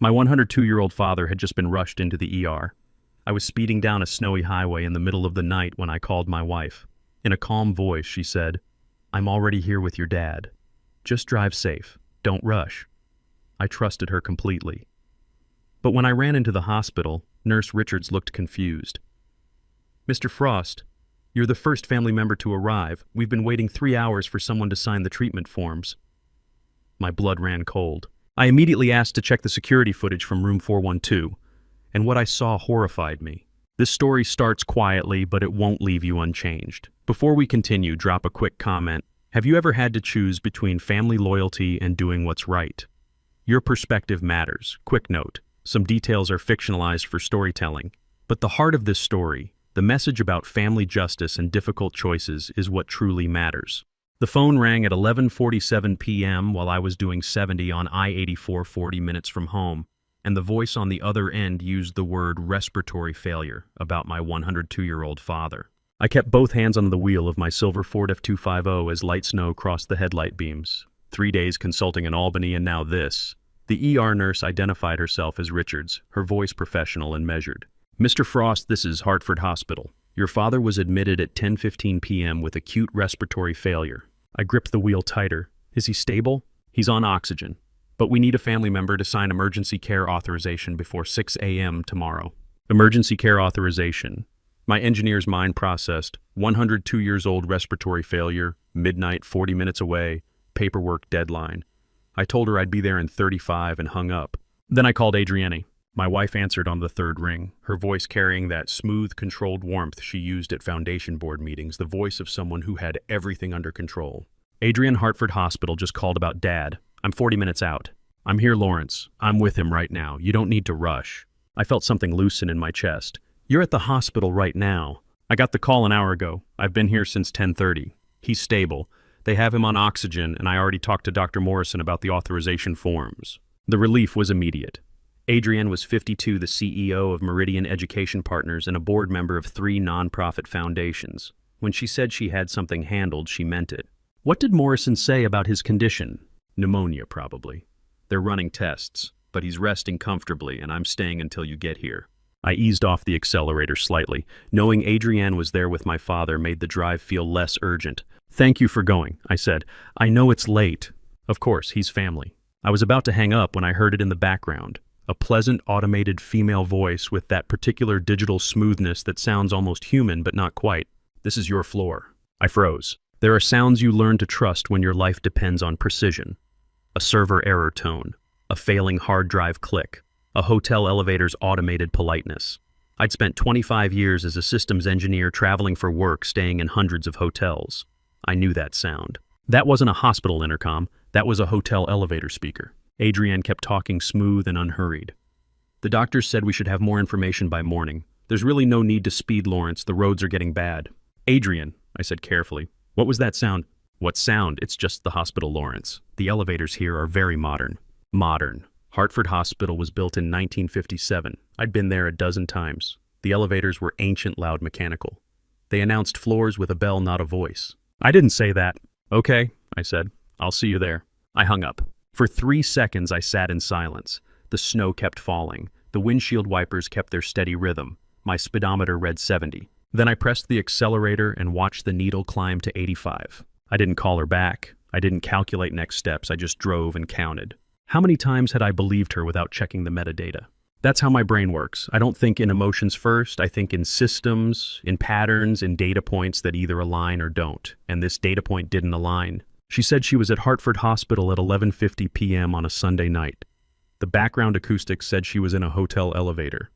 My 102-year-old father had just been rushed into the ER. I was speeding down a snowy highway in the middle of the night when I called my wife. In a calm voice, she said, "I'm already here with your dad. Just drive safe. Don't rush." I trusted her completely. But when I ran into the hospital, Nurse Richards looked confused. "Mr. Frost, you're the first family member to arrive. We've been waiting 3 hours for someone to sign the treatment forms." My blood ran cold. I immediately asked to check the security footage from room 412, and what I saw horrified me. This story starts quietly, but it won't leave you unchanged. Before we continue, drop a quick comment. Have you ever had to choose between family loyalty and doing what's right? Your perspective matters. Quick note, some details are fictionalized for storytelling, but the heart of this story, the message about family justice and difficult choices, is what truly matters. The phone rang at 11:47 p.m. while I was doing 70 on I-84 40 minutes from home, and the voice on the other end used the word respiratory failure about my 102-year-old father. I kept both hands on the wheel of my silver Ford F250 as light snow crossed the headlight beams. 3 days consulting in Albany and now this. The ER nurse identified herself as Richards, her voice professional and measured. "Mr. Frost, this is Hartford Hospital. Your father was admitted at 10:15 p.m. with acute respiratory failure." I gripped the wheel tighter. "Is he stable?" "He's on oxygen, but we need a family member to sign emergency care authorization before 6 a.m. tomorrow." Emergency care authorization. My engineer's mind processed, 102 years old respiratory failure, midnight 40 minutes away, paperwork deadline. I told her I'd be there in 35 and hung up. Then I called Adrienne. My wife answered on the third ring, her voice carrying that smooth, controlled warmth she used at foundation board meetings, the voice of someone who had everything under control. "Adrienne, Hartford Hospital just called about Dad. I'm 40 minutes out. I'm here, Lawrence. I'm with him right now. You don't need to rush." I felt something loosen in my chest. "You're at the hospital right now." "I got the call an hour ago. I've been here since 10:30. He's stable. They have him on oxygen, and I already talked to Dr. Morrison about the authorization forms." The relief was immediate. Adrienne was 52, the CEO of Meridian Education Partners and a board member of 3 nonprofit foundations. When she said she had something handled, she meant it. "What did Morrison say about his condition?" "Pneumonia, probably. They're running tests, but he's resting comfortably, and I'm staying until you get here." I eased off the accelerator slightly. Knowing Adrienne was there with my father made the drive feel less urgent. "Thank you for going," I said. "I know it's late." Of course, he's family. I was about to hang up when I heard it in the background. A pleasant, automated female voice with that particular digital smoothness that sounds almost human but not quite. "This is your floor." I froze. There are sounds you learn to trust when your life depends on precision. A server error tone, a failing hard drive click, a hotel elevator's automated politeness. I'd spent 25 years as a systems engineer traveling for work, staying in hundreds of hotels. I knew that sound. That wasn't a hospital intercom, that was a hotel elevator speaker. Adrienne kept talking smooth and unhurried. "The doctors said we should have more information by morning. There's really no need to speed, Lawrence. The roads are getting bad." "Adrienne," I said carefully, "what was that sound?" "What sound? It's just the hospital, Lawrence. The elevators here are very modern." Modern. Hartford Hospital was built in 1957. I'd been there a dozen times. The elevators were ancient, loud, mechanical. They announced floors with a bell, not a voice. "I didn't say that." "Okay," I said. "I'll see you there." I hung up. For 3 seconds, I sat in silence. The snow kept falling. The windshield wipers kept their steady rhythm. My speedometer read 70. Then I pressed the accelerator and watched the needle climb to 85. I didn't call her back. I didn't calculate next steps. I just drove and counted. How many times had I believed her without checking the metadata? That's how my brain works. I don't think in emotions first. I think in systems, in patterns, in data points that either align or don't. And this data point didn't align. She said she was at Hartford Hospital at 11:50 p.m. on a Sunday night. The background acoustics said she was in a hotel elevator.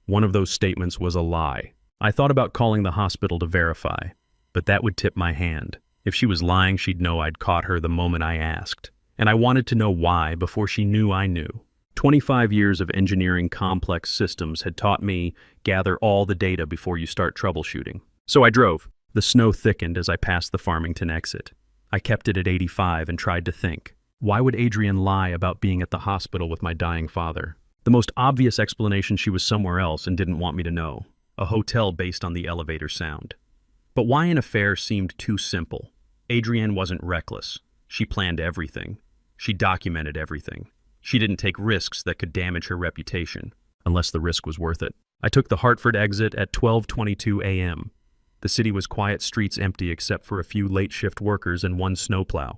One of those statements was a lie. I thought about calling the hospital to verify, but that would tip my hand. If she was lying, she'd know I'd caught her the moment I asked. And I wanted to know why before she knew I knew. 25 years of engineering complex systems had taught me gather all the data before you start troubleshooting. So I drove. The snow thickened as I passed the Farmington exit. I kept it at 85 and tried to think. Why would Adrienne lie about being at the hospital with my dying father? The most obvious explanation, she was somewhere else and didn't want me to know. A hotel based on the elevator sound. But why an affair seemed too simple. Adrienne wasn't reckless. She planned everything. She documented everything. She didn't take risks that could damage her reputation, unless the risk was worth it. I took the Hartford exit at 12:22 a.m. The city was quiet, streets empty except for a few late-shift workers and one snowplow.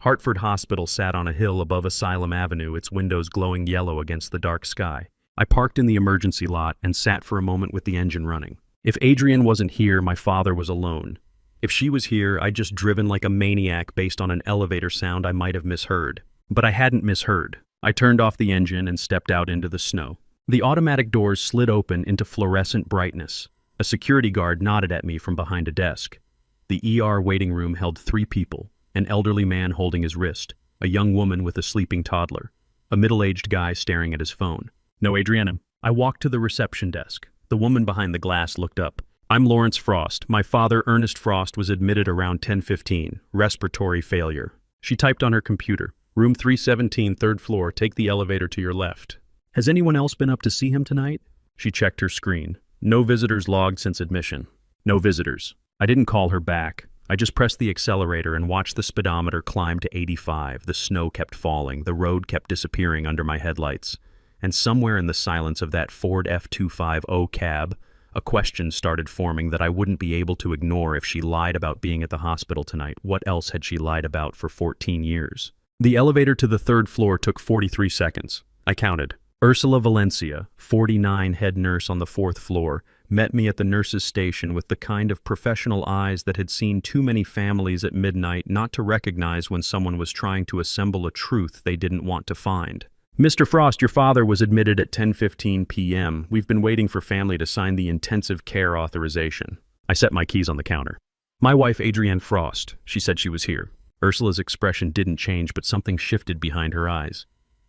Hartford Hospital sat on a hill above Asylum Avenue, its windows glowing yellow against the dark sky. I parked in the emergency lot and sat for a moment with the engine running. If Adrian wasn't here, my father was alone. If she was here, I'd just driven like a maniac based on an elevator sound I might have misheard. But I hadn't misheard. I turned off the engine and stepped out into the snow. The automatic doors slid open into fluorescent brightness. A security guard nodded at me from behind a desk. The ER waiting room held 3 people, an elderly man holding his wrist, a young woman with a sleeping toddler, a middle-aged guy staring at his phone. "No, Adriana." I walked to the reception desk. The woman behind the glass looked up. "I'm Lawrence Frost. My father, Ernest Frost, was admitted around 10:15. Respiratory failure." She typed on her computer. "Room 317, 3rd floor. Take the elevator to your left." "Has anyone else been up to see him tonight?" She checked her screen. "No visitors logged since admission." "No visitors." I didn't call her back. I just pressed the accelerator and watched the speedometer climb to 85. The snow kept falling. The road kept disappearing under my headlights. And somewhere in the silence of that Ford F250 cab, a question started forming that I wouldn't be able to ignore. If she lied about being at the hospital tonight, what else had she lied about for 14 years? The elevator to the 3rd floor took 43 seconds. I counted. Ursula Valencia, 49, head nurse on the 4th floor, met me at the nurse's station with the kind of professional eyes that had seen too many families at midnight not to recognize when someone was trying to assemble a truth they didn't want to find. "Mr. Frost, your father was admitted at 10:15 p.m. We've been waiting for family to sign the intensive care authorization." I set my keys on the counter. "My wife, Adrienne Frost. She said she was here." Ursula's expression didn't change, but something shifted behind her eyes.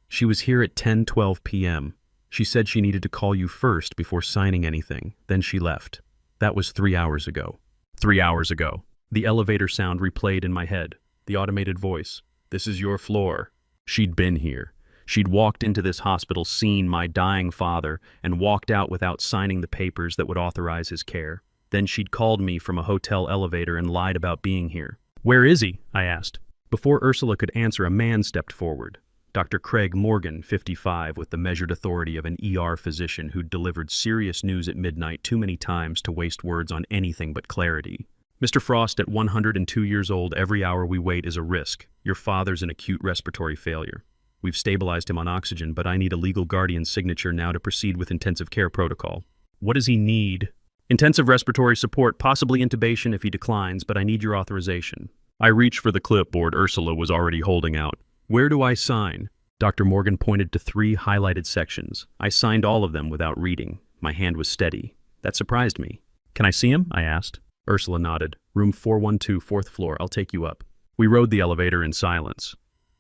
"She was here at 10:12 p.m. She said she needed to call you first before signing anything. Then she left. That was 3 hours ago." 3 hours ago. The elevator sound replayed in my head. The automated voice. "This is your floor." She'd been here. She'd walked into this hospital, seen my dying father, and walked out without signing the papers that would authorize his care. Then she'd called me from a hotel elevator and lied about being here. "Where is he?" I asked. Before Ursula could answer, a man stepped forward. Dr. Craig Morgan, 55, with the measured authority of an ER physician who'd delivered serious news at midnight too many times to waste words on anything but clarity. "Mr. Frost, at 102 years old, every hour we wait is a risk. Your father's in acute respiratory failure. We've stabilized him on oxygen, but I need a legal guardian's signature now to proceed with intensive care protocol." "What does he need?" "Intensive respiratory support, possibly intubation if he declines, but I need your authorization." I reached for the clipboard Ursula was already holding out. "Where do I sign?" Dr. Morgan pointed to 3 highlighted sections. I signed all of them without reading. My hand was steady. That surprised me. "Can I see him?" I asked. Ursula nodded. "Room 412, 4th floor. I'll take you up." We rode the elevator in silence.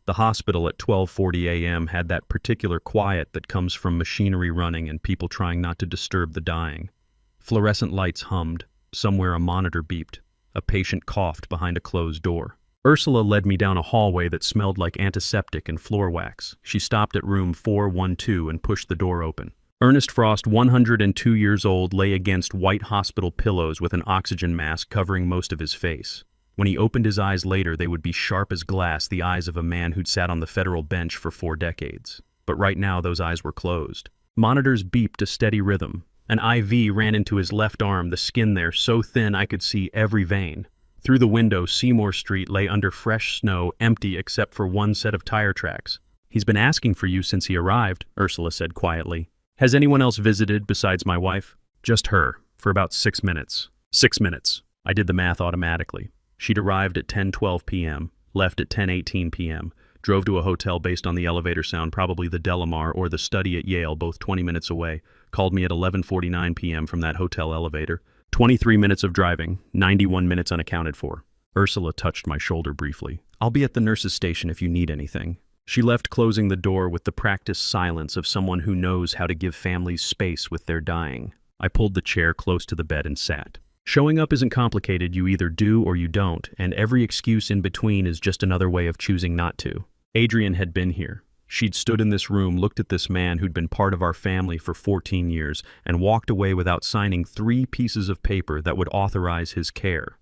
The hospital at 12:40 a.m. had that particular quiet that comes from machinery running and people trying not to disturb the dying. Fluorescent lights hummed. Somewhere a monitor beeped. A patient coughed behind a closed door. Ursula led me down a hallway that smelled like antiseptic and floor wax. She stopped at room 412 and pushed the door open. Ernest Frost, 102 years old, lay against white hospital pillows with an oxygen mask covering most of his face. When he opened his eyes later, they would be sharp as glass, the eyes of a man who'd sat on the federal bench for 4 decades. But right now, those eyes were closed. Monitors beeped a steady rhythm. An IV ran into his left arm, the skin there so thin I could see every vein. Through the window, Seymour Street lay under fresh snow, empty except for one set of tire tracks. "He's been asking for you since he arrived," Ursula said quietly. "Has anyone else visited besides my wife?" "Just her, for about 6 minutes." 6 minutes. I did the math automatically. She'd arrived at 10:12 p.m., left at 10:18 p.m., drove to a hotel based on the elevator sound, probably the Delamar or the Study at Yale, both 20 minutes away, called me at 11:49 p.m. from that hotel elevator. 23 minutes of driving, 91 minutes unaccounted for. Ursula touched my shoulder briefly. "I'll be at the nurse's station if you need anything." She left, closing the door with the practiced silence of someone who knows how to give families space with their dying. I pulled the chair close to the bed and sat. Showing up isn't complicated. You either do or you don't, and every excuse in between is just another way of choosing not to. Adrienne had been here. She'd stood in this room, looked at this man who'd been part of our family for 14 years, and walked away without signing 3 pieces of paper that would authorize his care.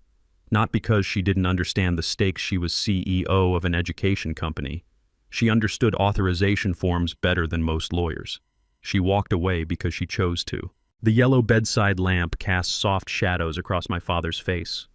Not because she didn't understand the stakes. She was CEO of an education company. She understood authorization forms better than most lawyers. She walked away because she chose to. The yellow bedside lamp cast soft shadows across my father's face.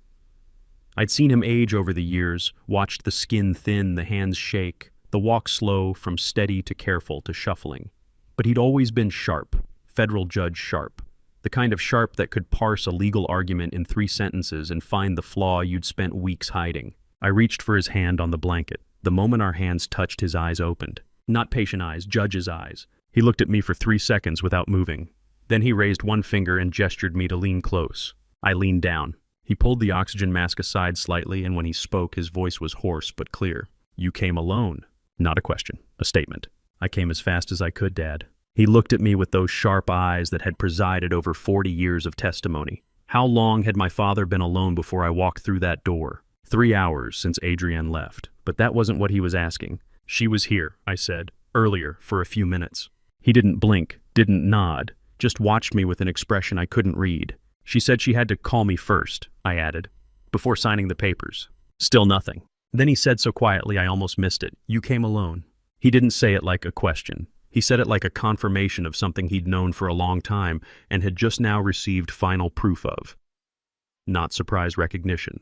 I'd seen him age over the years, watched the skin thin, the hands shake, the walk slow from steady to careful to shuffling. But he'd always been sharp, federal judge sharp. The kind of sharp that could parse a legal argument in 3 sentences and find the flaw you'd spent weeks hiding. I reached for his hand on the blanket. The moment our hands touched, his eyes opened. Not patient eyes, judge's eyes. He looked at me for 3 seconds without moving. Then he raised one finger and gestured me to lean close. I leaned down. He pulled the oxygen mask aside slightly, and when he spoke, his voice was hoarse but clear. "You came alone." Not a question, a statement. "I came as fast as I could, Dad." He looked at me with those sharp eyes that had presided over 40 years of testimony. How long had my father been alone before I walked through that door? 3 hours since Adrienne left. But that wasn't what he was asking. "She was here," I said, "earlier, for a few minutes." He didn't blink, didn't nod, just watched me with an expression I couldn't read. "She said she had to call me first," I added, "before signing the papers." Still nothing. Then he said so quietly I almost missed it, "You came alone." He didn't say it like a question. He said it like a confirmation of something he'd known for a long time and had just now received final proof of. Not surprise recognition.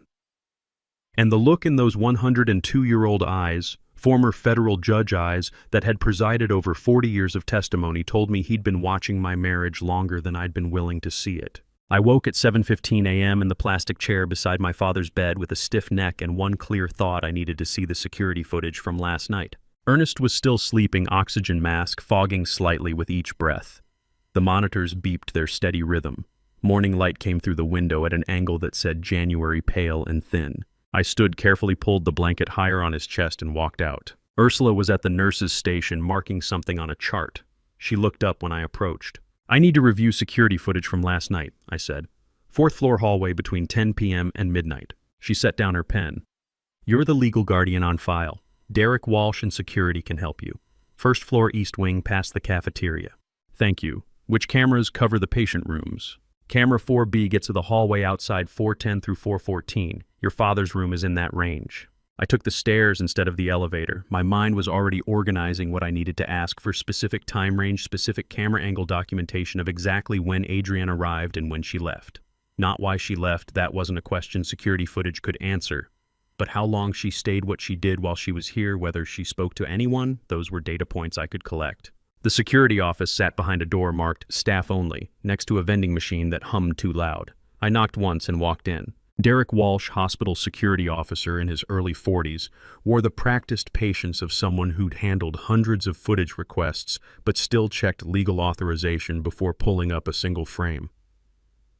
And the look in those 102-year-old eyes, former federal judge eyes that had presided over 40 years of testimony, told me he'd been watching my marriage longer than I'd been willing to see it. I woke at 7:15 a.m. in the plastic chair beside my father's bed with a stiff neck and one clear thought: I needed to see the security footage from last night. Ernest was still sleeping, oxygen mask fogging slightly with each breath. The monitors beeped their steady rhythm. Morning light came through the window at an angle that said January pale and thin. I stood, carefully pulled the blanket higher on his chest and walked out. Ursula was at the nurse's station marking something on a chart. She looked up when I approached. "I need to review security footage from last night," I said. "4th floor hallway between 10 p.m. and midnight." She set down her pen. "You're the legal guardian on file. Derek Walsh in security can help you. 1st floor east wing past the cafeteria." "Thank you. Which cameras cover the patient rooms?" "Camera 4B gets to the hallway outside 410 through 414. Your father's room is in that range." I took the stairs instead of the elevator. My mind was already organizing what I needed to ask for: specific time range, specific camera angle documentation of exactly when Adrienne arrived and when she left. Not why she left, that wasn't a question security footage could answer. But how long she stayed, what she did while she was here, whether she spoke to anyone, those were data points I could collect. The security office sat behind a door marked "Staff Only," next to a vending machine that hummed too loud. I knocked once and walked in. Derek Walsh, hospital security officer in his early 40s, wore the practiced patience of someone who'd handled hundreds of footage requests but still checked legal authorization before pulling up a single frame.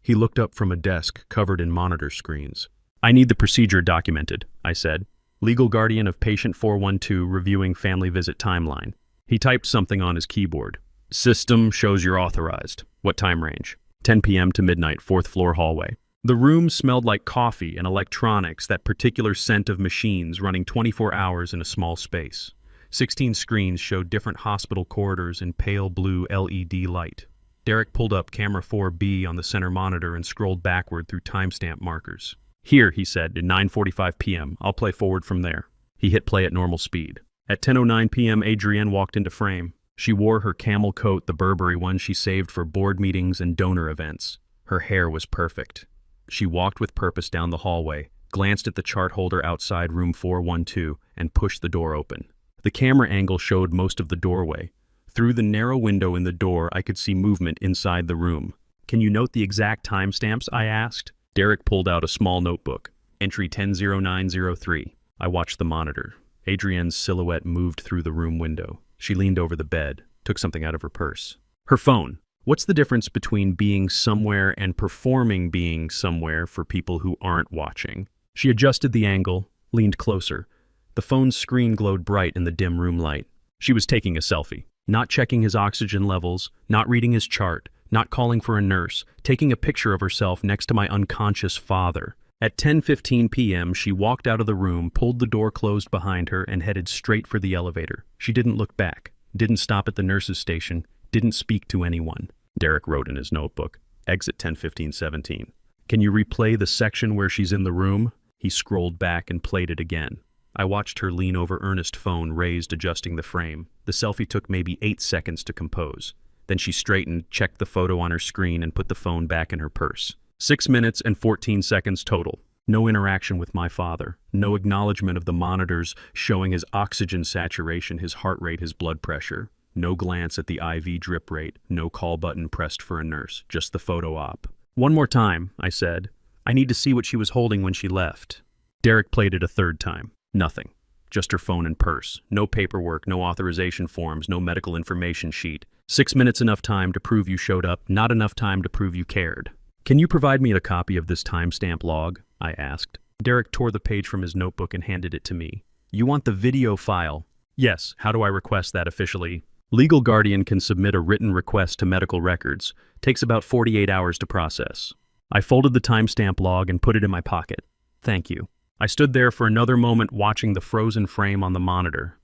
He looked up from a desk covered in monitor screens. "I need the procedure documented," I said. "Legal guardian of patient 412 reviewing family visit timeline." He typed something on his keyboard. "System shows you're authorized. What time range?" 10 p.m. to midnight, 4th floor hallway." The room smelled like coffee and electronics, that particular scent of machines running 24 hours in a small space. 16 screens showed different hospital corridors in pale blue LED light. Derek pulled up camera 4B on the center monitor and scrolled backward through timestamp markers. "Here," he said, at 9:45 p.m. "I'll play forward from there." He hit play at normal speed. At 10:09 p.m., Adrienne walked into frame. She wore her camel coat, the Burberry one she saved for board meetings and donor events. Her hair was perfect. She walked with purpose down the hallway, glanced at the chart holder outside room 412, and pushed the door open. The camera angle showed most of the doorway. Through the narrow window in the door, I could see movement inside the room. "Can you note the exact timestamps?" I asked. Derek pulled out a small notebook. "Entry 100903. I watched the monitor. Adrienne's silhouette moved through the room window. She leaned over the bed, took something out of her purse. Her phone. What's the difference between being somewhere and performing being somewhere for people who aren't watching? She adjusted the angle, leaned closer. The phone's screen glowed bright in the dim room light. She was taking a selfie, not checking his oxygen levels, not reading his chart, not calling for a nurse, taking a picture of herself next to my unconscious father. At 10:15 p.m., she walked out of the room, pulled the door closed behind her, and headed straight for the elevator. She didn't look back, didn't stop at the nurse's station, didn't speak to anyone. Derek wrote in his notebook, "Exit 10:15:17. Can you replay the section where she's in the room?" He scrolled back and played it again. I watched her lean over Ernest's phone raised, adjusting the frame. The selfie took maybe 8 seconds to compose. Then she straightened, checked the photo on her screen, and put the phone back in her purse. 6 minutes and 14 seconds total. No interaction with my father. No acknowledgement of the monitors showing his oxygen saturation, his heart rate, his blood pressure. No glance at the IV drip rate. No call button pressed for a nurse. Just the photo op. "One more time," I said. "I need to see what she was holding when she left." Derek played it a third time. Nothing. Just her phone and purse. No paperwork, no authorization forms, no medical information sheet. 6 minutes enough time to prove you showed up, not enough time to prove you cared. "Can you provide me a copy of this timestamp log?" I asked. Derek tore the page from his notebook and handed it to me. "You want the video file?" "Yes. How do I request that officially?" "Legal guardian can submit a written request to medical records. Takes about 48 hours to process." I folded the timestamp log and put it in my pocket. "Thank you." I stood there for another moment watching the frozen frame on the monitor.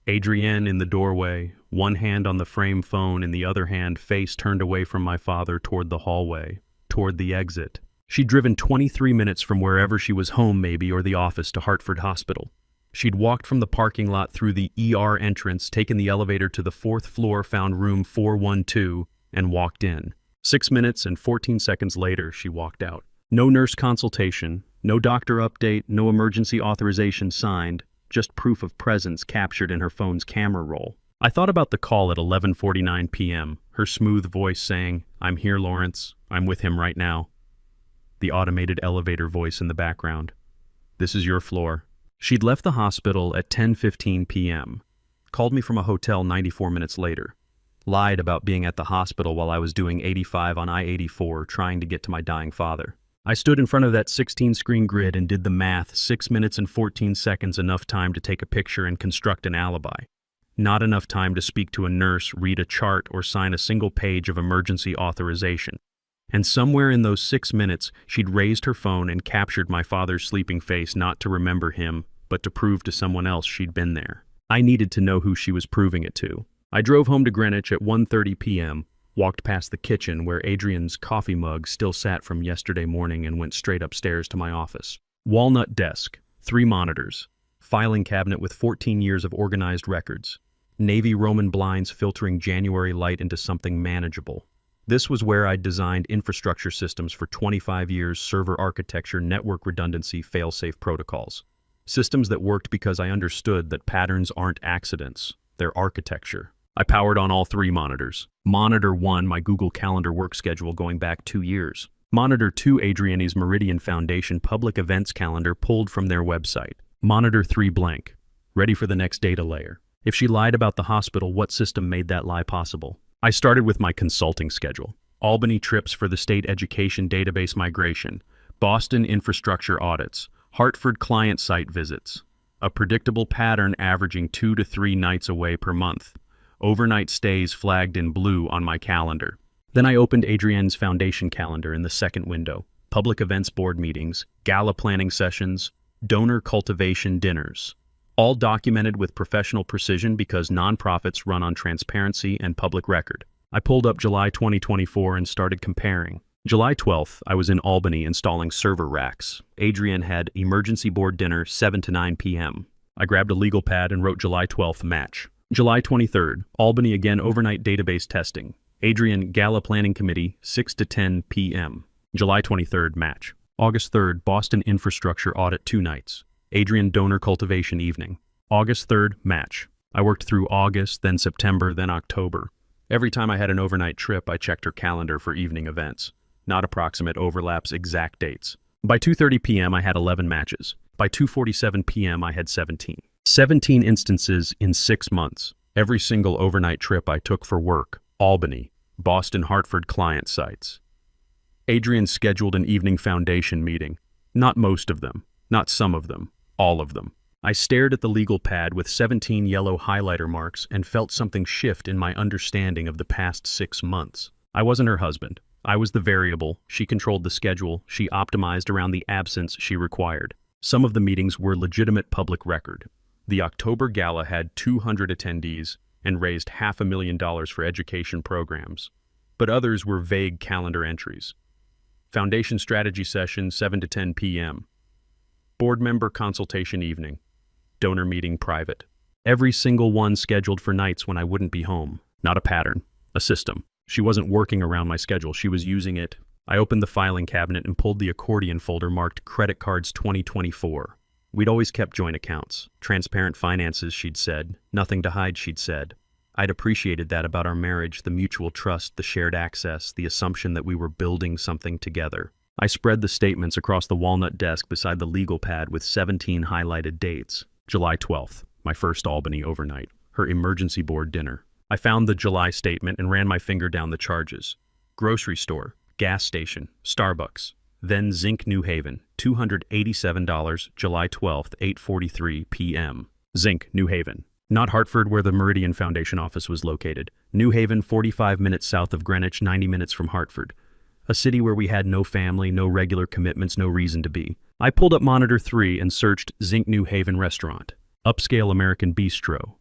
Adrienne in the doorway, one hand on the frame phone and the other hand face turned away from my father toward the hallway, toward the exit. She'd driven 23 minutes from wherever she was home maybe or the office to Hartford Hospital. She'd walked from the parking lot through the ER entrance, taken the elevator to the 4th floor, found room 412, and walked in. 6 minutes and 14 seconds later, she walked out. No nurse consultation, no doctor update, no emergency authorization signed, just proof of presence captured in her phone's camera roll. I thought about the call at 11:49 p.m., her smooth voice saying, "I'm here, Lawrence. I'm with him right now." The automated elevator voice in the background. "This is your floor." She'd left the hospital at 10:15 p.m., called me from a hotel 94 minutes later, lied about being at the hospital while I was doing 85 on I-84 trying to get to my dying father. I stood in front of that 16-screen grid and did the math. 6 minutes and 14 seconds, enough time to take a picture and construct an alibi. Not enough time to speak to a nurse, read a chart, or sign a single page of emergency authorization. And somewhere in those 6 minutes, she'd raised her phone and captured my father's sleeping face, not to remember him, but to prove to someone else she'd been there. I needed to know who she was proving it to. I drove home to Greenwich at 1:30 p.m., walked past the kitchen where Adrienne's coffee mug still sat from yesterday morning, and went straight upstairs to my office. Walnut desk, 3 monitors, filing cabinet with 14 years of organized records, navy Roman blinds filtering January light into something manageable. This was where I'd designed infrastructure systems for 25 years, server architecture, network redundancy, fail-safe protocols. Systems that worked because I understood that patterns aren't accidents, they're architecture. I powered on all 3 monitors. Monitor 1, my Google Calendar work schedule going back 2 years. Monitor 2, Adrienne's Meridian Foundation public events calendar pulled from their website. Monitor 3, blank, ready for the next data layer. If she lied about the hospital, what system made that lie possible? I started with my consulting schedule. Albany trips for the state education database migration, Boston infrastructure audits, Hartford client site visits. A predictable pattern averaging 2 to 3 nights away per month. Overnight stays flagged in blue on my calendar. Then I opened Adrienne's foundation calendar in the second window. Public events board meetings, gala planning sessions, donor cultivation dinners. All documented with professional precision because nonprofits run on transparency and public record. I pulled up July 2024 and started comparing. July 12th, I was in Albany installing server racks. Adrienne had emergency board dinner 7 to 9 p.m. I grabbed a legal pad and wrote July 12th match. July 23rd, Albany again overnight database testing. Adrienne gala planning committee 6 to 10 p.m. July 23rd match. August 3rd, Boston infrastructure audit 2 nights. Adrienne donor cultivation evening. August 3rd match. I worked through August, then September, then October. Every time I had an overnight trip, I checked her calendar for evening events. Not approximate overlaps, exact dates. By 2:30 p.m. I had 11 matches. By 2:47 p.m. I had 17. 17 instances in 6 months. Every single overnight trip I took for work. Albany, Boston, Hartford client sites. Adrienne scheduled an evening foundation meeting. Not most of them, not some of them, all of them. I stared at the legal pad with 17 yellow highlighter marks and felt something shift in my understanding of the past 6 months. I wasn't her husband. I was the variable. She controlled the schedule. She optimized around the absence she required. Some of the meetings were legitimate public record. The October gala had 200 attendees and raised $500,000 for education programs. But others were vague calendar entries. Foundation strategy session 7 to 10 p.m. Board member consultation evening. donor meeting private. Every single one scheduled for nights when I wouldn't be home. Not a pattern, a system. She wasn't working around my schedule, she was using it. I opened the filing cabinet and pulled the accordion folder marked Credit Cards 2024. We'd always kept joint accounts. Transparent finances, she'd said. Nothing to hide, she'd said. I'd appreciated that about our marriage, the mutual trust, the shared access, the assumption that we were building something together. I spread the statements across the walnut desk beside the legal pad with 17 highlighted dates. July 12th, my first Albany overnight. Her emergency board dinner. I found the July statement and ran my finger down the charges. Grocery store, gas station, Starbucks. Then Zinc, New Haven, $287, July 12th, 8:43 p.m. Zinc, New Haven. Not Hartford, where the Meridian Foundation office was located. New Haven, 45 minutes south of Greenwich, 90 minutes from Hartford. A city where we had no family, no regular commitments, no reason to be. I pulled up Monitor 3 and searched Zinc, New Haven restaurant. Upscale American bistro.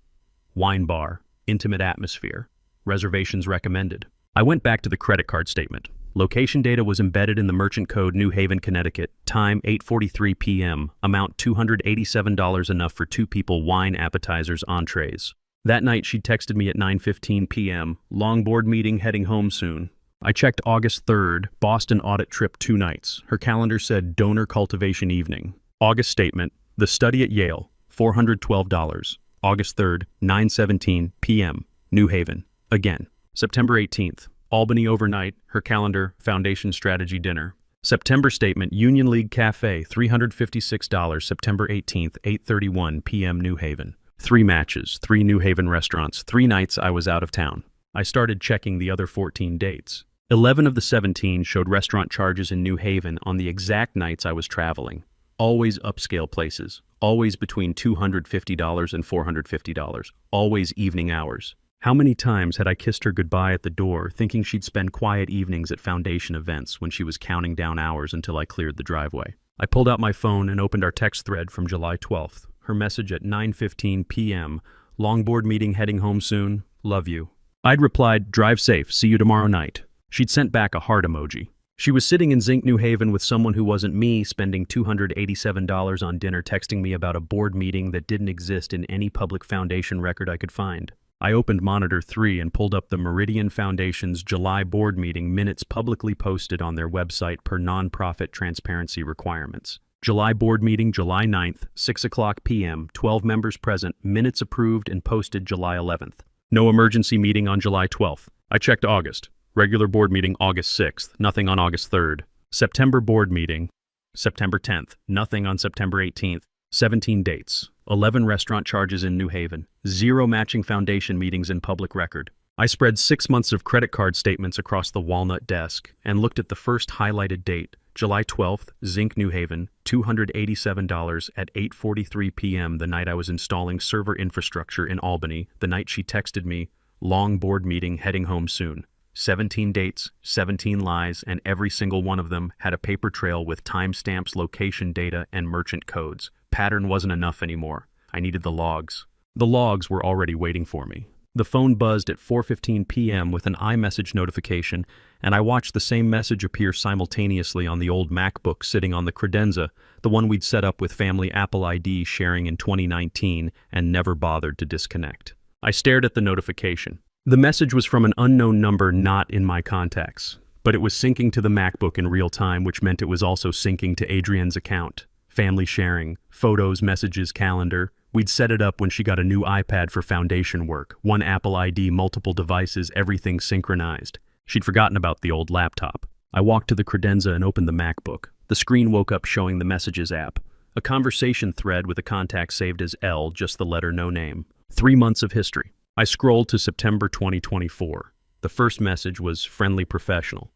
Wine bar. Intimate atmosphere. Reservations recommended. I went back to the credit card statement. Location data was embedded in the merchant code New Haven, Connecticut. Time 8:43 p.m. Amount $287 enough for 2 people, wine, appetizers, entrees. That night she texted me at 9:15 p.m. Long board meeting, heading home soon. I checked August 3rd, Boston audit trip 2 nights. Her calendar said donor cultivation evening. August statement, the study at Yale, $412. August 3rd, 9:17 p.m. New Haven. Again. September 18th. Albany overnight, her calendar, Foundation Strategy dinner. September statement, Union League Cafe, $356, September 18th, 8:31 p.m. New Haven. 3 matches, 3 New Haven restaurants, 3 nights I was out of town. I started checking the other 14 dates. 11 of the 17 showed restaurant charges in New Haven on the exact nights I was traveling. Always upscale places, always between $250 and $450, always evening hours. How many times had I kissed her goodbye at the door, thinking she'd spend quiet evenings at Foundation events when she was counting down hours until I cleared the driveway. I pulled out my phone and opened our text thread from July 12th. Her message at 9:15 p.m. Longboard meeting, heading home soon. Love you. I'd replied, drive safe, see you tomorrow night. She'd sent back a heart emoji. She was sitting in Zinc, New Haven with someone who wasn't me, spending $287 on dinner, texting me about a board meeting that didn't exist in any public Foundation record I could find. I opened Monitor 3 and pulled up the Meridian Foundation's July board meeting minutes publicly posted on their website per nonprofit transparency requirements. July board meeting, July 9th, 6:00 p.m., 12 members present, minutes approved and posted July 11th. No emergency meeting on July 12th. I checked August. Regular board meeting August 6th, nothing on August 3rd. September board meeting, September 10th, nothing on September 18th. 17 dates, 11 restaurant charges in New Haven, 0 matching Foundation meetings in public record. I spread 6 months of credit card statements across the walnut desk and looked at the first highlighted date, July 12th, Zinc, New Haven, $287 at 8:43 p.m. the night I was installing server infrastructure in Albany, the night she texted me, long board meeting, heading home soon. 17 dates, 17 lies, and every single one of them had a paper trail with timestamps, location data, and merchant codes. Pattern wasn't enough anymore. I needed the logs. The logs were already waiting for me. The phone buzzed at 4:15 p.m. with an iMessage notification, and I watched the same message appear simultaneously on the old MacBook sitting on the credenza, the one we'd set up with family Apple ID sharing in 2019 and never bothered to disconnect. I stared at the notification. The message was from an unknown number not in my contacts, but it was syncing to the MacBook in real time, which meant it was also syncing to Adrienne's account. Family sharing, photos, messages, calendar. We'd set it up when she got a new iPad for Foundation work. 1 Apple ID, multiple devices, everything synchronized. She'd forgotten about the old laptop. I walked to the credenza and opened the MacBook. The screen woke up showing the Messages app. A conversation thread with a contact saved as L, just the letter, no name. 3 months of history. I scrolled to September 2024. The first message was friendly professional.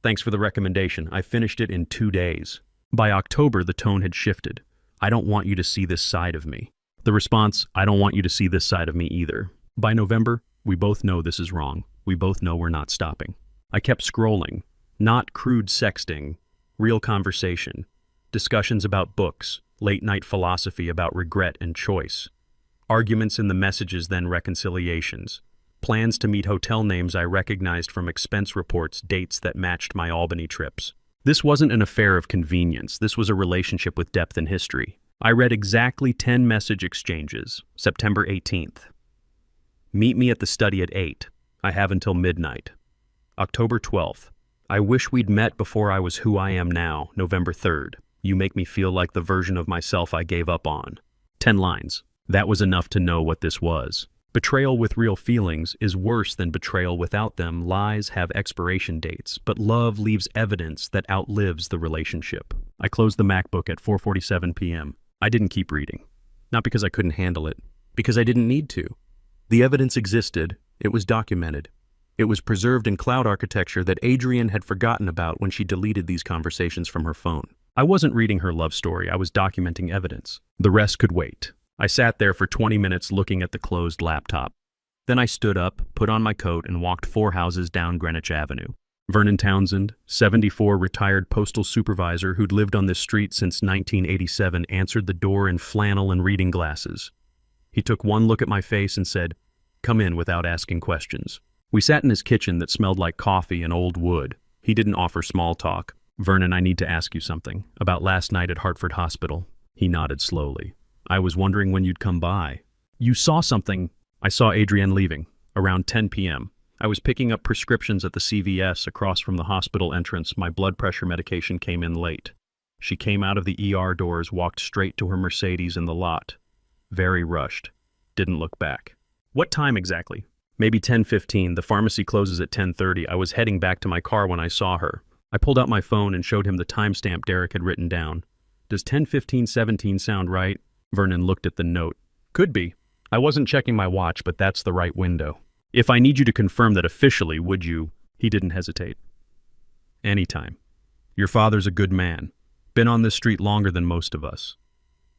Thanks for the recommendation. I finished it in 2 days. By October, the tone had shifted. I don't want you to see this side of me. The response, I don't want you to see this side of me either. By November, we both know this is wrong. We both know we're not stopping. I kept scrolling. Not crude sexting. Real conversation. Discussions about books. Late-night philosophy about regret and choice. Arguments in the messages, then reconciliations. Plans to meet, hotel names I recognized from expense reports, dates that matched my Albany trips. This wasn't an affair of convenience. This was a relationship with depth and history. I read exactly 10 message exchanges. September 18th. Meet me at the study at 8. I have until midnight. October 12th. I wish we'd met before I was who I am now. November 3rd. You make me feel like the version of myself I gave up on. 10 lines. That was enough to know what this was. Betrayal with real feelings is worse than betrayal without them. Lies have expiration dates, but love leaves evidence that outlives the relationship. I closed the MacBook at 4:47 p.m. I didn't keep reading. Not because I couldn't handle it, because I didn't need to. The evidence existed. It was documented. It was preserved in cloud architecture that Adrienne had forgotten about when she deleted these conversations from her phone. I wasn't reading her love story. I was documenting evidence. The rest could wait. I sat there for 20 minutes looking at the closed laptop. Then I stood up, put on my coat, and walked 4 houses down Greenwich Avenue. Vernon Townsend, 74, retired postal supervisor who'd lived on this street since 1987, answered the door in flannel and reading glasses. He took one look at my face and said, "Come in," without asking questions. We sat in his kitchen that smelled like coffee and old wood. He didn't offer small talk. "Vernon, I need to ask you something. About last night at Hartford Hospital." He nodded slowly. "I was wondering when you'd come by." "You saw something." I saw Adrienne leaving, around 10 p.m. I was picking up prescriptions at the CVS across from the hospital entrance. My blood pressure medication came in late. She came out of the ER doors, walked straight to her Mercedes in the lot. Very rushed. Didn't look back. "What time exactly?" "Maybe 10:15. The pharmacy closes at 10:30. I was heading back to my car when I saw her." I pulled out my phone and showed him the timestamp Derek had written down. "Does 10:15:17 sound right?" Vernon looked at the note. "Could be. I wasn't checking my watch, but that's the right window. If I need you to confirm that officially, would you?" He didn't hesitate. "Anytime. Your father's a good man. Been on this street longer than most of us.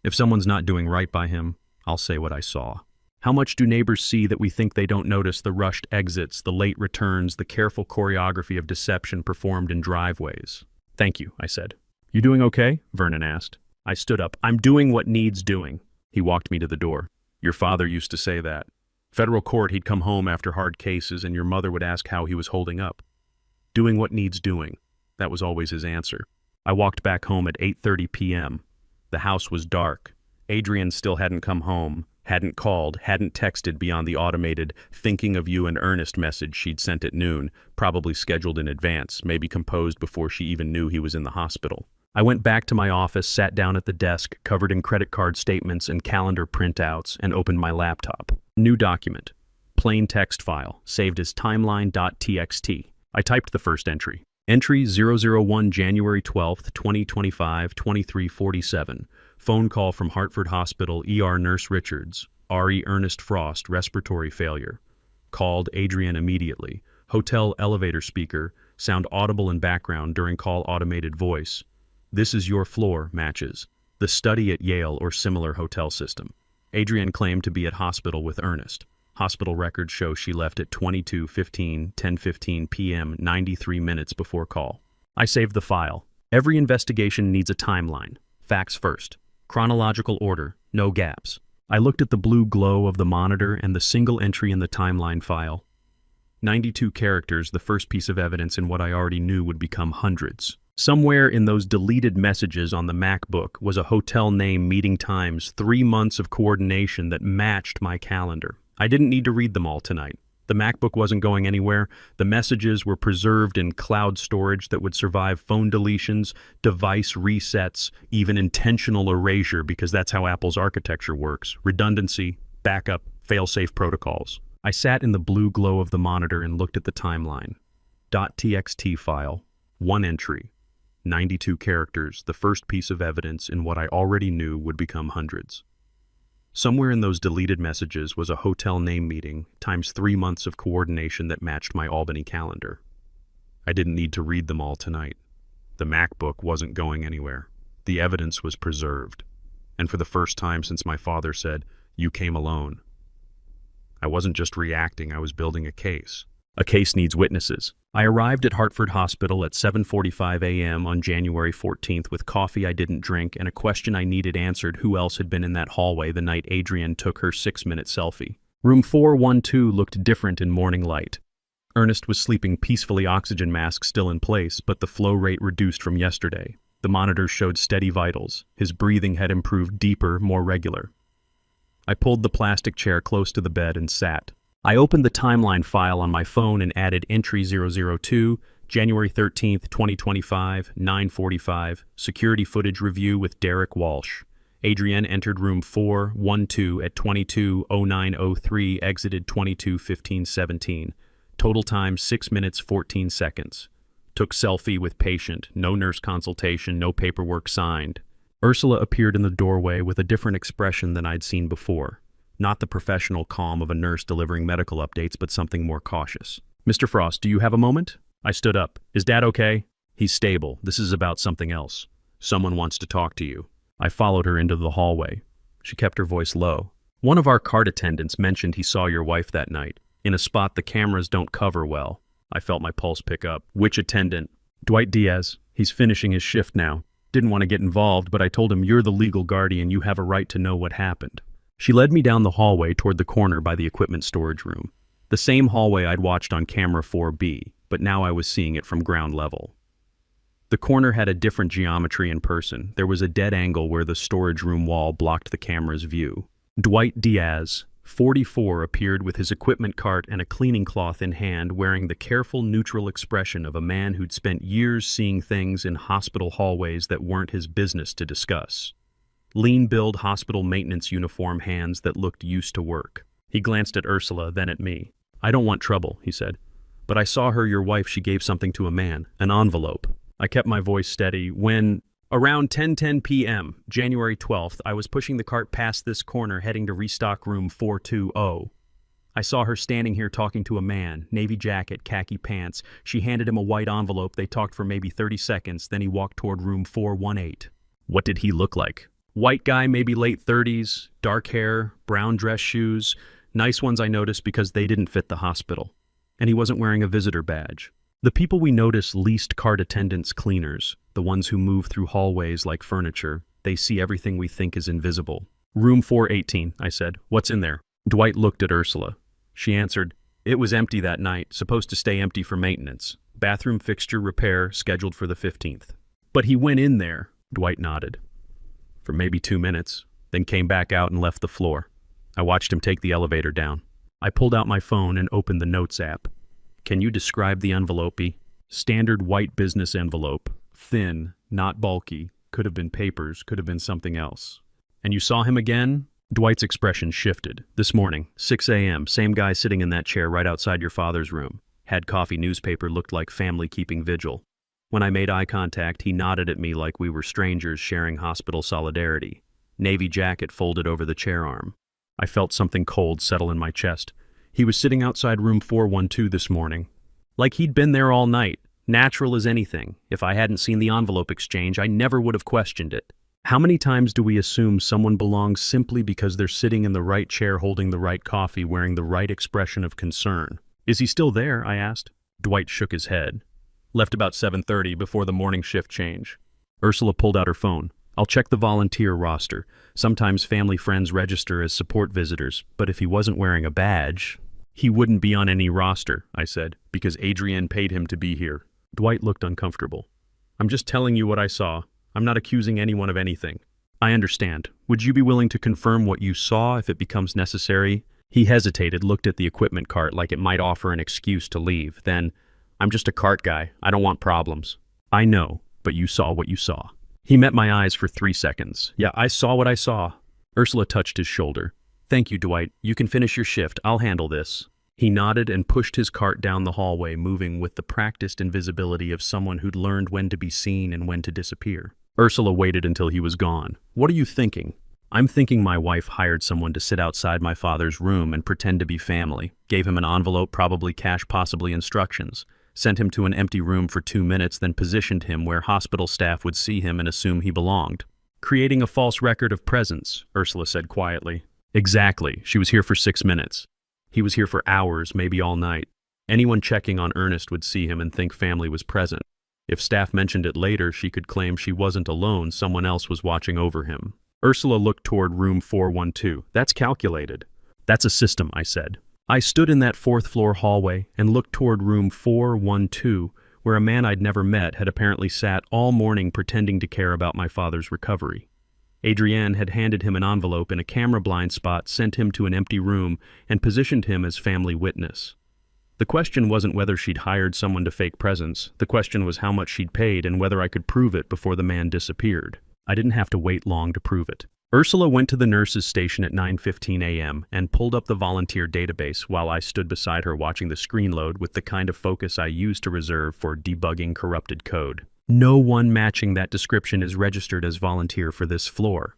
If someone's not doing right by him, I'll say what I saw." How much do neighbors see that we think they don't notice the rushed exits, the late returns, the careful choreography of deception performed in driveways? "Thank you," I said. "You doing okay?" Vernon asked. I stood up. "I'm doing what needs doing." He walked me to the door. "Your father used to say that. Federal court, he'd come home after hard cases and your mother would ask how he was holding up. Doing what needs doing. That was always his answer." I walked back home at 8:30 p.m. The house was dark. Adrienne still hadn't come home, hadn't called, hadn't texted beyond the automated "thinking of you" and earnest message she'd sent at noon, probably scheduled in advance, maybe composed before she even knew he was in the hospital. I went back to my office, sat down at the desk, covered in credit card statements and calendar printouts, and opened my laptop. New document. Plain text file, saved as timeline.txt. I typed the first entry. Entry 001 January 12th, 2025, 23:47. Phone call from Hartford Hospital, ER Nurse Richards. RE Ernest Frost, respiratory failure. Called Adrienne immediately. Hotel elevator speaker, sound audible in background during call automated voice. "This is your floor," matches. The study at Yale or similar hotel system. Adrienne claimed to be at hospital with Ernest. Hospital records show she left at 22:15, 10:15 p.m., 93 minutes before call. I saved the file. Every investigation needs a timeline. Facts first. Chronological order, no gaps. I looked at the blue glow of the monitor and the single entry in the timeline file. 92 characters, the first piece of evidence in what I already knew would become hundreds. Somewhere in those deleted messages on the MacBook was a hotel name, meeting times, 3 months of coordination that matched my calendar. I didn't need to read them all tonight. The MacBook wasn't going anywhere. The messages were preserved in cloud storage that would survive phone deletions, device resets, even intentional erasure, because that's how Apple's architecture works. Redundancy, backup, fail-safe protocols. I sat in the blue glow of the monitor and looked at the timeline. .txt file, 1 entry. 92 characters, the first piece of evidence in what I already knew would become hundreds. Somewhere in those deleted messages was a hotel name meeting times 3 months of coordination that matched my Albany calendar. I didn't need to read them all tonight. The MacBook wasn't going anywhere. The evidence was preserved. And for the first time since my father said, "You came alone," I wasn't just reacting, I was building a case. A case needs witnesses. I arrived at Hartford Hospital at 7:45 a.m. on January 14th with coffee I didn't drink and a question I needed answered: who else had been in that hallway the night Adrienne took her 6-minute selfie? Room 412 looked different in morning light. Ernest was sleeping peacefully, oxygen mask still in place, but the flow rate reduced from yesterday. The monitors showed steady vitals. His breathing had improved deeper, more regular. I pulled the plastic chair close to the bed and sat. I opened the timeline file on my phone and added entry 002, January 13th, 2025, 9:45, security footage review with Derek Walsh. Adrienne entered room 412 at 22:09:03, exited 22:15:17. Total time 6 minutes 14 seconds. Took selfie with patient, no nurse consultation, no paperwork signed. Ursula appeared in the doorway with a different expression than I'd seen before. Not the professional calm of a nurse delivering medical updates, but something more cautious. "Mr. Frost, do you have a moment?" I stood up. "Is Dad okay?" "He's stable. This is about something else. Someone wants to talk to you." I followed her into the hallway. She kept her voice low. "One of our cart attendants mentioned he saw your wife that night, in a spot the cameras don't cover well." I felt my pulse pick up. "Which attendant?" "Dwight Diaz. He's finishing his shift now. Didn't want to get involved, but I told him you're the legal guardian, you have a right to know what happened." She led me down the hallway toward the corner by the equipment storage room. The same hallway I'd watched on camera 4B, but now I was seeing it from ground level. The corner had a different geometry in person. There was a dead angle where the storage room wall blocked the camera's view. Dwight Diaz, 44, appeared with his equipment cart and a cleaning cloth in hand, wearing the careful, neutral expression of a man who'd spent years seeing things in hospital hallways that weren't his business to discuss. Lean-build hospital maintenance uniform hands that looked used to work. He glanced at Ursula, then at me. "I don't want trouble," he said. "But I saw your wife, she gave something to a man, an envelope." I kept my voice steady. "When, around 10:10 p.m., January 12th, I was pushing the cart past this corner heading to restock room 420. I saw her standing here talking to a man, navy jacket, khaki pants. She handed him a white envelope. They talked for maybe 30 seconds, then he walked toward room 418. What did he look like? White guy, maybe late 30s, dark hair, brown dress shoes. Nice ones, I noticed, because they didn't fit the hospital. And he wasn't wearing a visitor badge. The people we notice least cart attendants, cleaners, the ones who move through hallways like furniture. They see everything we think is invisible. "Room 418, I said. "What's in there?" Dwight looked at Ursula. She answered, "It was empty that night, supposed to stay empty for maintenance. Bathroom fixture repair scheduled for the 15th. "But he went in there," Dwight nodded. "For maybe 2 minutes, then came back out and left the floor. I watched him take the elevator down." I pulled out my phone and opened the Notes app. "Can you describe the envelope?" Standard white business envelope. Thin, not bulky. Could have been papers, could have been something else. "And you saw him again?" Dwight's expression shifted. "This morning, 6 a.m., same guy sitting in that chair right outside your father's room. Had coffee, newspaper, looked like family keeping vigil. When I made eye contact, he nodded at me like we were strangers sharing hospital solidarity. Navy jacket folded over the chair arm. I felt something cold settle in my chest. He was sitting outside room 412 this morning. Like he'd been there all night, natural as anything. If I hadn't seen the envelope exchange, I never would have questioned it. How many times do we assume someone belongs simply because they're sitting in the right chair holding the right coffee, wearing the right expression of concern? "Is he still there?" I asked. Dwight shook his head. "Left about 7:30 before the morning shift change." Ursula pulled out her phone. "I'll check the volunteer roster. Sometimes family friends register as support visitors, but if he wasn't wearing a badge..." "He wouldn't be on any roster," I said, "because Adrienne paid him to be here." Dwight looked uncomfortable. "I'm just telling you what I saw. I'm not accusing anyone of anything." "I understand. Would you be willing to confirm what you saw if it becomes necessary?" He hesitated, looked at the equipment cart like it might offer an excuse to leave. Then, "I'm just a cart guy. I don't want problems." "I know, but you saw what you saw." He met my eyes for 3 seconds. "Yeah, I saw what I saw." Ursula touched his shoulder. "Thank you, Dwight. You can finish your shift. I'll handle this." He nodded and pushed his cart down the hallway, moving with the practiced invisibility of someone who'd learned when to be seen and when to disappear. Ursula waited until he was gone. "What are you thinking?" "I'm thinking my wife hired someone to sit outside my father's room and pretend to be family. Gave him an envelope, probably cash, possibly instructions. Sent him to an empty room for 2 minutes, then positioned him where hospital staff would see him and assume he belonged. Creating a false record of presence," Ursula said quietly. "Exactly. She was here for 6 minutes. He was here for hours, maybe all night. Anyone checking on Ernest would see him and think family was present. If staff mentioned it later, she could claim she wasn't alone, someone else was watching over him." Ursula looked toward room 412. "That's calculated." "That's a system," I said. I stood in that 4th-floor hallway and looked toward room 412, where a man I'd never met had apparently sat all morning pretending to care about my father's recovery. Adrienne had handed him an envelope in a camera blind spot, sent him to an empty room, and positioned him as family witness. The question wasn't whether she'd hired someone to fake presence. The question was how much she'd paid and whether I could prove it before the man disappeared. I didn't have to wait long to prove it. Ursula went to the nurse's station at 9:15 a.m. and pulled up the volunteer database while I stood beside her watching the screen load with the kind of focus I used to reserve for debugging corrupted code. "No one matching that description is registered as volunteer for this floor,"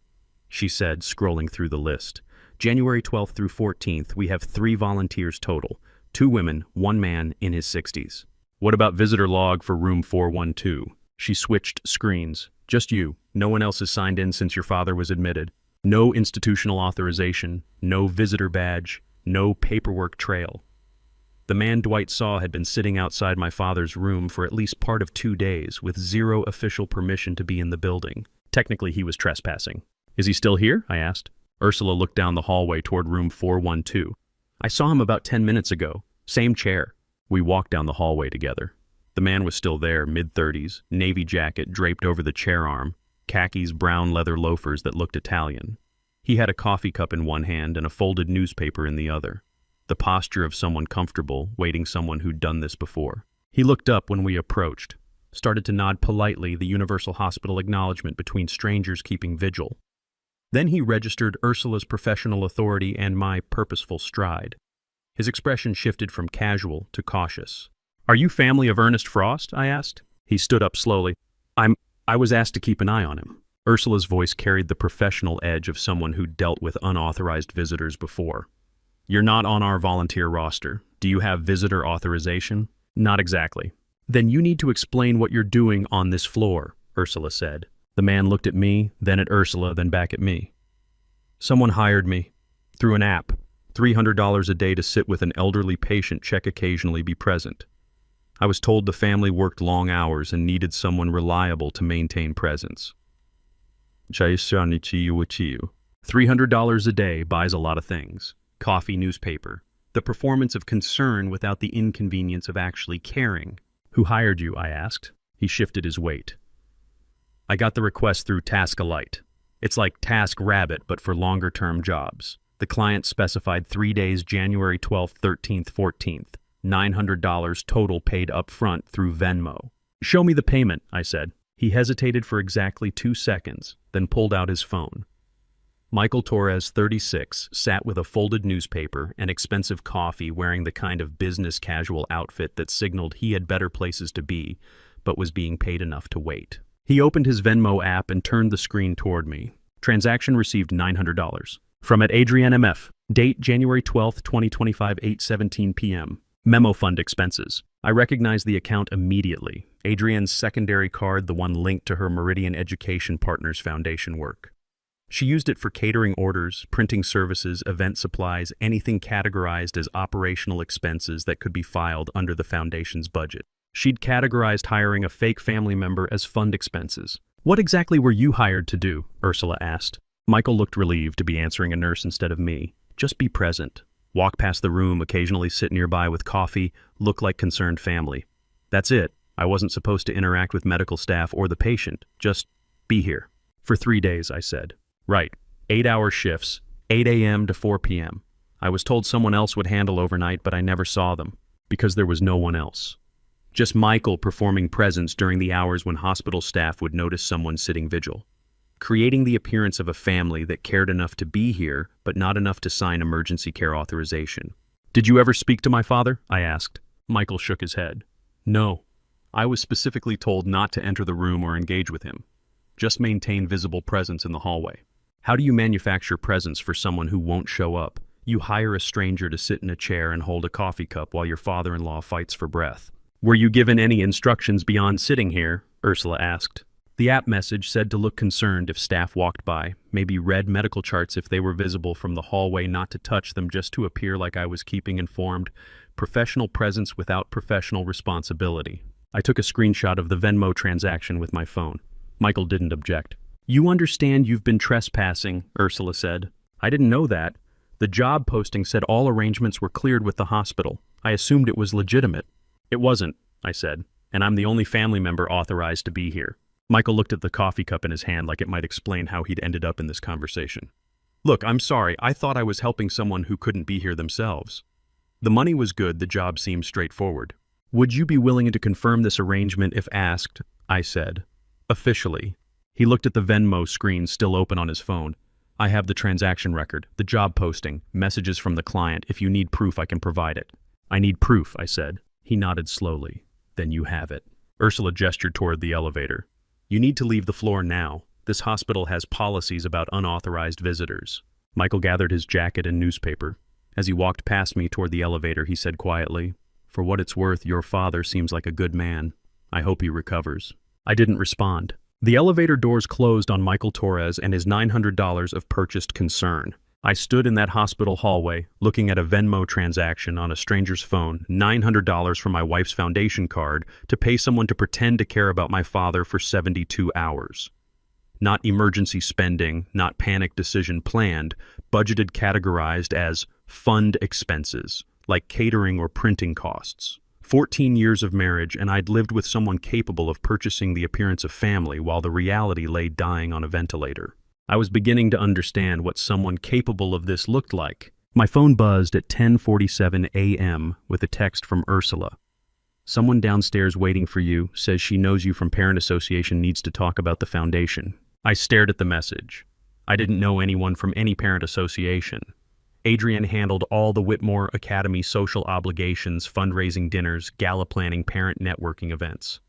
she said, scrolling through the list. "January 12th through 14th, we have 3 volunteers total. 2 women, 1 man in his 60s. "What about visitor log for room 412? She switched screens. "Just you. No one else has signed in since your father was admitted. No institutional authorization, no visitor badge, no paperwork trail." The man Dwight saw had been sitting outside my father's room for at least part of 2 days with 0 official permission to be in the building. Technically, he was trespassing. "Is he still here?" I asked. Ursula looked down the hallway toward room 412. "I saw him about 10 minutes ago. Same chair." We walked down the hallway together. The man was still there, mid-30s, navy jacket draped over the chair arm, khakis, brown leather loafers that looked Italian. He had a coffee cup in one hand and a folded newspaper in the other. The posture of someone comfortable, waiting someone who'd done this before. He looked up when we approached, started to nod politely, the universal hospital acknowledgement between strangers keeping vigil. Then he registered Ursula's professional authority and my purposeful stride. His expression shifted from casual to cautious. "Are you family of Ernest Frost?" I asked. He stood up slowly. I was asked to keep an eye on him." Ursula's voice carried the professional edge of someone who'd dealt with unauthorized visitors before. "You're not on our volunteer roster. Do you have visitor authorization?" "Not exactly." "Then you need to explain what you're doing on this floor," Ursula said. The man looked at me, then at Ursula, then back at me. "Someone hired me. Through an app. $300 a day to sit with an elderly patient, check occasionally, be present. I was told the family worked long hours and needed someone reliable to maintain presence. $300 a day buys a lot of things. Coffee, newspaper. The performance of concern without the inconvenience of actually caring." "Who hired you?" I asked. He shifted his weight. "I got the request through TaskAlite. It's like TaskRabbit, but for longer-term jobs. The client specified 3 days, January 12th, 13th, 14th. $900 total paid up front through Venmo." "Show me the payment," I said. He hesitated for exactly 2 seconds, then pulled out his phone. Michael Torres, 36, sat with a folded newspaper and expensive coffee, wearing the kind of business casual outfit that signaled he had better places to be, but was being paid enough to wait. He opened his Venmo app and turned the screen toward me. "Transaction received $900. From at Adrienne MF. Date January 12th, 2025, 8:17 p.m. Memo fund expenses." I recognized the account immediately. Adrienne's secondary card, the one linked to her Meridian Education Partners Foundation work. She used it for catering orders, printing services, event supplies, anything categorized as operational expenses that could be filed under the foundation's budget. She'd categorized hiring a fake family member as fund expenses. "What exactly were you hired to do?" Ursula asked. Michael looked relieved to be answering a nurse instead of me. "Just be present. Walk past the room, occasionally sit nearby with coffee, look like concerned family. That's it. I wasn't supposed to interact with medical staff or the patient. Just be here." "For 3 days," I said. "Right. 8-hour shifts, 8 a.m. to 4 p.m. I was told someone else would handle overnight, but I never saw them, because there was no one else. Just Michael performing presence during the hours when hospital staff would notice someone sitting vigil. Creating the appearance of a family that cared enough to be here, but not enough to sign emergency care authorization." "Did you ever speak to my father?" I asked. Michael shook his head. "No. I was specifically told not to enter the room or engage with him. Just maintain visible presence in the hallway." "How do you manufacture presence for someone who won't show up? You hire a stranger to sit in a chair and hold a coffee cup while your father-in-law fights for breath." "Were you given any instructions beyond sitting here?" Ursula asked. The app message said to look concerned if staff walked by, maybe read medical charts if they were visible from the hallway, not to touch them, just to appear like I was keeping informed. Professional presence without professional responsibility. I took a screenshot of the Venmo transaction with my phone. Michael didn't object. "You understand you've been trespassing," Ursula said. "I didn't know that. The job posting said all arrangements were cleared with the hospital. I assumed it was legitimate." "It wasn't," I said. and I'm the only family member authorized to be here. Michael looked at the coffee cup in his hand like it might explain how he'd ended up in this conversation. Look, I'm sorry, I thought I was helping someone who couldn't be here themselves. The money was good, the job seemed straightforward. Would you be willing to confirm this arrangement if asked? I said. Officially. He looked at the Venmo screen still open on his phone. I have the transaction record, the job posting, messages from the client. If you need proof, I can provide it. I need proof, I said. He nodded slowly. Then you have it. Ursula gestured toward the elevator. You need to leave the floor now. This hospital has policies about unauthorized visitors. Michael gathered his jacket and newspaper. As he walked past me toward the elevator, he said quietly, For what it's worth, your father seems like a good man. I hope he recovers. I didn't respond. The elevator doors closed on Michael Torres and his $900 of purchased concern. I stood in that hospital hallway, looking at a Venmo transaction on a stranger's phone, $900 from my wife's foundation card, to pay someone to pretend to care about my father for 72 hours. Not emergency spending, not panic decision planned, budgeted categorized as fund expenses, like catering or printing costs. 14 years of marriage, and I'd lived with someone capable of purchasing the appearance of family while the reality lay dying on a ventilator. I was beginning to understand what someone capable of this looked like. My phone buzzed at 10:47 a.m. with a text from Ursula. Someone downstairs waiting for you, says she knows you from Parent Association, needs to talk about the foundation. I stared at the message. I didn't know anyone from any Parent Association. Adrian handled all the Whitmore Academy social obligations, fundraising dinners, gala planning, parent networking events.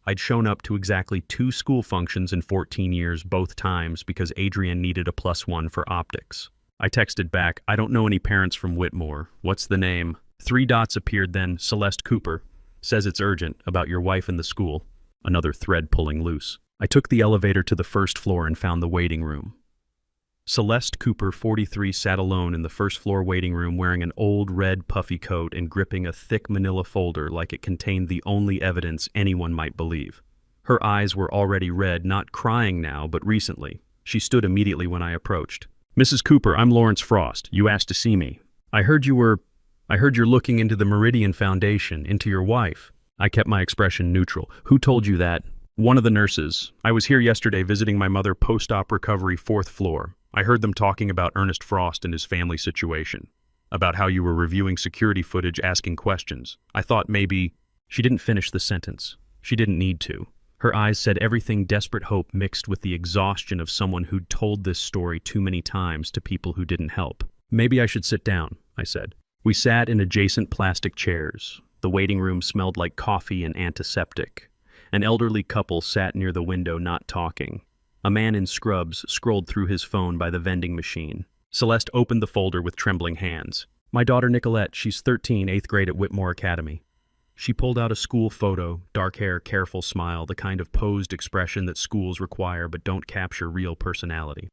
I'd shown up to exactly 2 school functions in 14 years, both times because Adrian needed a +1 for optics. I texted back, I don't know any parents from Whitmore. What's the name? 3 dots appeared then. Celeste Cooper. Says it's urgent, about your wife and the school. Another thread pulling loose. I took the elevator to the first floor and found the waiting room. Celeste Cooper, 43, sat alone in the first floor waiting room wearing an old red puffy coat and gripping a thick manila folder like it contained the only evidence anyone might believe. Her eyes were already red, not crying now, but recently. She stood immediately when I approached. Mrs. Cooper, I'm Lawrence Frost. You asked to see me. I heard you're looking into the Meridian Foundation, into your wife. I kept my expression neutral. Who told you that? One of the nurses. I was here yesterday visiting my mother, post-op recovery, 4th floor. I heard them talking about Ernest Frost and his family situation, about how you were reviewing security footage, asking questions. I thought maybe... She didn't finish the sentence. She didn't need to. Her eyes said everything, desperate hope mixed with the exhaustion of someone who'd told this story too many times to people who didn't help. Maybe I should sit down, I said. We sat in adjacent plastic chairs. The waiting room smelled like coffee and antiseptic. An elderly couple sat near the window, not talking. A man in scrubs scrolled through his phone by the vending machine. Celeste opened the folder with trembling hands. My daughter Nicolette, she's 13, 8th grade at Whitmore Academy. She pulled out a school photo, dark hair, careful smile, the kind of posed expression that schools require but don't capture real personality.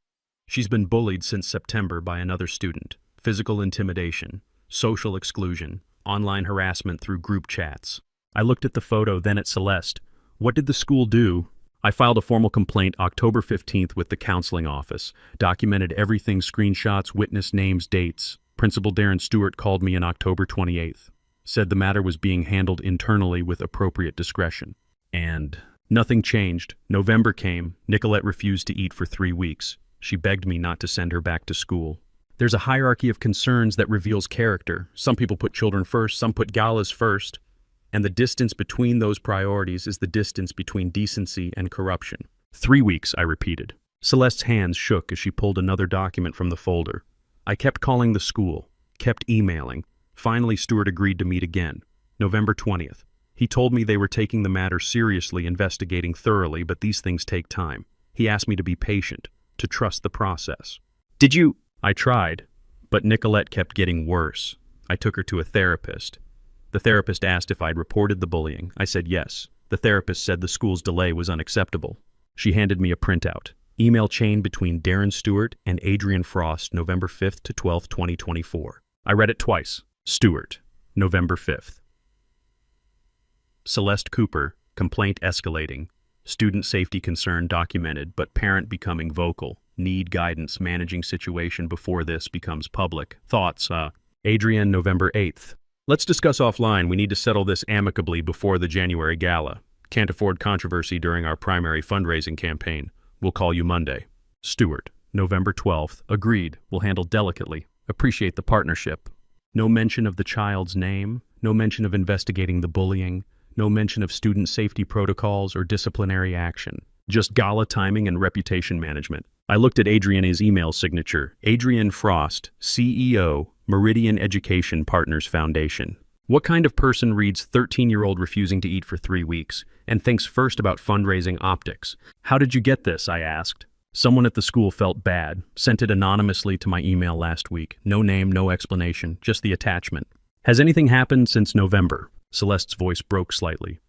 She's been bullied since September by another student. Physical intimidation, social exclusion, online harassment through group chats. I looked at the photo, then at Celeste. What did the school do? I filed a formal complaint October 15th with the counseling office, documented everything, screenshots, witness names, dates. Principal Darren Stewart called me on October 28th, said the matter was being handled internally with appropriate discretion. And nothing changed. November came. Nicolette refused to eat for 3 weeks. She begged me not to send her back to school. There's a hierarchy of concerns that reveals character. Some people put children first, some put galas first. And the distance between those priorities is the distance between decency and corruption. 3 weeks, I repeated. Celeste's hands shook as she pulled another document from the folder. I kept calling the school, kept emailing. Finally, Stewart agreed to meet again. November 20th. He told me they were taking the matter seriously, investigating thoroughly, but these things take time. He asked me to be patient, to trust the process. Did you? I tried, but Nicolette kept getting worse. I took her to a therapist. The therapist asked if I'd reported the bullying. I said yes. The therapist said the school's delay was unacceptable. She handed me a printout. Email chain between Darren Stewart and Adrian Frost, November 5th to 12th, 2024. I read it twice. Stewart, November 5th. Celeste Cooper, complaint escalating. Student safety concern documented, but parent becoming vocal. Need guidance managing situation before this becomes public. Thoughts, Adrian, November 8th. Let's discuss offline. We need to settle this amicably before the January gala. Can't afford controversy during our primary fundraising campaign. We'll call you Monday. Stuart, November 12th. Agreed. We'll handle delicately. Appreciate the partnership. No mention of the child's name. No mention of investigating the bullying. No mention of student safety protocols or disciplinary action. Just gala timing and reputation management. I looked at Adriana's email signature. Adrian Frost, CEO, Meridian Education Partners Foundation. What kind of person reads 13-year-old refusing to eat for 3 weeks and thinks first about fundraising optics? How did you get this? I asked. Someone at the school felt bad, sent it anonymously to my email last week. No name, no explanation, just the attachment. Has anything happened since November? Celeste's voice broke slightly.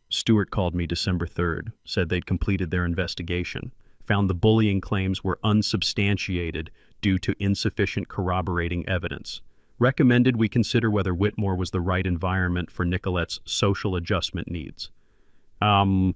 Stuart called me December 3rd, said they'd completed their investigation, found the bullying claims were unsubstantiated due to insufficient corroborating evidence. Recommended we consider whether Whitmore was the right environment for Nicolette's social adjustment needs. They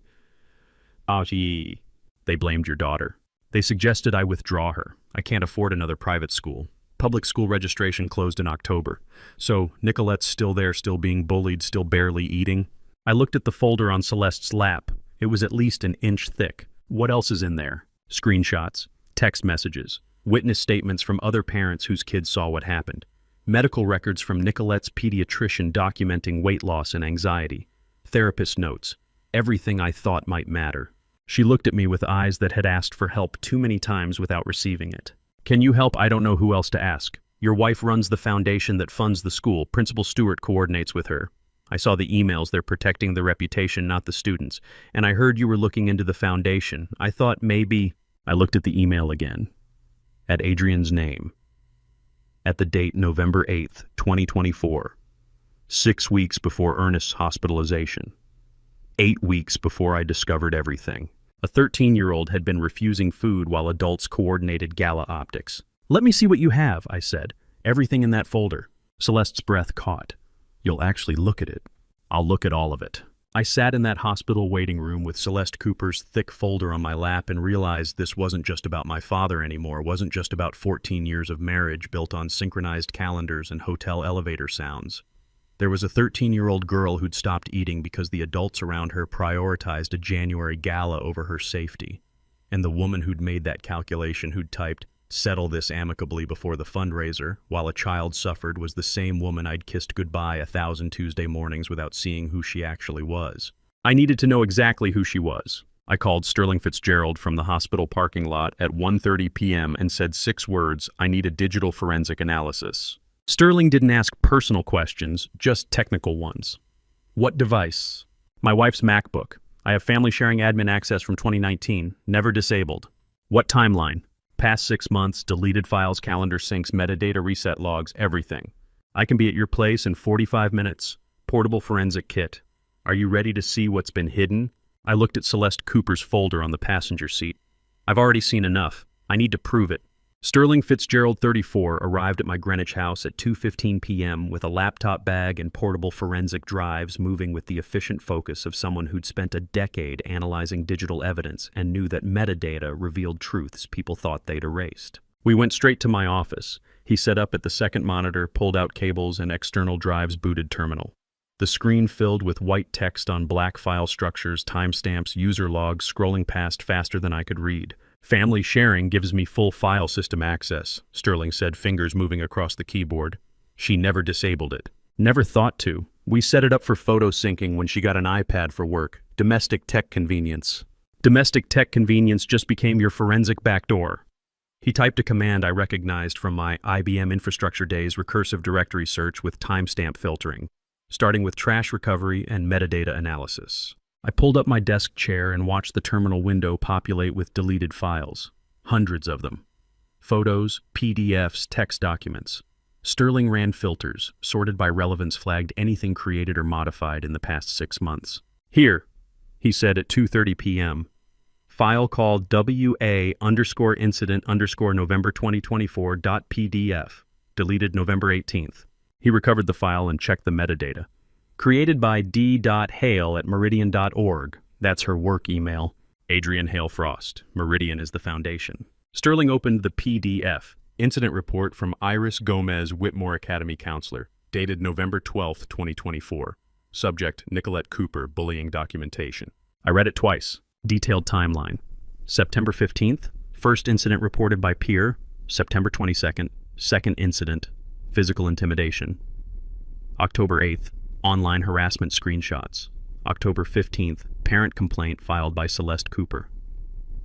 blamed your daughter. They suggested I withdraw her. I can't afford another private school. Public school registration closed in October. So Nicolette's still there, still being bullied, still barely eating. I looked at the folder on Celeste's lap. It was at least an inch thick. What else is in there? Screenshots, text messages, witness statements from other parents whose kids saw what happened, medical records from Nicolette's pediatrician documenting weight loss and anxiety, therapist notes, everything I thought might matter. She looked at me with eyes that had asked for help too many times without receiving it. Can you help? I don't know who else to ask. Your wife runs the foundation that funds the school. Principal Stewart coordinates with her. I saw the emails. They're protecting the reputation, not the students. And I heard you were looking into the foundation. I thought maybe... I looked at the email again. At Adrian's name. At the date November 8th, 2024. 6 weeks before Ernest's hospitalization. 8 weeks before I discovered everything. A 13-year-old had been refusing food while adults coordinated gala optics. Let me see what you have, I said. Everything in that folder. Celeste's breath caught. You'll actually look at it. I'll look at all of it. I sat in that hospital waiting room with Celeste Cooper's thick folder on my lap and realized this wasn't just about my father anymore, wasn't just about 14 years of marriage built on synchronized calendars and hotel elevator sounds. There was a 13-year-old girl who'd stopped eating because the adults around her prioritized a January gala over her safety. And the woman who'd made that calculation, who'd typed, "Settle this amicably before the fundraiser," while a child suffered, was the same woman I'd kissed goodbye 1,000 Tuesday mornings without seeing who she actually was. I needed to know exactly who she was. I called Sterling Fitzgerald from the hospital parking lot at 1:30 p.m. and said 6 words, "I need a digital forensic analysis." Sterling didn't ask personal questions, just technical ones. What device? My wife's MacBook. I have family sharing admin access from 2019, never disabled. What timeline? Past 6 months, deleted files, calendar syncs, metadata reset logs, everything. I can be at your place in 45 minutes. Portable forensic kit. Are you ready to see what's been hidden? I looked at Celeste Cooper's folder on the passenger seat. I've already seen enough. I need to prove it. Sterling Fitzgerald, 34, arrived at my Greenwich house at 2:15 p.m. with a laptop bag and portable forensic drives, moving with the efficient focus of someone who'd spent a decade analyzing digital evidence and knew that metadata revealed truths people thought they'd erased. We went straight to my office. He set up at the second monitor, pulled out cables and external drives, booted terminal. The screen filled with white text on black file structures, timestamps, user logs, scrolling past faster than I could read. Family sharing gives me full file system access, Sterling said, fingers moving across the keyboard. She never disabled it. Never thought to. We set it up for photo syncing when she got an iPad for work. Domestic tech convenience. Domestic tech convenience just became your forensic backdoor. He typed a command I recognized from my IBM infrastructure days, recursive directory search with timestamp filtering, starting with trash recovery and metadata analysis. I pulled up my desk chair and watched the terminal window populate with deleted files. Hundreds of them. Photos, PDFs, text documents. Sterling ran filters, sorted by relevance, flagged anything created or modified in the past 6 months. Here, he said at 2:30 p.m. File called WA_incident_November 2024.pdf, deleted November 18th. He recovered the file and checked the metadata. Created by d.hale@meridian.org. That's her work email. Adrian Hale Frost. Meridian is the foundation. Sterling opened the PDF. Incident report from Iris Gomez, Whitmore Academy counselor. dated November 12, 2024. Subject, Nicolette Cooper, bullying documentation. I read it twice. Detailed timeline. September 15th, first incident reported by peer. September 22nd, second incident, physical intimidation. October 8th, online harassment screenshots. October 15th, parent complaint filed by Celeste Cooper.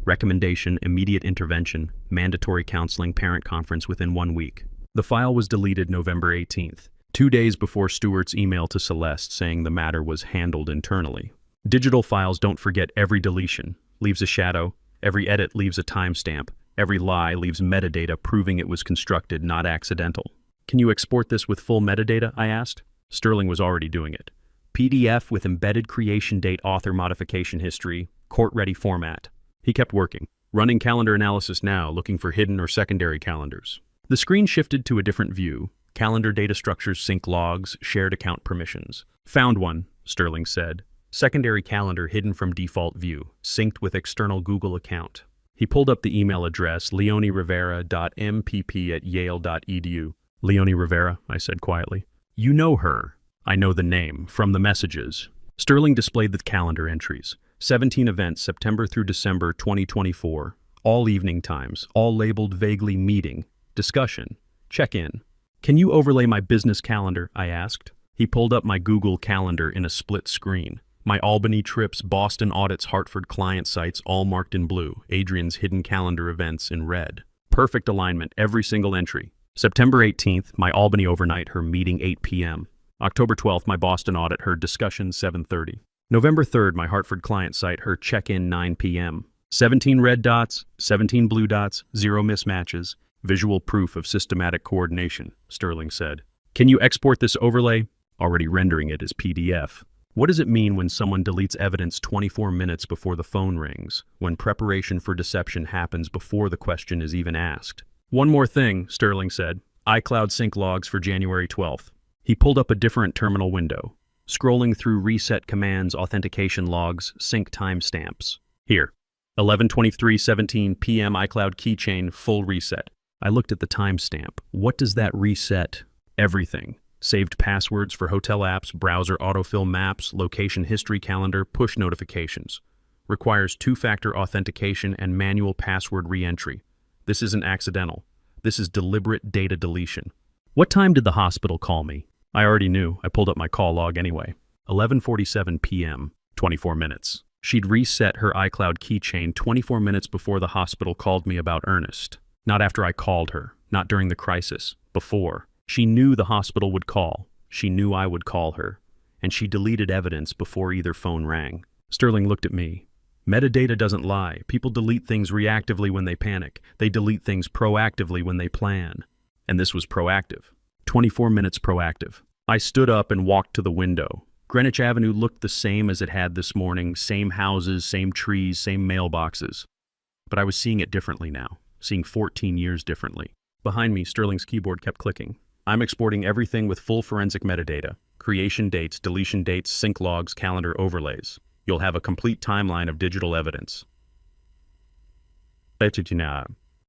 Recommendation, immediate intervention, mandatory counseling parent conference within 1 week. The file was deleted November 18th, 2 days before Stewart's email to Celeste saying the matter was handled internally. Digital files don't forget every deletion, leaves a shadow, every edit leaves a timestamp, every lie leaves metadata proving it was constructed, not accidental. Can you export this with full metadata, I asked? Sterling was already doing it. PDF with embedded creation date, author modification history, court-ready format. He kept working, running calendar analysis now, looking for hidden or secondary calendars. The screen shifted to a different view. Calendar data structures, sync logs, shared account permissions. Found one, Sterling said. Secondary calendar hidden from default view, synced with external Google account. He pulled up the email address, leonierivera.mpp@yale.edu. Leonie Rivera, I said quietly. You know her. I know the name, from the messages. Sterling displayed the calendar entries. 17 events, September through December 2024. All evening times, all labeled vaguely meeting, discussion, check-in. Can you overlay my business calendar, I asked. He pulled up my Google Calendar in a split screen. My Albany trips, Boston audits, Hartford client sites, all marked in blue. Adrian's hidden calendar events in red. Perfect alignment, every single entry. September 18th, my Albany overnight, her meeting 8 p.m. October 12th, my Boston audit, her discussion 7:30. November 3rd, my Hartford client site, her check-in 9 p.m. 17 red dots, 17 blue dots, 0 mismatches. Visual proof of systematic coordination, Sterling said. Can you export this overlay? Already rendering it as PDF. What does it mean when someone deletes evidence 24 minutes before the phone rings, when preparation for deception happens before the question is even asked? One more thing, Sterling said. iCloud sync logs for January 12th. He pulled up a different terminal window. Scrolling through reset commands, authentication logs, sync timestamps. Here, 11:23:17 p.m. iCloud keychain, full reset. I looked at the timestamp. What does that reset? Everything. Saved passwords for hotel apps, browser autofill maps, location history calendar, push notifications. Requires two-factor authentication and manual password re-entry. This isn't accidental. This is deliberate data deletion. What time did the hospital call me? I already knew. I pulled up my call log anyway. 11:47 p.m., 24 minutes. She'd reset her iCloud keychain 24 minutes before the hospital called me about Ernest. Not after I called her, not during the crisis, before. She knew the hospital would call. She knew I would call her. And she deleted evidence before either phone rang. Sterling looked at me. Metadata doesn't lie. People delete things reactively when they panic. They delete things proactively when they plan. And this was proactive. 24 minutes proactive. I stood up and walked to the window. Greenwich Avenue looked the same as it had this morning, same houses, same trees, same mailboxes. But I was seeing it differently now, seeing 14 years differently. Behind me, Sterling's keyboard kept clicking. I'm exporting everything with full forensic metadata, creation dates, deletion dates, sync logs, calendar overlays. You'll have a complete timeline of digital evidence.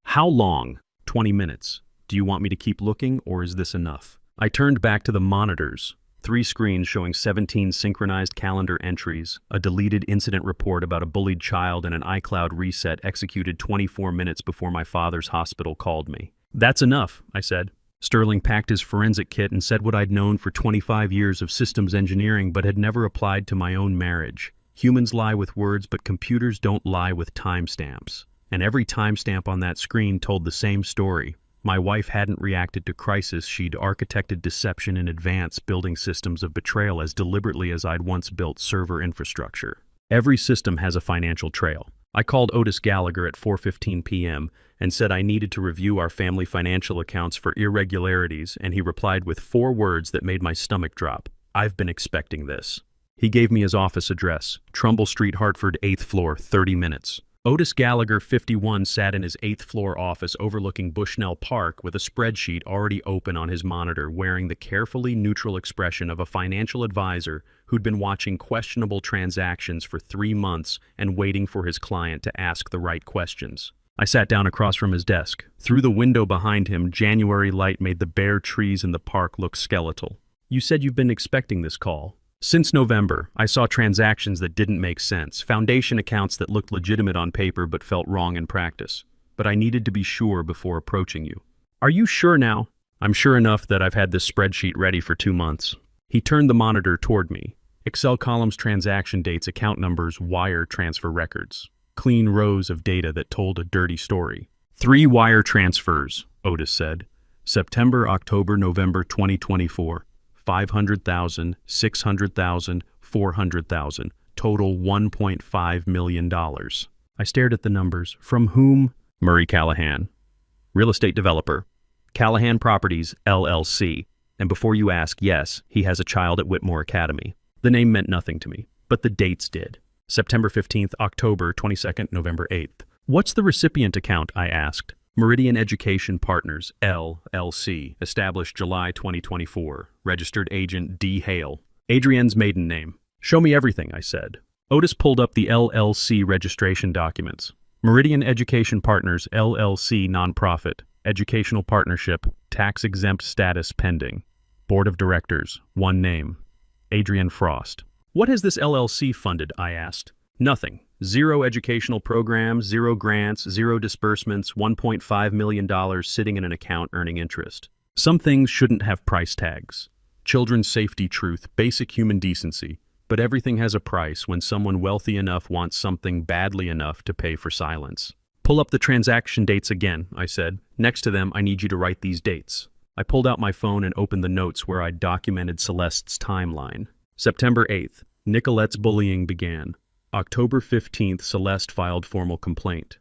How long? 20 minutes. Do you want me to keep looking, or is this enough? I turned back to the monitors. 3 screens showing 17 synchronized calendar entries, a deleted incident report about a bullied child, and an iCloud reset executed 24 minutes before my father's hospital called me. That's enough, I said. Sterling packed his forensic kit and said what I'd known for 25 years of systems engineering but had never applied to my own marriage. Humans lie with words, but computers don't lie with timestamps. And every timestamp on that screen told the same story. My wife hadn't reacted to crisis. She'd architected deception in advance, building systems of betrayal as deliberately as I'd once built server infrastructure. Every system has a financial trail. I called Otis Gallagher at 4:15 p.m. and said I needed to review our family financial accounts for irregularities, and he replied with 4 words that made my stomach drop. I've been expecting this. He gave me his office address, Trumbull Street, Hartford, 8th floor, 30 minutes. Otis Gallagher, 51, sat in his 8th floor office overlooking Bushnell Park with a spreadsheet already open on his monitor, wearing the carefully neutral expression of a financial advisor who'd been watching questionable transactions for 3 months and waiting for his client to ask the right questions. I sat down across from his desk. Through the window behind him, January light made the bare trees in the park look skeletal. You said you've been expecting this call. Since November, I saw transactions that didn't make sense, foundation accounts that looked legitimate on paper but felt wrong in practice. But I needed to be sure before approaching you. Are you sure now? I'm sure enough that I've had this spreadsheet ready for 2 months. He turned the monitor toward me. Excel columns, transaction dates, account numbers, wire transfer records. Clean rows of data that told a dirty story. 3 wire transfers, Otis said. September, October, November 2024. 500,000, 600,000, 400,000. Total $1.5 million. I stared at the numbers. From whom? Murray Callahan. Real estate developer. Callahan Properties, LLC. And before you ask, yes, he has a child at Whitmore Academy. The name meant nothing to me, but the dates did. September 15th, October 22nd, November 8th. What's the recipient account? I asked. Meridian Education Partners, LLC, established July 2024, registered agent D. Hale. Adrienne's maiden name. Show me everything, I said. Otis pulled up the LLC registration documents. Meridian Education Partners, LLC, nonprofit, educational partnership, tax-exempt status pending. Board of Directors, 1 name. Adrienne Frost. What has this LLC funded? I asked. Nothing. 0 educational programs, 0 grants, 0 disbursements, $1.5 million sitting in an account earning interest. Some things shouldn't have price tags. Children's safety, truth, basic human decency. But everything has a price when someone wealthy enough wants something badly enough to pay for silence. Pull up the transaction dates again, I said. Next to them, I need you to write these dates. I pulled out my phone and opened the notes where I'd documented Celeste's timeline. September 8th, Nicolette's bullying began. October 15th, Celeste filed formal complaint.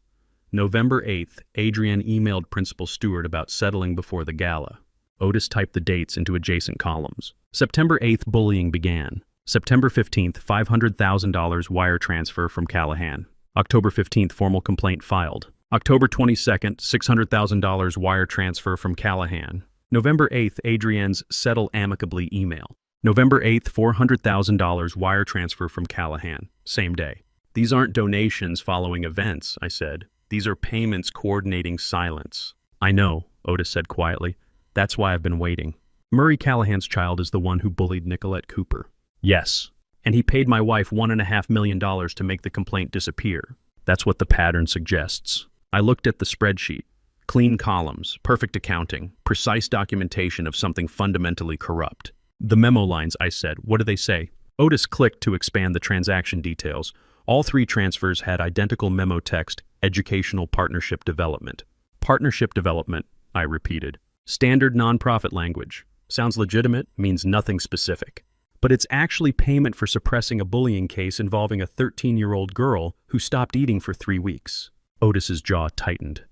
November 8th, Adrienne emailed Principal Stewart about settling before the gala. Otis typed the dates into adjacent columns. September 8th, bullying began. September 15th, $500,000 wire transfer from Callahan. October 15th, formal complaint filed. October 22nd, $600,000 wire transfer from Callahan. November 8th, Adrienne's settle amicably email. November 8th, $400,000 wire transfer from Callahan. Same day. These aren't donations following events, I said. These are payments coordinating silence. I know, Otis said quietly. That's why I've been waiting. Murray Callahan's child is the one who bullied Nicolette Cooper. Yes. And he paid my wife $1.5 million to make the complaint disappear. That's what the pattern suggests. I looked at the spreadsheet. Clean columns, perfect accounting, precise documentation of something fundamentally corrupt. The memo lines, I said. What do they say? Otis clicked to expand the transaction details. All 3 transfers had identical memo text, educational partnership development. Partnership development, I repeated. Standard nonprofit language. Sounds legitimate, means nothing specific. But it's actually payment for suppressing a bullying case involving a 13-year-old girl who stopped eating for 3 weeks. Otis's jaw tightened.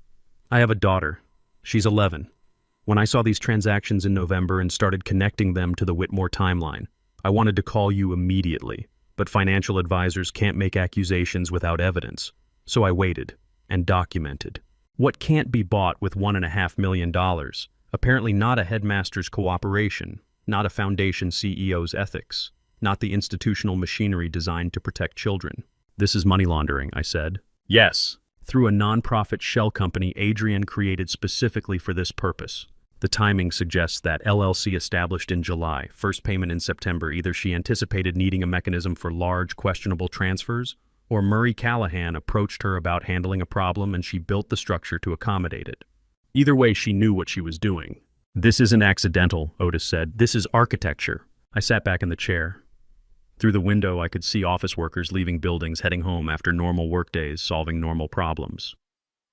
I have a daughter. She's 11. When I saw these transactions in November and started connecting them to the Whitmore timeline, I wanted to call you immediately, but financial advisors can't make accusations without evidence. So I waited and documented. What can't be bought with $1.5 million? Apparently not a headmaster's cooperation, not a foundation CEO's ethics, not the institutional machinery designed to protect children. This is money laundering, I said. Yes. Through a nonprofit shell company Adrienne created specifically for this purpose. The timing suggests that LLC established in July, first payment in September. Either she anticipated needing a mechanism for large, questionable transfers, or Murray Callahan approached her about handling a problem and she built the structure to accommodate it. Either way, she knew what she was doing. This isn't accidental, Otis said. This is architecture. I sat back in the chair. Through the window, I could see office workers leaving buildings, heading home after normal workdays, solving normal problems.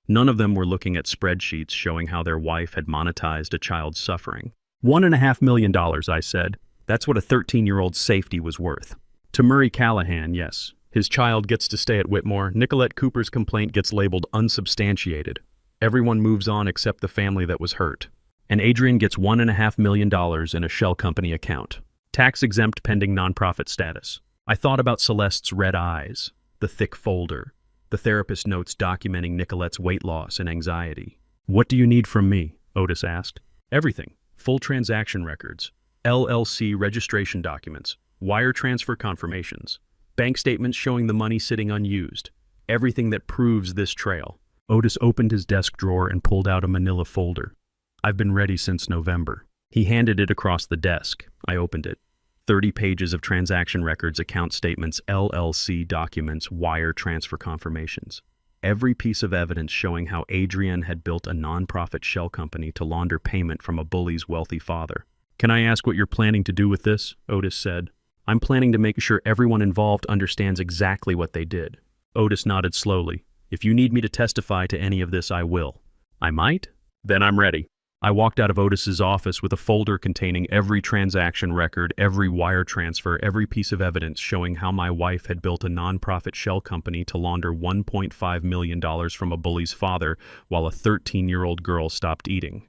None of them were looking at spreadsheets showing how their wife had monetized a child's suffering. $1.5 million, I said. That's what a 13-year-old's safety was worth. To Murray Callahan, yes. His child gets to stay at Whitmore. Nicolette Cooper's complaint gets labeled unsubstantiated. Everyone moves on except the family that was hurt. And Adrienne gets $1.5 million in a shell company account. Tax-exempt pending nonprofit status. I thought about Celeste's red eyes, the thick folder, the therapist notes documenting Nicolette's weight loss and anxiety. What do you need from me? Otis asked. Everything. Full transaction records, LLC registration documents, wire transfer confirmations, bank statements showing the money sitting unused. Everything that proves this trail. Otis opened his desk drawer and pulled out a manila folder. I've been ready since November. He handed it across the desk. I opened it. 30 pages of transaction records, account statements, LLC documents, wire transfer confirmations. Every piece of evidence showing how Adrian had built a non-profit shell company to launder payment from a bully's wealthy father. "Can I ask what you're planning to do with this?" Otis said. "I'm planning to make sure everyone involved understands exactly what they did." Otis nodded slowly. "If you need me to testify to any of this, I will." "I might? Then I'm ready." I walked out of Otis's office with a folder containing every transaction record, every wire transfer, every piece of evidence showing how my wife had built a non-profit shell company to launder $1.5 million from a bully's father while a 13-year-old girl stopped eating.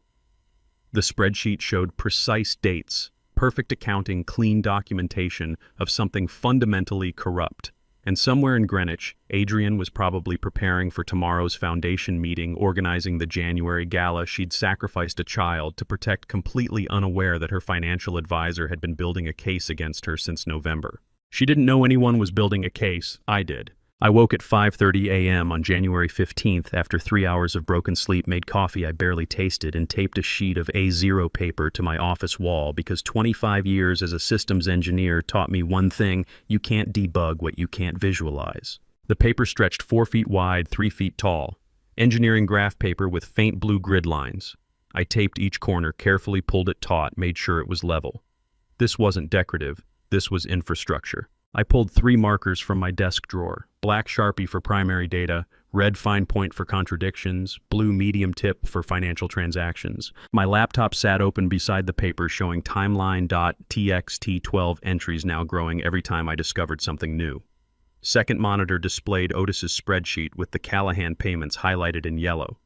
The spreadsheet showed precise dates, perfect accounting, clean documentation of something fundamentally corrupt. And somewhere in Greenwich, Adrian was probably preparing for tomorrow's foundation meeting, organizing the January gala. She'd sacrificed a child to protect, completely unaware that her financial advisor had been building a case against her since November. She didn't know anyone was building a case. I did. I woke at 5:30 a.m. on January 15th after 3 hours of broken sleep, made coffee I barely tasted, and taped a sheet of A0 paper to my office wall because 25 years as a systems engineer taught me one thing: you can't debug what you can't visualize. The paper stretched 4 feet wide, 3 feet tall. Engineering graph paper with faint blue grid lines. I taped each corner, carefully pulled it taut, made sure it was level. This wasn't decorative. This was infrastructure. I pulled 3 markers from my desk drawer: black Sharpie for primary data, red fine point for contradictions, blue medium tip for financial transactions. My laptop sat open beside the paper, showing timeline.txt 12 entries now growing every time I discovered something new. Second monitor displayed Otis's spreadsheet with the Callahan payments highlighted in yellow.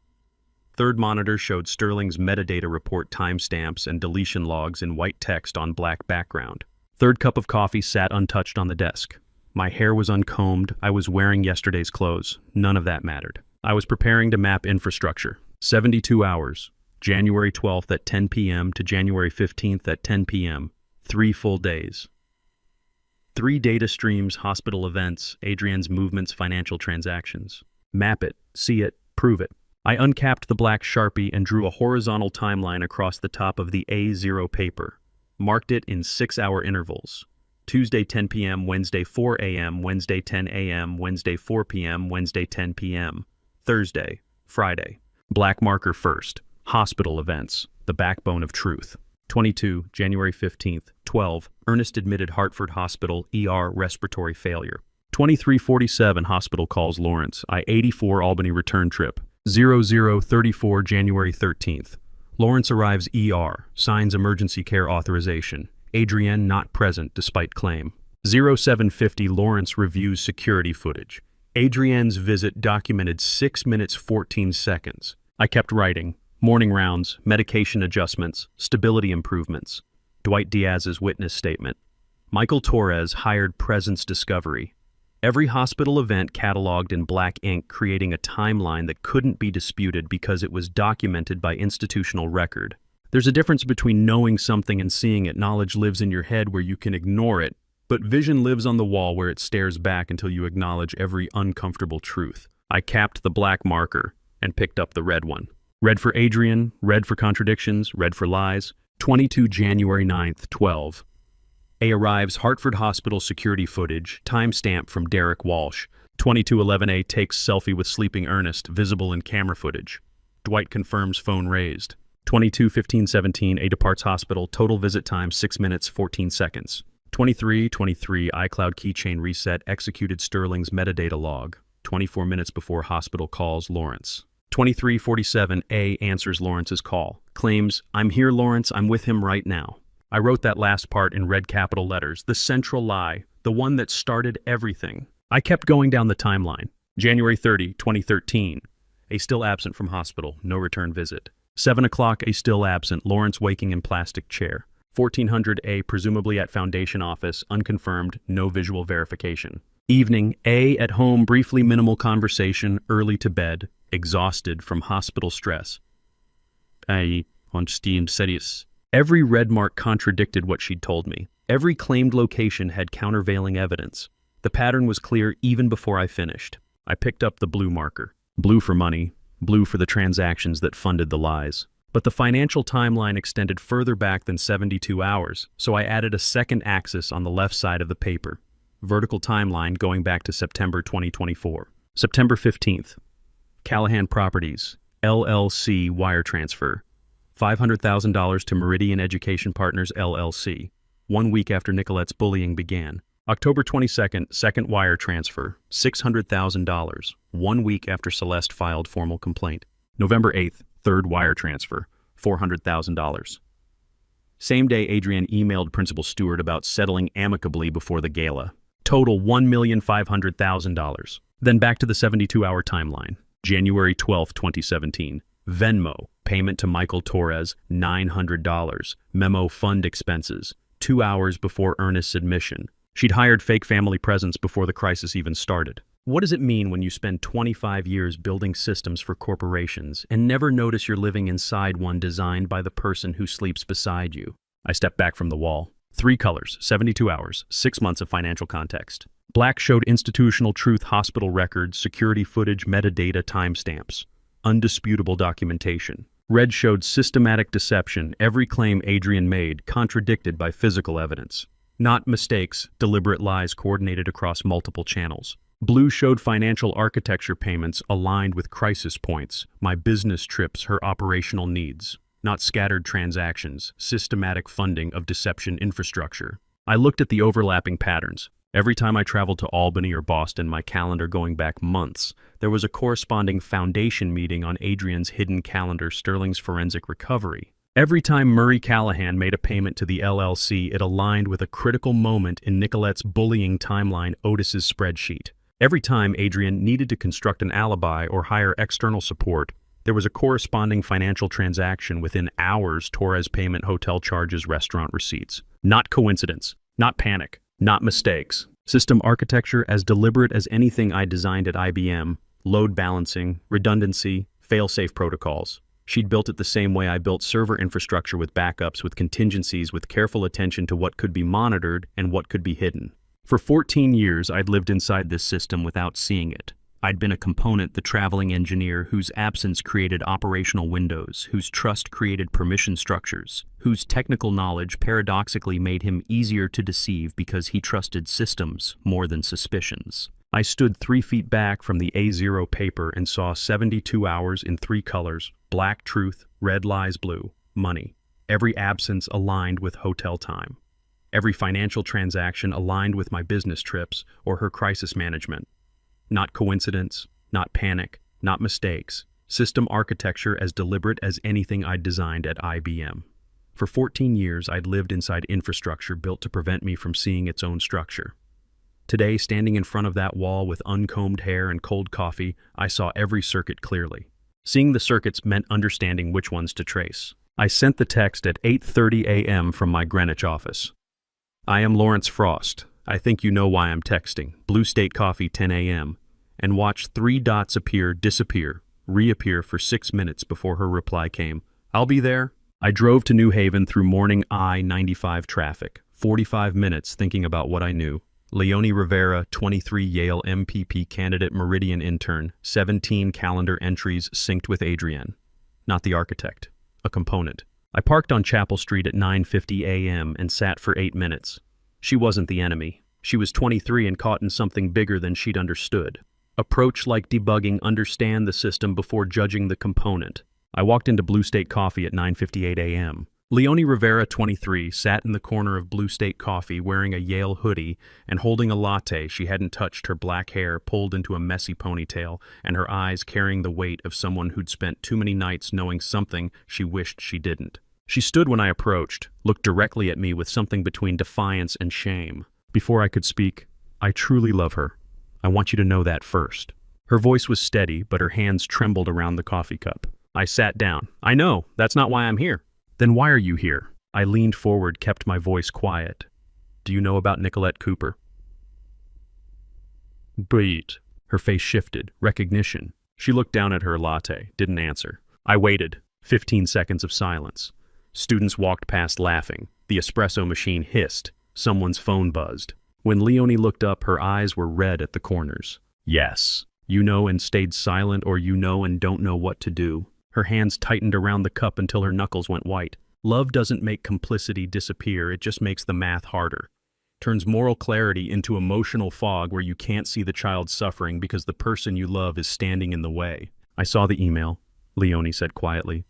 Third monitor showed Sterling's metadata report timestamps and deletion logs in white text on black background. Third cup of coffee sat untouched on the desk. My hair was uncombed. I was wearing yesterday's clothes. None of that mattered. I was preparing to map infrastructure. 72 hours. January 12th at 10 p.m. to January 15th at 10 p.m. 3 full days. 3 data streams: hospital events, Adrian's movements, financial transactions. Map it, see it, prove it. I uncapped the black Sharpie and drew a horizontal timeline across the top of the A0 paper. Marked it in 6-hour intervals. Tuesday 10 p.m., Wednesday 4 a.m., Wednesday 10 a.m., Wednesday 4 p.m., Wednesday 10 p.m. Thursday, Friday. Black marker first. Hospital events, the backbone of truth. 22, January 15th, 12. Ernest admitted Hartford Hospital, ER, respiratory failure. 23:47, hospital calls Lawrence. I-84 Albany return trip. 00:34, January 13th. Lawrence arrives ER, signs emergency care authorization. Adrienne not present despite claim. 07:50, Lawrence reviews security footage. Adrienne's visit documented 6 minutes 14 seconds. I kept writing. Morning rounds, medication adjustments, stability improvements. Dwight Diaz's witness statement. Michael Torres hired presence discovery. Every hospital event cataloged in black ink, creating a timeline that couldn't be disputed because it was documented by institutional record. There's a difference between knowing something and seeing it. Knowledge lives in your head where you can ignore it, but vision lives on the wall where it stares back until you acknowledge every uncomfortable truth. I capped the black marker and picked up the red one. Red for Adrian, red for contradictions, red for lies. 22 January 9th, 12. A arrives, Hartford Hospital security footage, timestamp from Derek Walsh. 22:11 A takes selfie with sleeping Ernest, visible in camera footage. Dwight confirms phone raised. 22:15-17 A departs hospital, total visit time 6 minutes 14 seconds. 23:23 iCloud keychain reset, executed Sterling's metadata log. 24 minutes before hospital calls Lawrence. 23:47 A answers Lawrence's call. Claims, "I'm here, Lawrence, I'm with him right now." I wrote that last part in red capital letters, the central lie, the one that started everything. I kept going down the timeline. January 30, 2013. A still absent from hospital, no return visit. 7 o'clock, a still absent, Lawrence waking in plastic chair. 1400 A presumably at foundation office, unconfirmed, no visual verification. Evening, A at home, briefly minimal conversation, early to bed, exhausted from hospital stress. I understand serious. Every red mark contradicted what she'd told me. Every claimed location had countervailing evidence. The pattern was clear even before I finished. I picked up the blue marker. Blue for money, blue for the transactions that funded the lies. But the financial timeline extended further back than 72 hours, so I added a second axis on the left side of the paper. Vertical timeline going back to September 2024. September 15th. Callahan Properties, LLC wire transfer. $500,000 to Meridian Education Partners, LLC. 1 week after Nicolette's bullying began. October 22nd, second wire transfer. $600,000. 1 week after Celeste filed formal complaint. November 8th, third wire transfer. $400,000. Same day, Adrienne emailed Principal Stewart about settling amicably before the gala. Total $1,500,000. Then back to the 72-hour timeline. January 12, 2017. Venmo, payment to Michael Torres, $900. Memo fund expenses, 2 hours before Ernest's admission. She'd hired fake family presents before the crisis even started. What does it mean when you spend 25 years building systems for corporations and never notice you're living inside one designed by the person who sleeps beside you? I stepped back from the wall. 3 colors, 72 hours, 6 months of financial context. Black showed institutional truth, hospital records, security footage, metadata, timestamps. Undisputable documentation. Red showed systematic deception, every claim Adrienne made contradicted by physical evidence. Not mistakes, deliberate lies coordinated across multiple channels. Blue showed financial architecture payments aligned with crisis points, my business trips, her operational needs. Not scattered transactions, systematic funding of deception infrastructure. I looked at the overlapping patterns. Every time I traveled to Albany or Boston, my calendar going back months, there was a corresponding foundation meeting on Adrienne's hidden calendar, Sterling's forensic recovery. Every time Murray Callahan made a payment to the LLC, it aligned with a critical moment in Nicolette's bullying timeline, Otis's spreadsheet. Every time Adrienne needed to construct an alibi or hire external support, there was a corresponding financial transaction within hours: Torres payment, hotel charges, restaurant receipts. Not coincidence, not panic, not mistakes. System architecture as deliberate as anything I designed at IBM. Load balancing, redundancy, fail-safe protocols. She'd built it the same way I built server infrastructure, with backups, with contingencies, with careful attention to what could be monitored and what could be hidden. For 14 years, I'd lived inside this system without seeing it. I'd been a component, the traveling engineer whose absence created operational windows, whose trust created permission structures, whose technical knowledge paradoxically made him easier to deceive because he trusted systems more than suspicions. I stood 3 feet back from the A0 paper and saw 72 hours in 3 colors: black truth, red lies, blue money. Every absence aligned with hotel time. Every financial transaction aligned with my business trips or her crisis management. Not coincidence, not panic, not mistakes. System architecture as deliberate as anything I'd designed at IBM. For 14 years, I'd lived inside infrastructure built to prevent me from seeing its own structure. Today, standing in front of that wall with uncombed hair and cold coffee, I saw every circuit clearly. Seeing the circuits meant understanding which ones to trace. I sent the text at 8:30 a.m. from my Greenwich office. I am Lawrence Frost. I think you know why I'm texting. Blue State Coffee, 10 a.m. And watched 3 dots appear, disappear, reappear for 6 minutes before her reply came. I'll be there. I drove to New Haven through morning I-95 traffic. 45 minutes thinking about what I knew. Leonie Rivera, 23, Yale MPP candidate, Meridian intern. 17 calendar entries synced with Adrienne. Not the architect, a component. I parked on Chapel Street at 9:50 a.m. and sat for 8 minutes. She wasn't the enemy. She was 23 and caught in something bigger than she'd understood. Approach like debugging, understand the system before judging the component. I walked into Blue State Coffee at 9:58 a.m. Leonie Rivera, 23, sat in the corner of Blue State Coffee wearing a Yale hoodie and holding a latte she hadn't touched, her black hair pulled into a messy ponytail and her eyes carrying the weight of someone who'd spent too many nights knowing something she wished she didn't. She stood when I approached, looked directly at me with something between defiance and shame. Before I could speak, I truly love her. I want you to know that first. Her voice was steady, but her hands trembled around the coffee cup. I sat down. I know, that's not why I'm here. Then why are you here? I leaned forward, kept my voice quiet. Do you know about Nicolette Cooper? Beat. Her face shifted. Recognition. She looked down at her latte, didn't answer. I waited. 15 seconds of silence. Students walked past laughing. The espresso machine hissed. Someone's phone buzzed. When Leonie looked up, her eyes were red at the corners. Yes. You know and stayed silent, or you know and don't know what to do. Her hands tightened around the cup until her knuckles went white. Love doesn't make complicity disappear, it just makes the math harder. Turns moral clarity into emotional fog where you can't see the child suffering because the person you love is standing in the way. I saw the email, Leonie said quietly.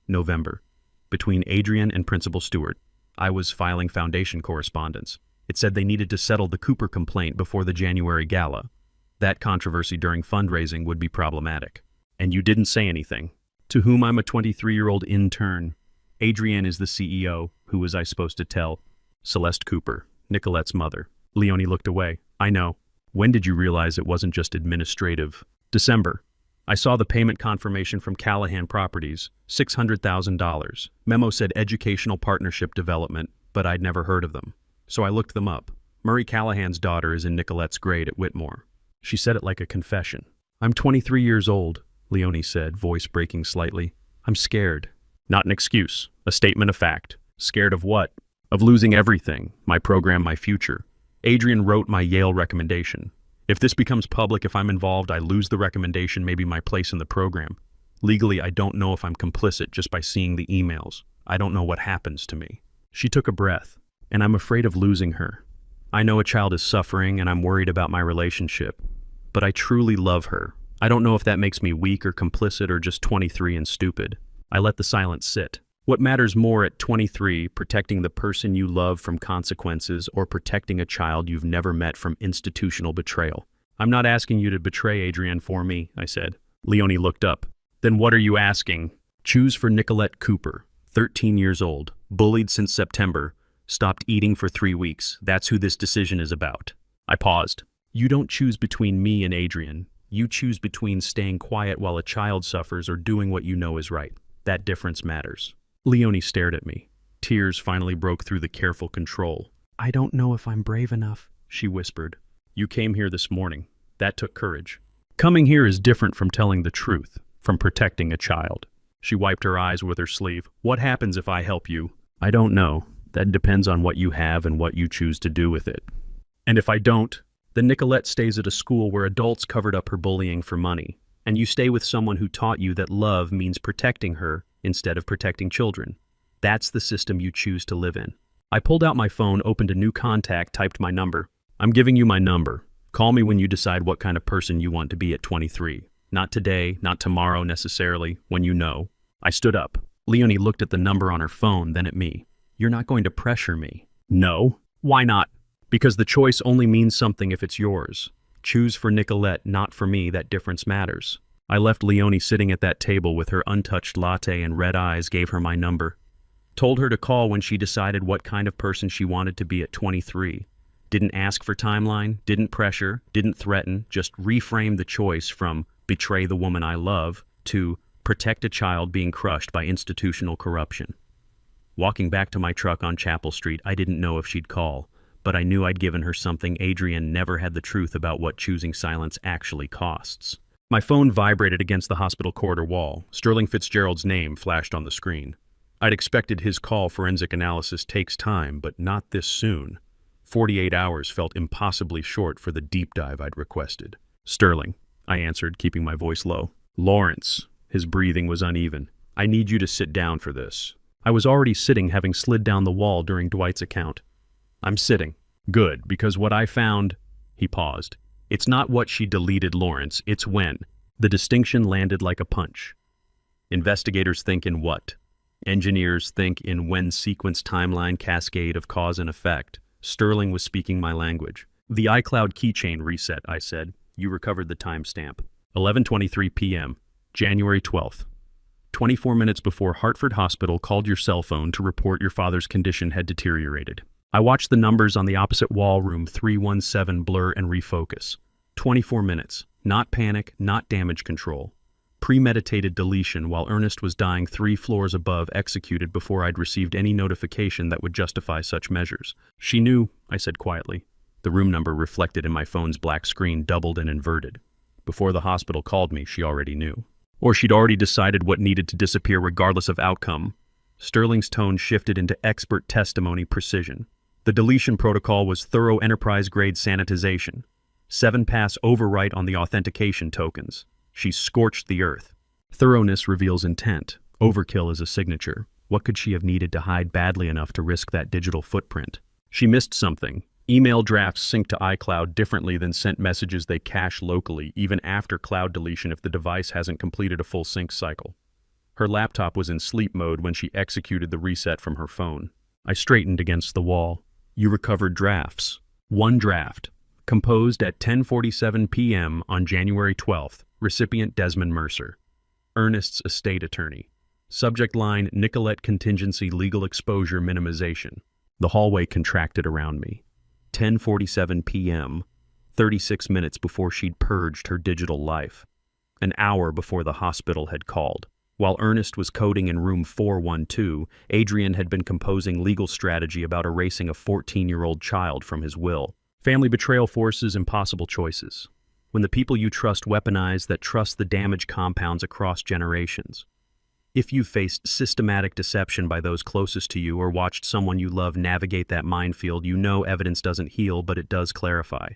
November. Between Adrian and Principal Stewart. I was filing foundation correspondence. It said they needed to settle the Cooper complaint before the January gala. That controversy during fundraising would be problematic. And you didn't say anything. To whom I'm a 23-year-old intern. Adrienne is the CEO. Who was I supposed to tell? Celeste Cooper, Nicolette's mother. Leonie looked away. I know. When did you realize it wasn't just administrative? December. I saw the payment confirmation from Callahan Properties, $600,000. Memo said Educational Partnership Development, but I'd never heard of them. So I looked them up. Murray Callahan's daughter is in Nicolette's grade at Whitmore. She said it like a confession. I'm 23 years old, Leonie said, voice breaking slightly. I'm scared. Not an excuse, a statement of fact. Scared of what? Of losing everything, my program, my future. Adrian wrote my Yale recommendation. If this becomes public, if I'm involved, I lose the recommendation, maybe my place in the program. Legally, I don't know if I'm complicit just by seeing the emails. I don't know what happens to me. She took a breath, and I'm afraid of losing her. I know a child is suffering, and I'm worried about my relationship. But I truly love her. I don't know if that makes me weak or complicit or just 23 and stupid. I let the silence sit. What matters more at 23, protecting the person you love from consequences or protecting a child you've never met from institutional betrayal? I'm not asking you to betray Adrienne for me, I said. Leonie looked up. Then what are you asking? Choose for Nicolette Cooper, 13 years old, bullied since September, stopped eating for 3 weeks. That's who this decision is about. I paused. You don't choose between me and Adrienne. You choose between staying quiet while a child suffers or doing what you know is right. That difference matters. Leonie stared at me. Tears finally broke through the careful control. I don't know if I'm brave enough, she whispered. You came here this morning. That took courage. Coming here is different from telling the truth, from protecting a child. She wiped her eyes with her sleeve. What happens if I help you? I don't know. That depends on what you have and what you choose to do with it. And if I don't, then Nicolette stays at a school where adults covered up her bullying for money, and you stay with someone who taught you that love means protecting her instead of protecting children. That's the system you choose to live in. I pulled out my phone, opened a new contact, typed my number. I'm giving you my number. Call me when you decide what kind of person you want to be at 23. Not today, not tomorrow necessarily, when you know. I stood up. Leonie looked at the number on her phone, then at me. You're not going to pressure me. No. Why not? Because the choice only means something if it's yours. Choose for Nicolette, not for me. That difference matters. I left Leonie sitting at that table with her untouched latte and red eyes, gave her my number. Told her to call when she decided what kind of person she wanted to be at 23. Didn't ask for timeline, didn't pressure, didn't threaten, just reframed the choice from betray the woman I love to protect a child being crushed by institutional corruption. Walking back to my truck on Chapel Street, I didn't know if she'd call, but I knew I'd given her something. Adrienne never had the truth about what choosing silence actually costs. My phone vibrated against the hospital corridor wall. Sterling Fitzgerald's name flashed on the screen. I'd expected his call. Forensic analysis takes time, but not this soon. 48 hours felt impossibly short for the deep dive I'd requested. Sterling, I answered, keeping my voice low. Lawrence. His breathing was uneven. I need you to sit down for this. I was already sitting, having slid down the wall during Dwight's account. I'm sitting. Good, because what I found... He paused. It's not what she deleted, Lawrence, it's when. The distinction landed like a punch. Investigators think in what? Engineers think in when sequence timeline cascade of cause and effect. Sterling was speaking my language. The iCloud keychain reset, I said. You recovered the timestamp. 11:23 p.m., January 12th. 24 minutes before Hartford Hospital called your cell phone to report your father's condition had deteriorated. I watched the numbers on the opposite wall, room 317, blur and refocus. 24 minutes. Not panic, not damage control. Premeditated deletion while Ernest was dying 3 floors above, executed before I'd received any notification that would justify such measures. She knew, I said quietly. The room number reflected in my phone's black screen doubled and inverted. Before the hospital called me, she already knew. Or she'd already decided what needed to disappear regardless of outcome. Sterling's tone shifted into expert testimony precision. The deletion protocol was thorough enterprise-grade sanitization. 7-pass overwrite on the authentication tokens. She scorched the earth. Thoroughness reveals intent. Overkill is a signature. What could she have needed to hide badly enough to risk that digital footprint? She missed something. Email drafts sync to iCloud differently than sent messages they cache locally, even after cloud deletion if the device hasn't completed a full sync cycle. Her laptop was in sleep mode when she executed the reset from her phone. I straightened against the wall. You recovered drafts. One draft. Composed at 10:47 p.m. on January 12th. Recipient Desmond Mercer. Ernest's estate attorney. Subject line, Nicolette contingency legal exposure minimization. The hallway contracted around me. 10:47 p.m., 36 minutes before she'd purged her digital life. An hour before the hospital had called. While Ernest was coding in room 412, Adrian had been composing legal strategy about erasing a 14-year-old child from his will. Family betrayal forces impossible choices. When the people you trust weaponize that trust, the damage compounds across generations. If you've faced systematic deception by those closest to you or watched someone you love navigate that minefield, you know evidence doesn't heal, but it does clarify.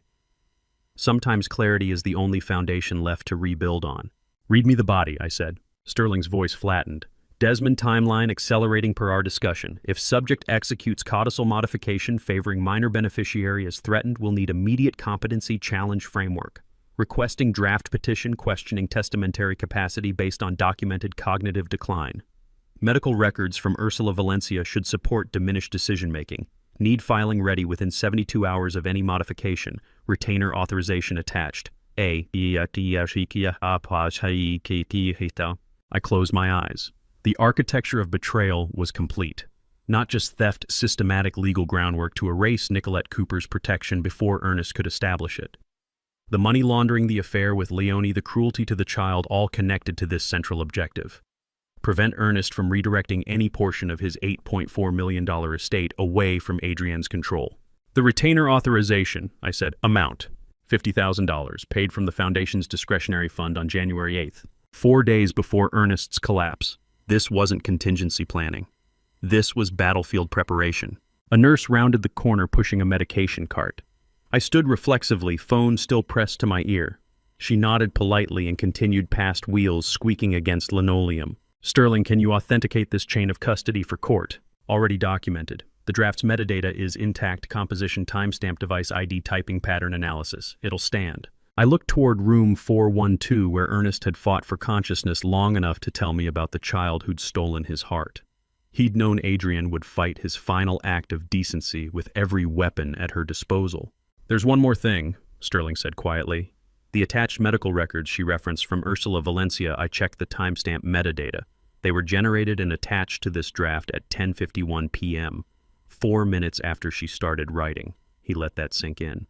Sometimes clarity is the only foundation left to rebuild on. Read me the body, I said. Sterling's voice flattened. Desmond timeline accelerating per our discussion. If subject executes codicil modification favoring minor beneficiary as threatened, will need immediate competency challenge framework. Requesting draft petition questioning testamentary capacity based on documented cognitive decline. Medical records from Ursula Valencia should support diminished decision-making. Need filing ready within 72 hours of any modification. Retainer authorization attached. I closed my eyes. The architecture of betrayal was complete. Not just theft, systematic legal groundwork to erase Nicolette Cooper's protection before Ernest could establish it. The money laundering, the affair with Leonie, the cruelty to the child, all connected to this central objective. Prevent Ernest from redirecting any portion of his $8.4 million estate away from Adrienne's control. The retainer authorization, I said, amount, $50,000, paid from the Foundation's discretionary fund on January 8th, 4 days before Ernest's collapse. This wasn't contingency planning. This was battlefield preparation. A nurse rounded the corner pushing a medication cart. I stood reflexively, phone still pressed to my ear. She nodded politely and continued past wheels squeaking against linoleum. Sterling, can you authenticate this chain of custody for court? Already documented. The draft's metadata is intact composition timestamp device ID typing pattern analysis. It'll stand. I looked toward room 412 where Ernest had fought for consciousness long enough to tell me about the child who'd stolen his heart. He'd known Adrienne would fight his final act of decency with every weapon at her disposal. There's one more thing, Sterling said quietly. The attached medical records she referenced from Ursula Valencia, I checked the timestamp metadata. They were generated and attached to this draft at 10:51 p.m., 4 minutes after she started writing. He let that sink in.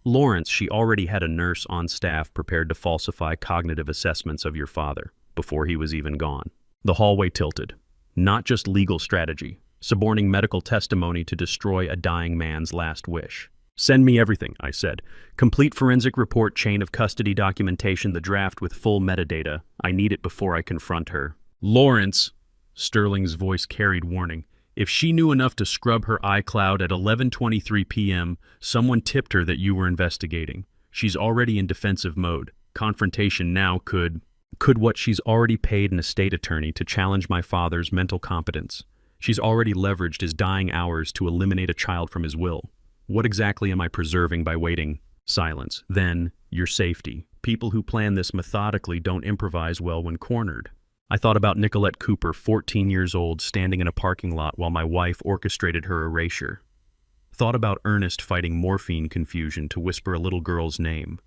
Lawrence, she already had a nurse on staff prepared to falsify cognitive assessments of your father before he was even gone. The hallway tilted. Not just legal strategy, suborning medical testimony to destroy a dying man's last wish. Send me everything, I said. Complete forensic report, chain of custody documentation, the draft with full metadata. I need it before I confront her. Lawrence, Sterling's voice carried warning. If she knew enough to scrub her iCloud at 11:23 p.m., someone tipped her that you were investigating. She's already in defensive mode. Confrontation now could what she's already paid an estate attorney to challenge my father's mental competence. She's already leveraged his dying hours to eliminate a child from his will. What exactly am I preserving by waiting? Silence. Then, your safety. People who plan this methodically don't improvise well when cornered. I thought about Nicolette Cooper, 14 years old, standing in a parking lot while my wife orchestrated her erasure. Thought about Ernest fighting morphine confusion to whisper a little girl's name.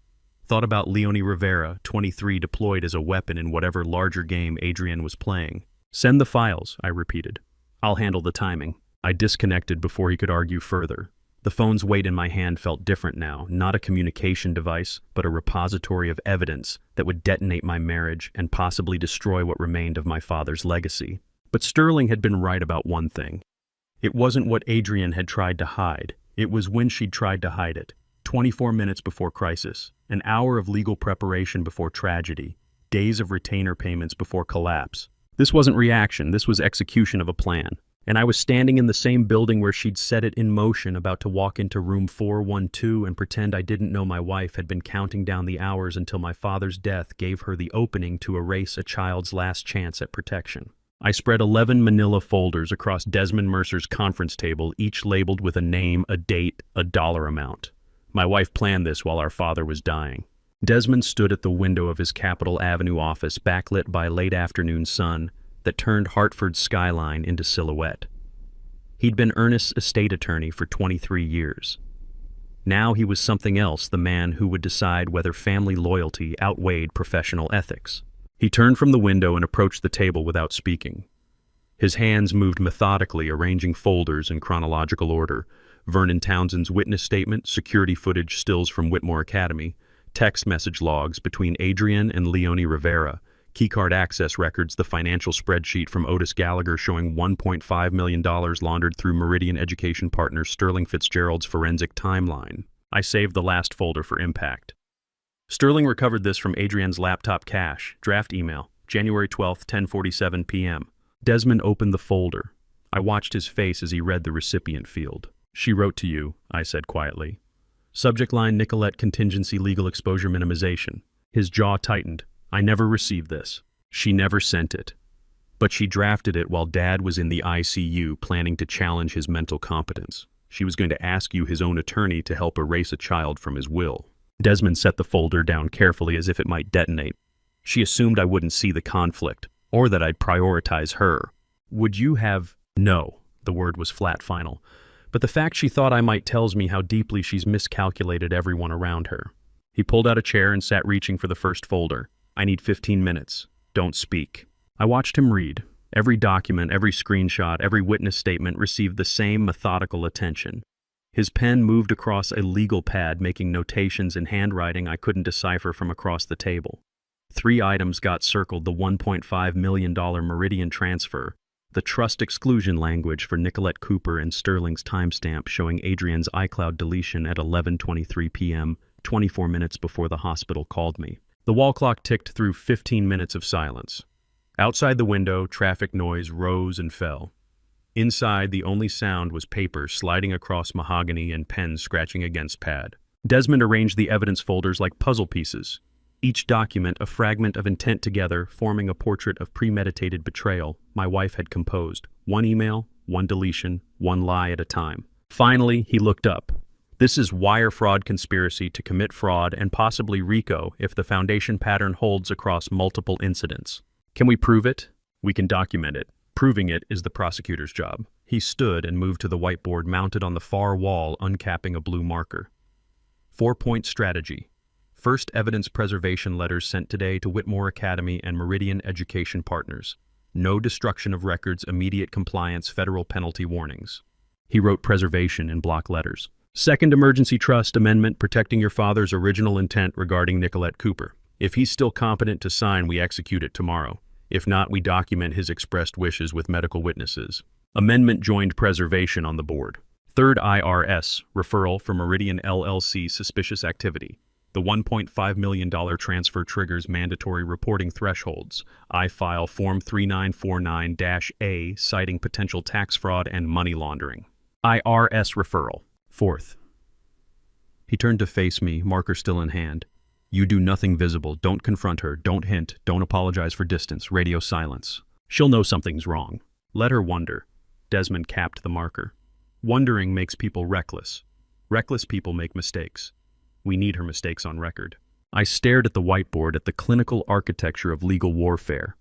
Thought about Leonie Rivera, 23, deployed as a weapon in whatever larger game Adrienne was playing. Send the files, I repeated. I'll handle the timing. I disconnected before he could argue further. The phone's weight in my hand felt different now, not a communication device, but a repository of evidence that would detonate my marriage and possibly destroy what remained of my father's legacy. But Sterling had been right about one thing. It wasn't what Adrienne had tried to hide. It was when she'd tried to hide it. 24 minutes before crisis, an hour of legal preparation before tragedy, days of retainer payments before collapse. This wasn't reaction, this was execution of a plan. And I was standing in the same building where she'd set it in motion, about to walk into room 412 and pretend I didn't know my wife had been counting down the hours until my father's death gave her the opening to erase a child's last chance at protection. I spread 11 manila folders across Desmond Mercer's conference table, each labeled with a name, a date, a dollar amount. My wife planned this while our father was dying. Desmond stood at the window of his Capitol Avenue office, backlit by late afternoon sun that turned Hartford's skyline into silhouette. He'd been Ernest's estate attorney for 23 years. Now he was something else, the man who would decide whether family loyalty outweighed professional ethics. He turned from the window and approached the table without speaking. His hands moved methodically, arranging folders in chronological order: Vernon Townsend's witness statement, security footage, stills from Whitmore Academy, text message logs between Adrian and Leonie Rivera, keycard access records, the financial spreadsheet from Otis Gallagher showing $1.5 million laundered through Meridian Education Partners Sterling Fitzgerald's forensic timeline. I saved the last folder for impact. Sterling recovered this from Adrian's laptop cache. Draft email, January 12, 10:47 p.m. Desmond opened the folder. I watched his face as he read the recipient field. "She wrote to you," I said quietly. Subject line, Nicolette Contingency Legal Exposure Minimization. His jaw tightened. "I never received this. She never sent it. But she drafted it while Dad was in the ICU planning to challenge his mental competence. She was going to ask you, his own attorney, to help erase a child from his will." Desmond set the folder down carefully as if it might detonate. "She assumed I wouldn't see the conflict, or that I'd prioritize her. Would you have—" "No," the word was flat final. "But the fact she thought I might tells me how deeply she's miscalculated everyone around her." He pulled out a chair and sat reaching for the first folder. "I need 15 minutes. Don't speak." I watched him read. Every document, every screenshot, every witness statement received the same methodical attention. His pen moved across a legal pad, making notations in handwriting I couldn't decipher from across the table. 3 items got circled: the $1.5 million Meridian transfer, the trust exclusion language for Nicolette Cooper, and Sterling's timestamp showing Adrian's iCloud deletion at 11:23 p.m., 24 minutes before the hospital called me. The wall clock ticked through 15 minutes of silence. Outside the window, traffic noise rose and fell. Inside, the only sound was paper sliding across mahogany and pens scratching against pad. Desmond arranged the evidence folders like puzzle pieces, each document a fragment of intent together, forming a portrait of premeditated betrayal my wife had composed. One email, one deletion, one lie at a time. Finally, he looked up. "This is wire fraud conspiracy to commit fraud and possibly RICO if the foundation pattern holds across multiple incidents. Can we prove it? We can document it. Proving it is the prosecutor's job." He stood and moved to the whiteboard mounted on the far wall, uncapping a blue marker. 4-point strategy. First, evidence preservation letters sent today to Whitmore Academy and Meridian Education Partners. No destruction of records, immediate compliance, federal penalty warnings. He wrote preservation in block letters. Second, emergency trust amendment protecting your father's original intent regarding Nicolette Cooper. If he's still competent to sign, we execute it tomorrow. If not, we document his expressed wishes with medical witnesses. Amendment joined preservation on the board. Third, IRS referral for Meridian LLC suspicious activity. The $1.5 million transfer triggers mandatory reporting thresholds. I file Form 3949-A citing potential tax fraud and money laundering. IRS referral. Fourth. He turned to face me, marker still in hand. "You do nothing visible. Don't confront her. Don't hint. Don't apologize for distance. Radio silence. She'll know something's wrong. Let her wonder." Desmond capped the marker. "Wondering makes people reckless. Reckless people make mistakes. We need her mistakes on record." I stared at the whiteboard, at the clinical architecture of legal warfare.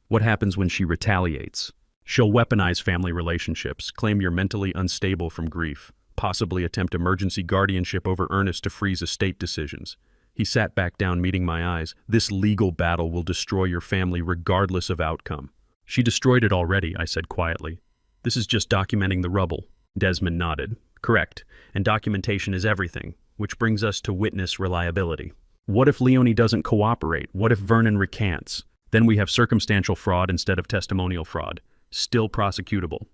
What happens when she retaliates? She'll weaponize family relationships, claim you're mentally unstable from grief, possibly attempt emergency guardianship over Ernest to freeze estate decisions. He sat back down, meeting my eyes. "This legal battle will destroy your family regardless of outcome." "She destroyed it already," I said quietly. "This is just documenting the rubble." Desmond nodded. "Correct. And documentation is everything, which brings us to witness reliability. What if Leonie doesn't cooperate? What if Vernon recants? Then we have circumstantial fraud instead of testimonial fraud. Still prosecutable."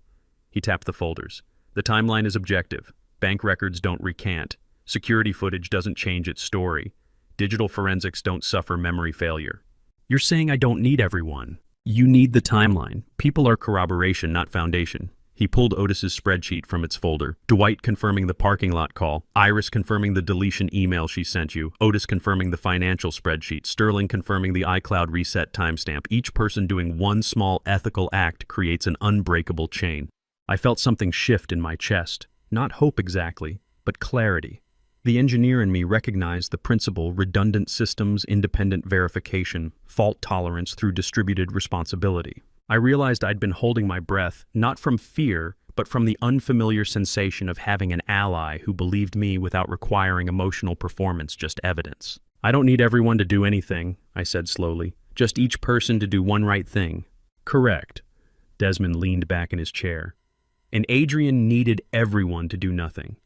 He tapped the folders. "The timeline is objective. Bank records don't recant. Security footage doesn't change its story. Digital forensics don't suffer memory failure." "You're saying I don't need everyone." "You need the timeline. People are corroboration, not foundation." He pulled Otis's spreadsheet from its folder. Dwight confirming the parking lot call. Iris confirming the deletion email she sent you. Otis confirming the financial spreadsheet. Sterling confirming the iCloud reset timestamp. Each person doing one small ethical act creates an unbreakable chain. I felt something shift in my chest. Not hope exactly, but clarity. The engineer in me recognized the principle: redundant systems, independent verification, fault tolerance through distributed responsibility. I realized I'd been holding my breath, not from fear, but from the unfamiliar sensation of having an ally who believed me without requiring emotional performance, just evidence. I don't need everyone to do anything, I said slowly. Just each person to do one right thing. Correct. Desmond leaned back in his chair. And Adrian needed everyone to do nothing.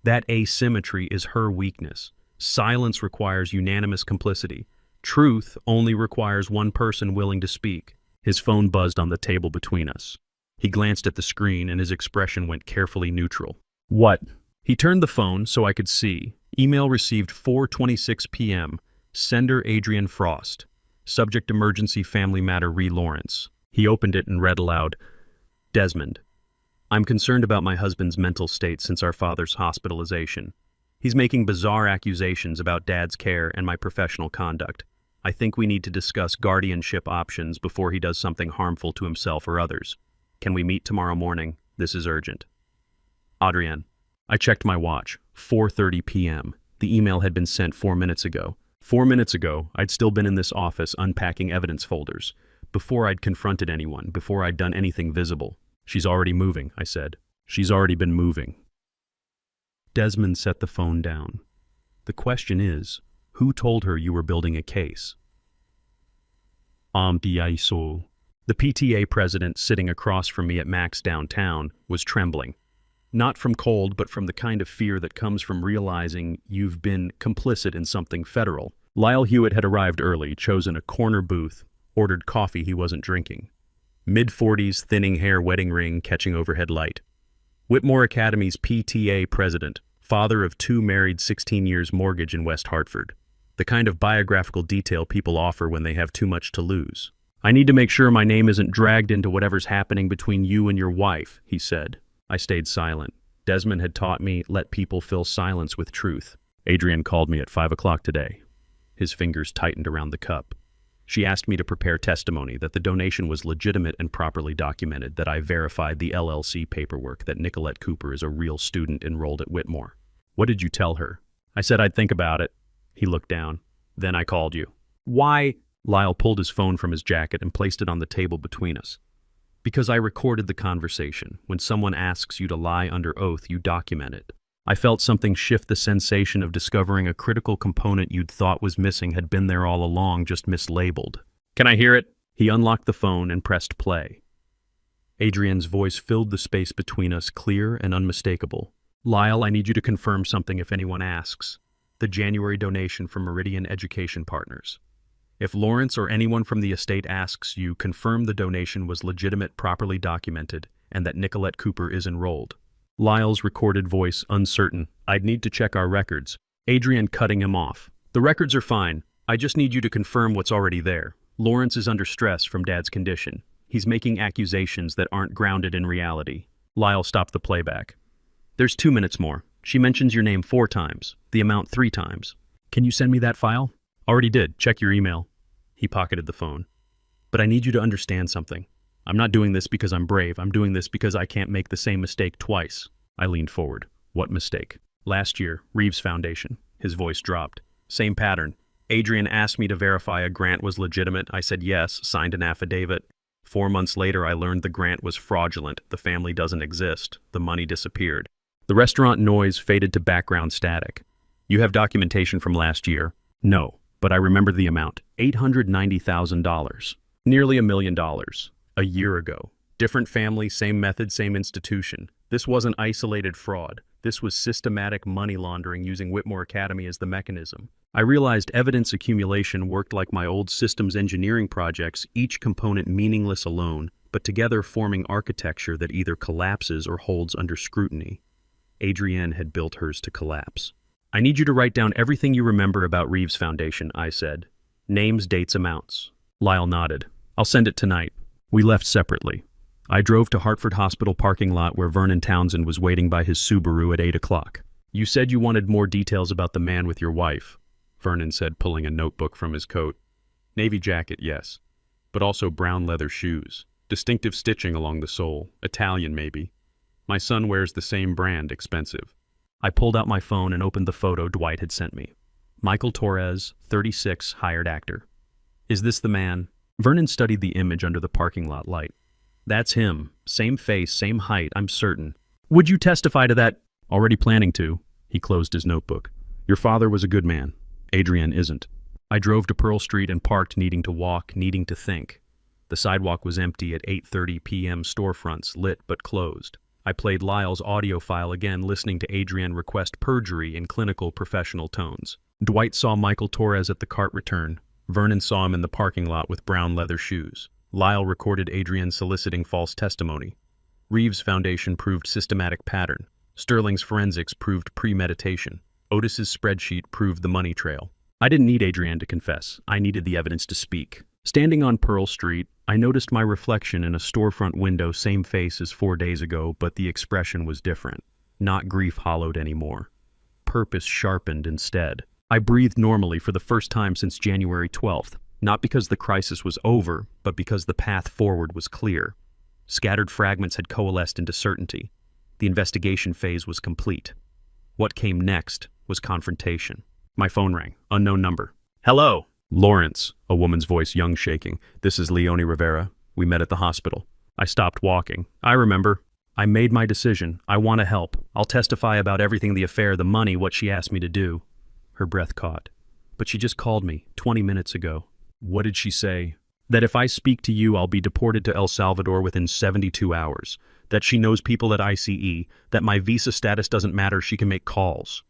That asymmetry is her weakness. Silence requires unanimous complicity. Truth only requires one person willing to speak. His phone buzzed on the table between us. He glanced at the screen and his expression went carefully neutral. What? He turned the phone so I could see. Email received 4:26 p.m. Sender Adrian Frost. Subject emergency family matter re Lawrence. He opened it and read aloud. Desmond. I'm concerned about my husband's mental state since our father's hospitalization. He's making bizarre accusations about Dad's care and my professional conduct. I think we need to discuss guardianship options before he does something harmful to himself or others. Can we meet tomorrow morning? This is urgent. Adrienne. I checked my watch. 4:30 p.m. The email had been sent 4 minutes ago. 4 minutes ago, I'd still been in this office unpacking evidence folders. Before I'd confronted anyone, before I'd done anything visible. She's already moving, I said. She's already been moving. Desmond set the phone down. The question is, who told her you were building a case? The PTA president sitting across from me at Mac's downtown was trembling. Not from cold, but from the kind of fear that comes from realizing you've been complicit in something federal. Lyle Hewitt had arrived early, chosen a corner booth, ordered coffee he wasn't drinking. Mid-40s, thinning hair, wedding ring, catching overhead light. Whitmore Academy's PTA president, father of 2 married 16 years mortgage in West Hartford. The kind of biographical detail people offer when they have too much to lose. I need to make sure my name isn't dragged into whatever's happening between you and your wife, he said. I stayed silent. Desmond had taught me, let people fill silence with truth. Adrian called me at 5 o'clock today. His fingers tightened around the cup. She asked me to prepare testimony that the donation was legitimate and properly documented, that I verified the LLC paperwork, that Nicolette Cooper is a real student enrolled at Whitmore. What did you tell her? I said I'd think about it. He looked down. Then I called you. Why? Lyle pulled his phone from his jacket and placed it on the table between us. Because I recorded the conversation. When someone asks you to lie under oath, you document it. I felt something shift. The sensation of discovering a critical component you'd thought was missing had been there all along, just mislabeled. Can I hear it? He unlocked the phone and pressed play. Adrian's voice filled the space between us, clear and unmistakable. Lyle, I need you to confirm something if anyone asks. The January donation from Meridian Education Partners. If Lawrence or anyone from the estate asks you, confirm the donation was legitimate, properly documented, and that Nicolette Cooper is enrolled. Lyle's recorded voice uncertain. I'd need to check our records. Adrian cutting him off. The records are fine. I just need you to confirm what's already there. Lawrence is under stress from Dad's condition. He's making accusations that aren't grounded in reality. Lyle stopped the playback. There's 2 minutes more. She mentions your name 4 times, the amount 3 times. Can you send me that file? Already did. Check your email. He pocketed the phone. But I need you to understand something. I'm not doing this because I'm brave. I'm doing this because I can't make the same mistake twice. I leaned forward. What mistake? Last year, Reeves Foundation. His voice dropped. Same pattern. Adrian asked me to verify a grant was legitimate. I said yes, signed an affidavit. 4 months later, I learned the grant was fraudulent. The family doesn't exist. The money disappeared. The restaurant noise faded to background static. You have documentation from last year? No, but I remember the amount. $890,000. Nearly $1 million. A year ago. Different family, same method, same institution. This wasn't isolated fraud. This was systematic money laundering using Whitmore Academy as the mechanism. I realized evidence accumulation worked like my old systems engineering projects, each component meaningless alone, but together forming architecture that either collapses or holds under scrutiny. Adrienne had built hers to collapse. I need you to write down everything you remember about Reeves Foundation, I said. Names, dates, amounts. Lyle nodded. I'll send it tonight. We left separately. I drove to Hartford Hospital parking lot where Vernon Townsend was waiting by his Subaru at 8 o'clock. You said you wanted more details about the man with your wife, Vernon said, pulling a notebook from his coat. Navy jacket, yes, but also brown leather shoes. Distinctive stitching along the sole. Italian, maybe. My son wears the same brand, expensive. I pulled out my phone and opened the photo Dwight had sent me. Michael Torres, 36, hired actor. Is this the man? Vernon studied the image under the parking lot light. That's him. Same face, same height, I'm certain. Would you testify to that? Already planning to. He closed his notebook. Your father was a good man. Adrienne isn't. I drove to Pearl Street and parked, needing to walk, needing to think. The sidewalk was empty at 8:30 p.m. Storefronts, lit but closed. I played Lyle's audio file again, listening to Adrienne request perjury in clinical, professional tones. Dwight saw Michael Torres at the cart return. Vernon saw him in the parking lot with brown leather shoes. Lyle recorded Adrienne soliciting false testimony. Reeves' foundation proved systematic pattern. Sterling's forensics proved premeditation. Otis's spreadsheet proved the money trail. I didn't need Adrienne to confess. I needed the evidence to speak. Standing on Pearl Street, I noticed my reflection in a storefront window, same face as 4 days ago, but the expression was different. Not grief-hollowed anymore. Purpose sharpened instead. I breathed normally for the first time since January 12th, not because the crisis was over, but because the path forward was clear. Scattered fragments had coalesced into certainty. The investigation phase was complete. What came next was confrontation. My phone rang. Unknown number. Hello. Lawrence, a woman's voice, young, shaking. This is Leonie Rivera. We met at the hospital. I stopped walking. I remember. I made my decision. I want to help. I'll testify about everything, the affair, the money, what she asked me to do. Her breath caught. But she just called me 20 minutes ago. What did she say? That if I speak to you, I'll be deported to El Salvador within 72 hours. That she knows people at ICE. That my visa status doesn't matter. She can make calls.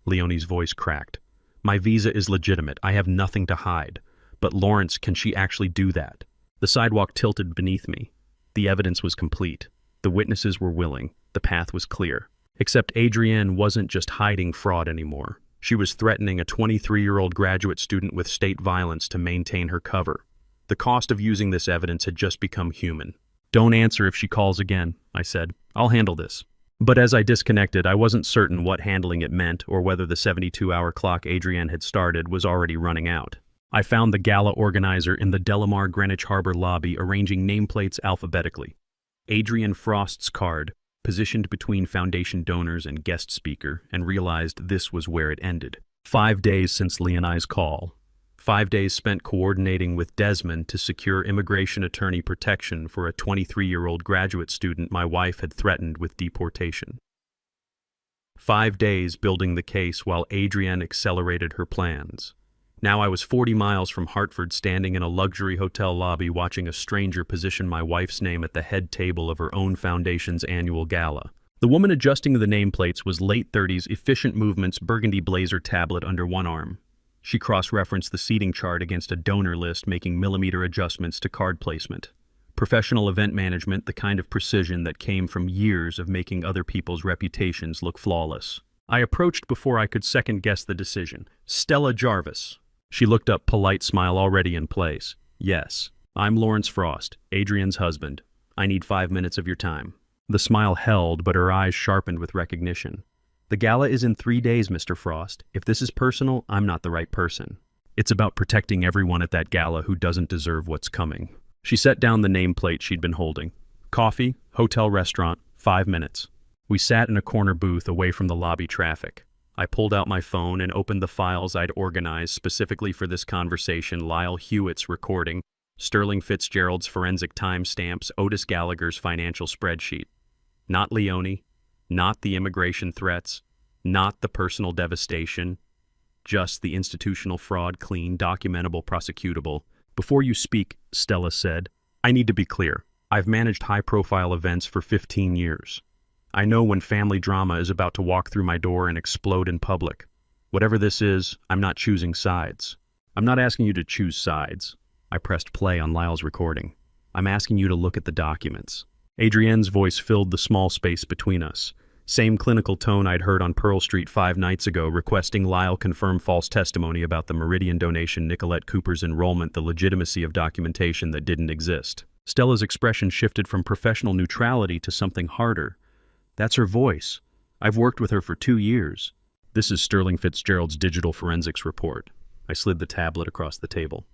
Leonie's voice cracked. My visa is legitimate. I have nothing to hide. But Lawrence, can she actually do that? The sidewalk tilted beneath me. The evidence was complete. The witnesses were willing. The path was clear. Except Adrienne wasn't just hiding fraud anymore. She was threatening a 23-year-old graduate student with state violence to maintain her cover. The cost of using this evidence had just become human. Don't answer if she calls again, I said. I'll handle this. But as I disconnected, I wasn't certain what handling it meant or whether the 72-hour clock Adrienne had started was already running out. I found the gala organizer in the Delamar Greenwich Harbor lobby arranging nameplates alphabetically. Adrienne Frost's card, positioned between foundation donors and guest speaker, and realized this was where it ended. 5 days since Leonie's call. 5 days spent coordinating with Desmond to secure immigration attorney protection for a 23-year-old graduate student my wife had threatened with deportation. 5 days building the case while Adrienne accelerated her plans. Now I was 40 miles from Hartford, standing in a luxury hotel lobby watching a stranger position my wife's name at the head table of her own foundation's annual gala. The woman adjusting the nameplates was late 30s, efficient movements, burgundy blazer tablet under one arm. She cross-referenced the seating chart against a donor list, making millimeter adjustments to card placement. Professional event management, the kind of precision that came from years of making other people's reputations look flawless. I approached before I could second-guess the decision. Stella Jarvis. She looked up, polite smile already in place. Yes, I'm Lawrence Frost, Adrienne's husband. I need 5 minutes of your time. The smile held, but her eyes sharpened with recognition. The gala is in 3 days, Mr. Frost. If this is personal, I'm not the right person. It's about protecting everyone at that gala who doesn't deserve what's coming. She set down the nameplate she'd been holding. Coffee, hotel restaurant, 5 minutes. We sat in a corner booth away from the lobby traffic. I pulled out my phone and opened the files I'd organized specifically for this conversation. Lyle Hewitt's recording, Sterling Fitzgerald's forensic timestamps, Otis Gallagher's financial spreadsheet. Not Leonie, not the immigration threats, not the personal devastation, just the institutional fraud, clean, documentable, prosecutable. Before you speak, Stella said, I need to be clear. I've managed high-profile events for 15 years. I know when family drama is about to walk through my door and explode in public. Whatever this is, I'm not choosing sides. I'm not asking you to choose sides. I pressed play on Lyle's recording. I'm asking you to look at the documents. Adrienne's voice filled the small space between us. Same clinical tone I'd heard on Pearl Street 5 nights ago, requesting Lyle confirm false testimony about the Meridian donation, Nicolette Cooper's enrollment, the legitimacy of documentation that didn't exist. Stella's expression shifted from professional neutrality to something harder. That's her voice. I've worked with her for 2 years. This is Sterling Fitzgerald's digital forensics report. I slid the tablet across the table.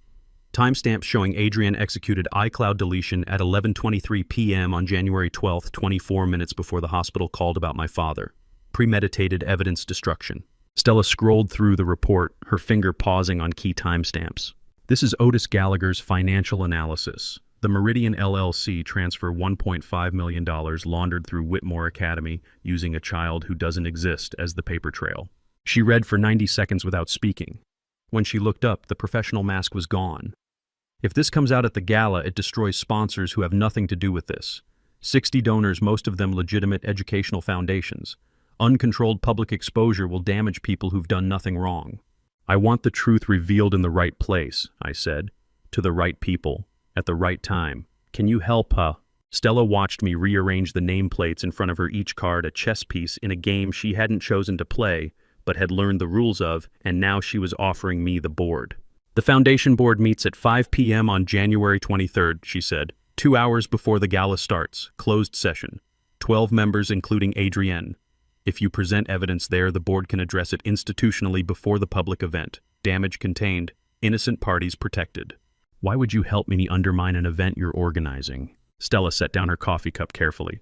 Timestamp showing Adrienne executed iCloud deletion at 11:23 p.m. on January 12th, 24 minutes before the hospital called about my father. Premeditated evidence destruction. Stella scrolled through the report, her finger pausing on key timestamps. This is Otis Gallagher's financial analysis. The Meridian LLC transfer $1.5 million laundered through Whitmore Academy using a child who doesn't exist as the paper trail. She read for 90 seconds without speaking. When she looked up, the professional mask was gone. If this comes out at the gala, it destroys sponsors who have nothing to do with this. 60 donors, most of them legitimate educational foundations. Uncontrolled public exposure will damage people who've done nothing wrong. I want the truth revealed in the right place, I said, to the right people, at the right time. Can you help, huh? Stella watched me rearrange the nameplates in front of her, each card a chess piece in a game she hadn't chosen to play, but had learned the rules of, and now she was offering me the board. The foundation board meets at 5 p.m. on January 23rd, she said. 2 hours before the gala starts. Closed session. 12 members, including Adrienne. If you present evidence there, the board can address it institutionally before the public event. Damage contained. Innocent parties protected. Why would you help me undermine an event you're organizing? Stella set down her coffee cup carefully.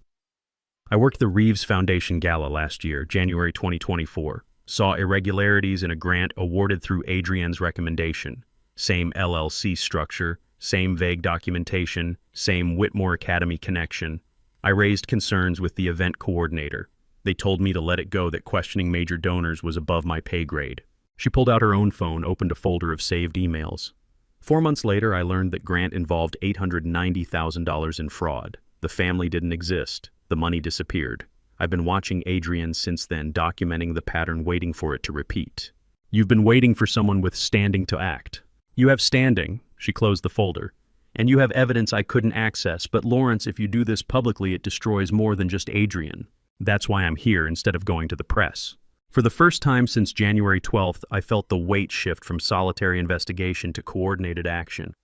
I worked the Reeves Foundation Gala last year, January 2024. Saw irregularities in a grant awarded through Adrienne's recommendation. Same LLC structure, same vague documentation, same Whitmore Academy connection. I raised concerns with the event coordinator. They told me to let it go, that questioning major donors was above my pay grade. She pulled out her own phone, opened a folder of saved emails. 4 months later, I learned that grant involved $890,000 in fraud. The family didn't exist. The money disappeared. I've been watching Adrienne since then, documenting the pattern, waiting for it to repeat. You've been waiting for someone with standing to act. You have standing, she closed the folder, and you have evidence I couldn't access, but Lawrence, if you do this publicly, it destroys more than just Adrienne. That's why I'm here instead of going to the press. For the first time since January 12th, I felt the weight shift from solitary investigation to coordinated action.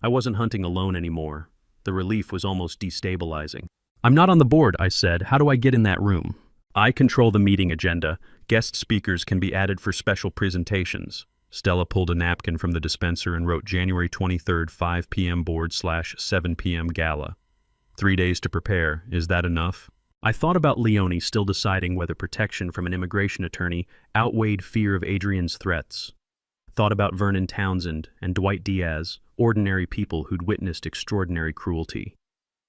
I wasn't hunting alone anymore. The relief was almost destabilizing. I'm not on the board, I said. How do I get in that room? I control the meeting agenda. Guest speakers can be added for special presentations. Stella pulled a napkin from the dispenser and wrote January 23rd, 5 p.m. board/7 p.m. gala. 3 days to prepare. Is that enough? I thought about Leonie, still deciding whether protection from an immigration attorney outweighed fear of Adrienne's threats. Thought about Vernon Townsend and Dwight Diaz, ordinary people who'd witnessed extraordinary cruelty.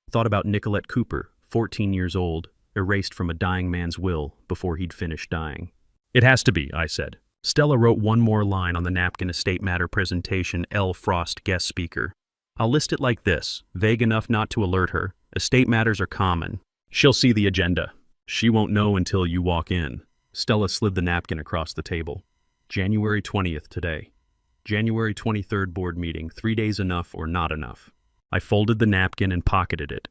Thought about Nicolette Cooper, 14 years old, erased from a dying man's will before he'd finished dying. It has to be, I said. Stella wrote one more line on the napkin: estate matter presentation, L. Frost, guest speaker. I'll list it like this, vague enough not to alert her. Estate matters are common. She'll see the agenda. She won't know until you walk in. Stella slid the napkin across the table. January 20th today. January 23rd board meeting. 3 days enough or not enough? I folded the napkin and pocketed it.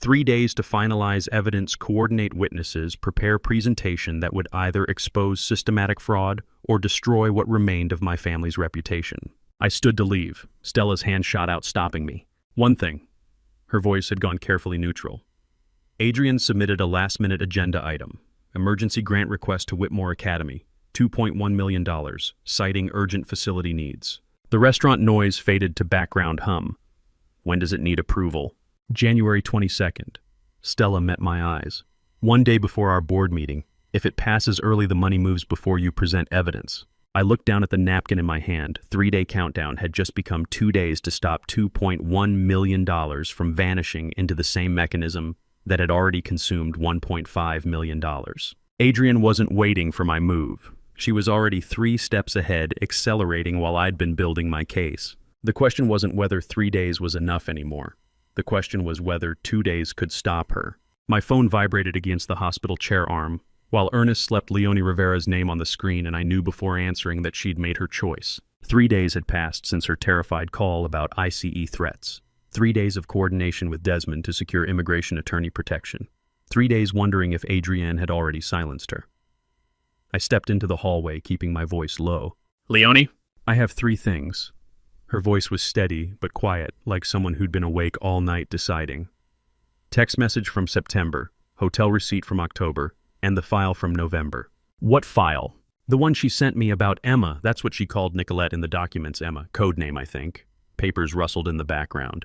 3 days to finalize evidence, coordinate witnesses, prepare presentation that would either expose systematic fraud or destroy what remained of my family's reputation. I stood to leave. Stella's hand shot out, stopping me. One thing. Her voice had gone carefully neutral. Adrienne submitted a last-minute agenda item. Emergency grant request to Whitmore Academy. $2.1 million, citing urgent facility needs. The restaurant noise faded to background hum. When does it need approval? January 22nd. Stella met my eyes. 1 day before our board meeting. If it passes early, the money moves before you present evidence. I looked down at the napkin in my hand. 3-day countdown had just become 2 days to stop $2.1 million from vanishing into the same mechanism that had already consumed $1.5 million. Adrienne wasn't waiting for my move. She was already 3 steps ahead, accelerating while I'd been building my case. The question wasn't whether 3 days was enough anymore. The question was whether 2 days could stop her. My phone vibrated against the hospital chair arm, while Ernest slept Leonie Rivera's name on the screen, and I knew before answering that she'd made her choice. 3 days had passed since her terrified call about ICE threats. 3 days of coordination with Desmond to secure immigration attorney protection. 3 days wondering if Adrienne had already silenced her. I stepped into the hallway, keeping my voice low. Leonie? I have 3 things. Her voice was steady but quiet, like someone who'd been awake all night deciding. Text message from September, hotel receipt from October, and the file from November. What file? The one she sent me about Emma. That's what she called Nicolette in the documents, Emma. Code name, I think. Papers rustled in the background.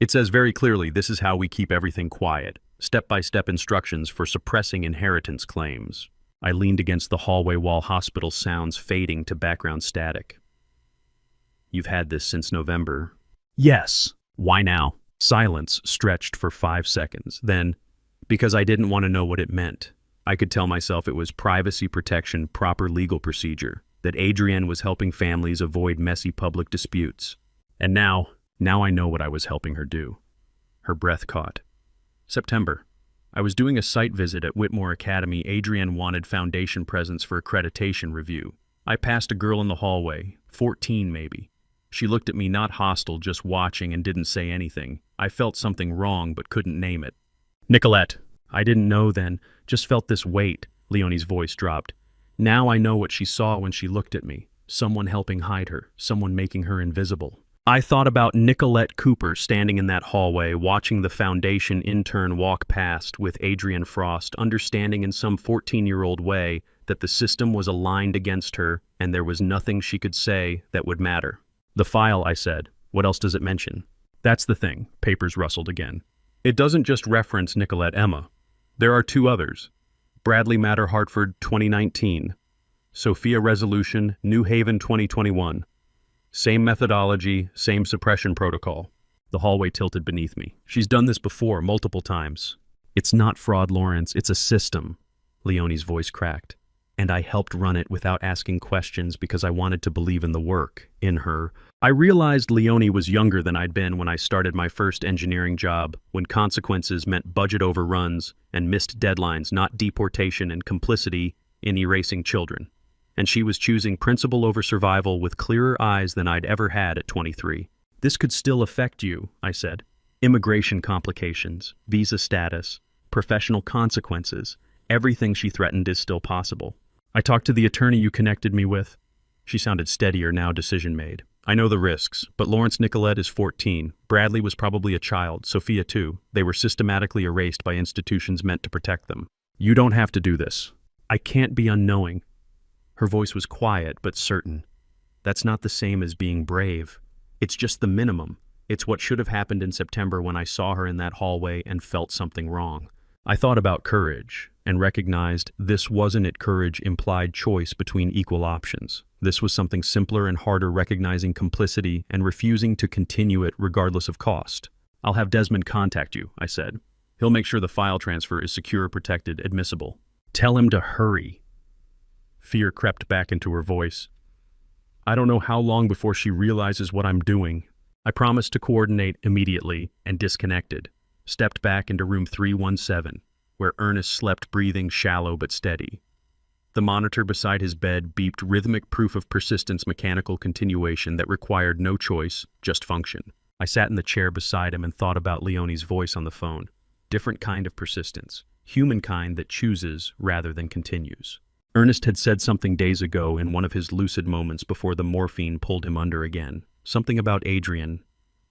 It says very clearly, this is how we keep everything quiet. Step-by-step instructions for suppressing inheritance claims. I leaned against the hallway wall, hospital sounds fading to background static. You've had this since November. Yes. Why now? Silence stretched for 5 seconds. Then, because I didn't want to know what it meant. I could tell myself it was privacy protection, proper legal procedure, that Adrienne was helping families avoid messy public disputes. And now I know what I was helping her do. Her breath caught. September. I was doing a site visit at Whitmore Academy. Adrienne wanted foundation presents for accreditation review. I passed a girl in the hallway, 14 maybe. She looked at me, not hostile, just watching, and didn't say anything. I felt something wrong but couldn't name it. Nicolette. I didn't know then, just felt this weight. Leonie's voice dropped. Now I know what she saw when she looked at me. Someone helping hide her, someone making her invisible. I thought about Nicolette Cooper standing in that hallway, watching the foundation intern walk past with Adrienne Frost, understanding in some 14-year-old way that the system was aligned against her and there was nothing she could say that would matter. The file, I said. What else does it mention? That's the thing. Papers rustled again. It doesn't just reference Nicolette Emma. There are 2 others. Bradley Matter Hartford 2019. Sophia Resolution New Haven 2021. Same methodology, same suppression protocol. The hallway tilted beneath me. She's done this before, multiple times. It's not fraud, Lawrence. It's a system. Leonie's voice cracked. And I helped run it without asking questions because I wanted to believe in the work, in her. I realized Leonie was younger than I'd been when I started my first engineering job, when consequences meant budget overruns and missed deadlines, not deportation and complicity in erasing children. And she was choosing principle over survival with clearer eyes than I'd ever had at 23. This could still affect you, I said. Immigration complications, visa status, professional consequences, everything she threatened is still possible. I talked to the attorney you connected me with. She sounded steadier now, decision made. I know the risks, but Lawrence Nicolette is 14. Bradley was probably a child, Sophia too. They were systematically erased by institutions meant to protect them. You don't have to do this. I can't be unknowing. Her voice was quiet but certain. That's not the same as being brave. It's just the minimum. It's what should have happened in September when I saw her in that hallway and felt something wrong. I thought about courage and recognized this wasn't it. Courage implied choice between equal options. This was something simpler and harder, recognizing complicity and refusing to continue it regardless of cost. I'll have Desmond contact you, I said. He'll make sure the file transfer is secure, protected, admissible. Tell him to hurry. Fear crept back into her voice. I don't know how long before she realizes what I'm doing. I promised to coordinate immediately and disconnected. Stepped back into room 317, where Ernest slept, breathing shallow but steady. The monitor beside his bed beeped rhythmic proof of persistence, mechanical continuation that required no choice, just function. I sat in the chair beside him and thought about Leonie's voice on the phone. Different kind of persistence. Humankind that chooses rather than continues. Ernest had said something days ago in one of his lucid moments before the morphine pulled him under again. Something about Adrienne.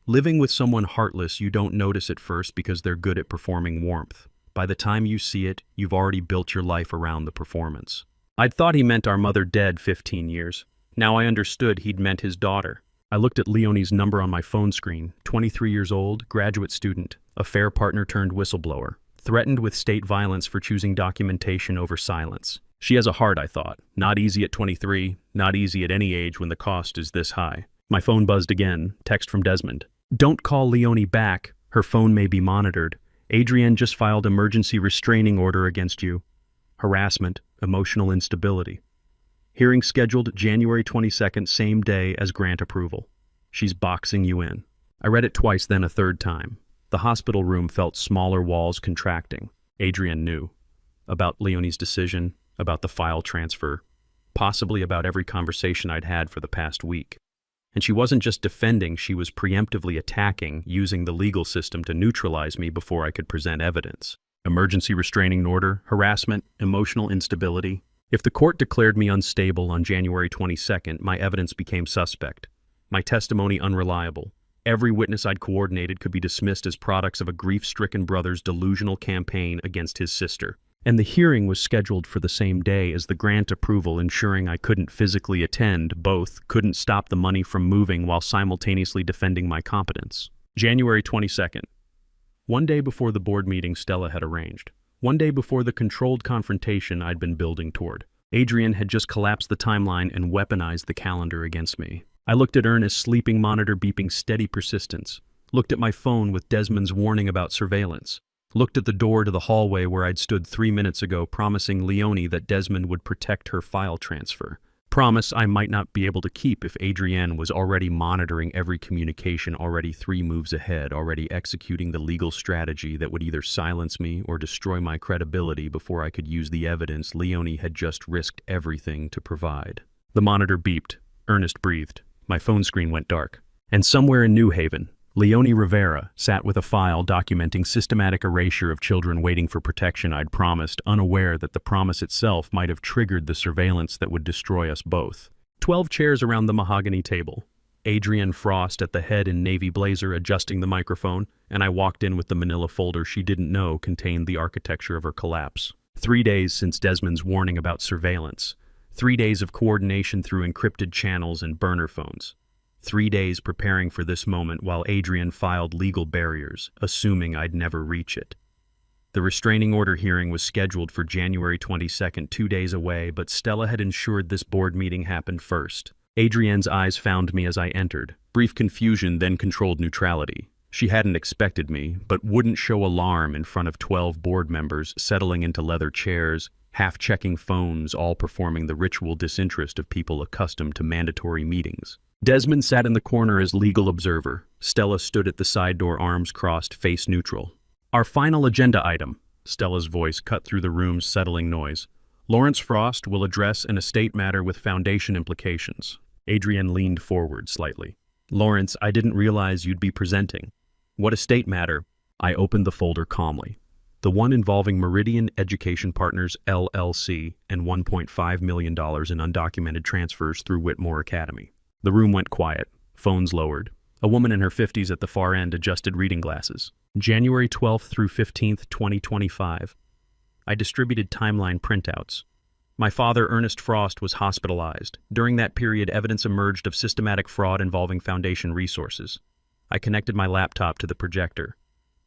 Living with someone heartless, you don't notice at first because they're good at performing warmth. By the time you see it, you've already built your life around the performance. I'd thought he meant our mother dead 15 years. Now I understood he'd meant his daughter. I looked at Leonie's number on my phone screen. 23 years old, graduate student, affair partner turned whistleblower. Threatened with state violence for choosing documentation over silence. She has a heart, I thought. Not easy at 23, not easy at any age when the cost is this high. My phone buzzed again, text from Desmond. Don't call Leonie back. Her phone may be monitored. Adrienne just filed emergency restraining order against you. Harassment, emotional instability. Hearing scheduled January 22nd, same day as grant approval. She's boxing you in. I read it twice, then a third time. The hospital room felt smaller walls contracting. Adrienne knew. About Leonie's decision, about the file transfer, possibly about every conversation I'd had for the past week. And she wasn't just defending, she was preemptively attacking, using the legal system to neutralize me before I could present evidence. Emergency restraining order, harassment, emotional instability. If the court declared me unstable on January 22nd, my evidence became suspect. My testimony unreliable. Every witness I'd coordinated could be dismissed as products of a grief-stricken brother's delusional campaign against his sister. And the hearing was scheduled for the same day as the grant approval, ensuring I couldn't physically attend. Both couldn't stop the money from moving while simultaneously defending my competence. January 22nd. One day before the board meeting Stella had arranged. One day before the controlled confrontation I'd been building toward. Adrian had just collapsed the timeline and weaponized the calendar against me. I looked at Ernest's sleeping monitor beeping steady persistence. Looked at my phone with Desmond's warning about surveillance. Looked at the door to the hallway where I'd stood 3 minutes ago promising Leonie that Desmond would protect her file transfer. Promise I might not be able to keep if Adrienne was already monitoring every communication, already 3 moves ahead, already executing the legal strategy that would either silence me or destroy my credibility before I could use the evidence Leonie had just risked everything to provide. The monitor beeped. Ernest breathed. My phone screen went dark. And somewhere in New Haven, Leonie Rivera sat with a file documenting systematic erasure of children waiting for protection I'd promised, unaware that the promise itself might have triggered the surveillance that would destroy us both. 12 chairs around the mahogany table. Adrienne Frost at the head in navy blazer adjusting the microphone, and I walked in with the manila folder she didn't know contained the architecture of her collapse. 3 days since Desmond's warning about surveillance. 3 days of coordination through encrypted channels and burner phones. 3 days preparing for this moment while Adrian filed legal barriers, assuming I'd never reach it. The restraining order hearing was scheduled for January 22nd, 2 days away, but Stella had ensured this board meeting happened first. Adrienne's eyes found me as I entered. Brief confusion, then controlled neutrality. She hadn't expected me, but wouldn't show alarm in front of 12 board members settling into leather chairs, half-checking phones, all performing the ritual disinterest of people accustomed to mandatory meetings. Desmond sat in the corner as legal observer. Stella stood at the side door, arms crossed, face neutral. Our final agenda item, Stella's voice cut through the room's settling noise. Lawrence Frost will address an estate matter with foundation implications. Adrienne leaned forward slightly. Lawrence, I didn't realize you'd be presenting. What estate matter? I opened the folder calmly. The one involving Meridian Education Partners, LLC, and $1.5 million in undocumented transfers through Whitmore Academy. The room went quiet, phones lowered. A woman in her 50s at the far end adjusted reading glasses. January 12th through 15th, 2025. I distributed timeline printouts. My father, Ernest Frost, was hospitalized. During that period, evidence emerged of systematic fraud involving Foundation resources. I connected my laptop to the projector.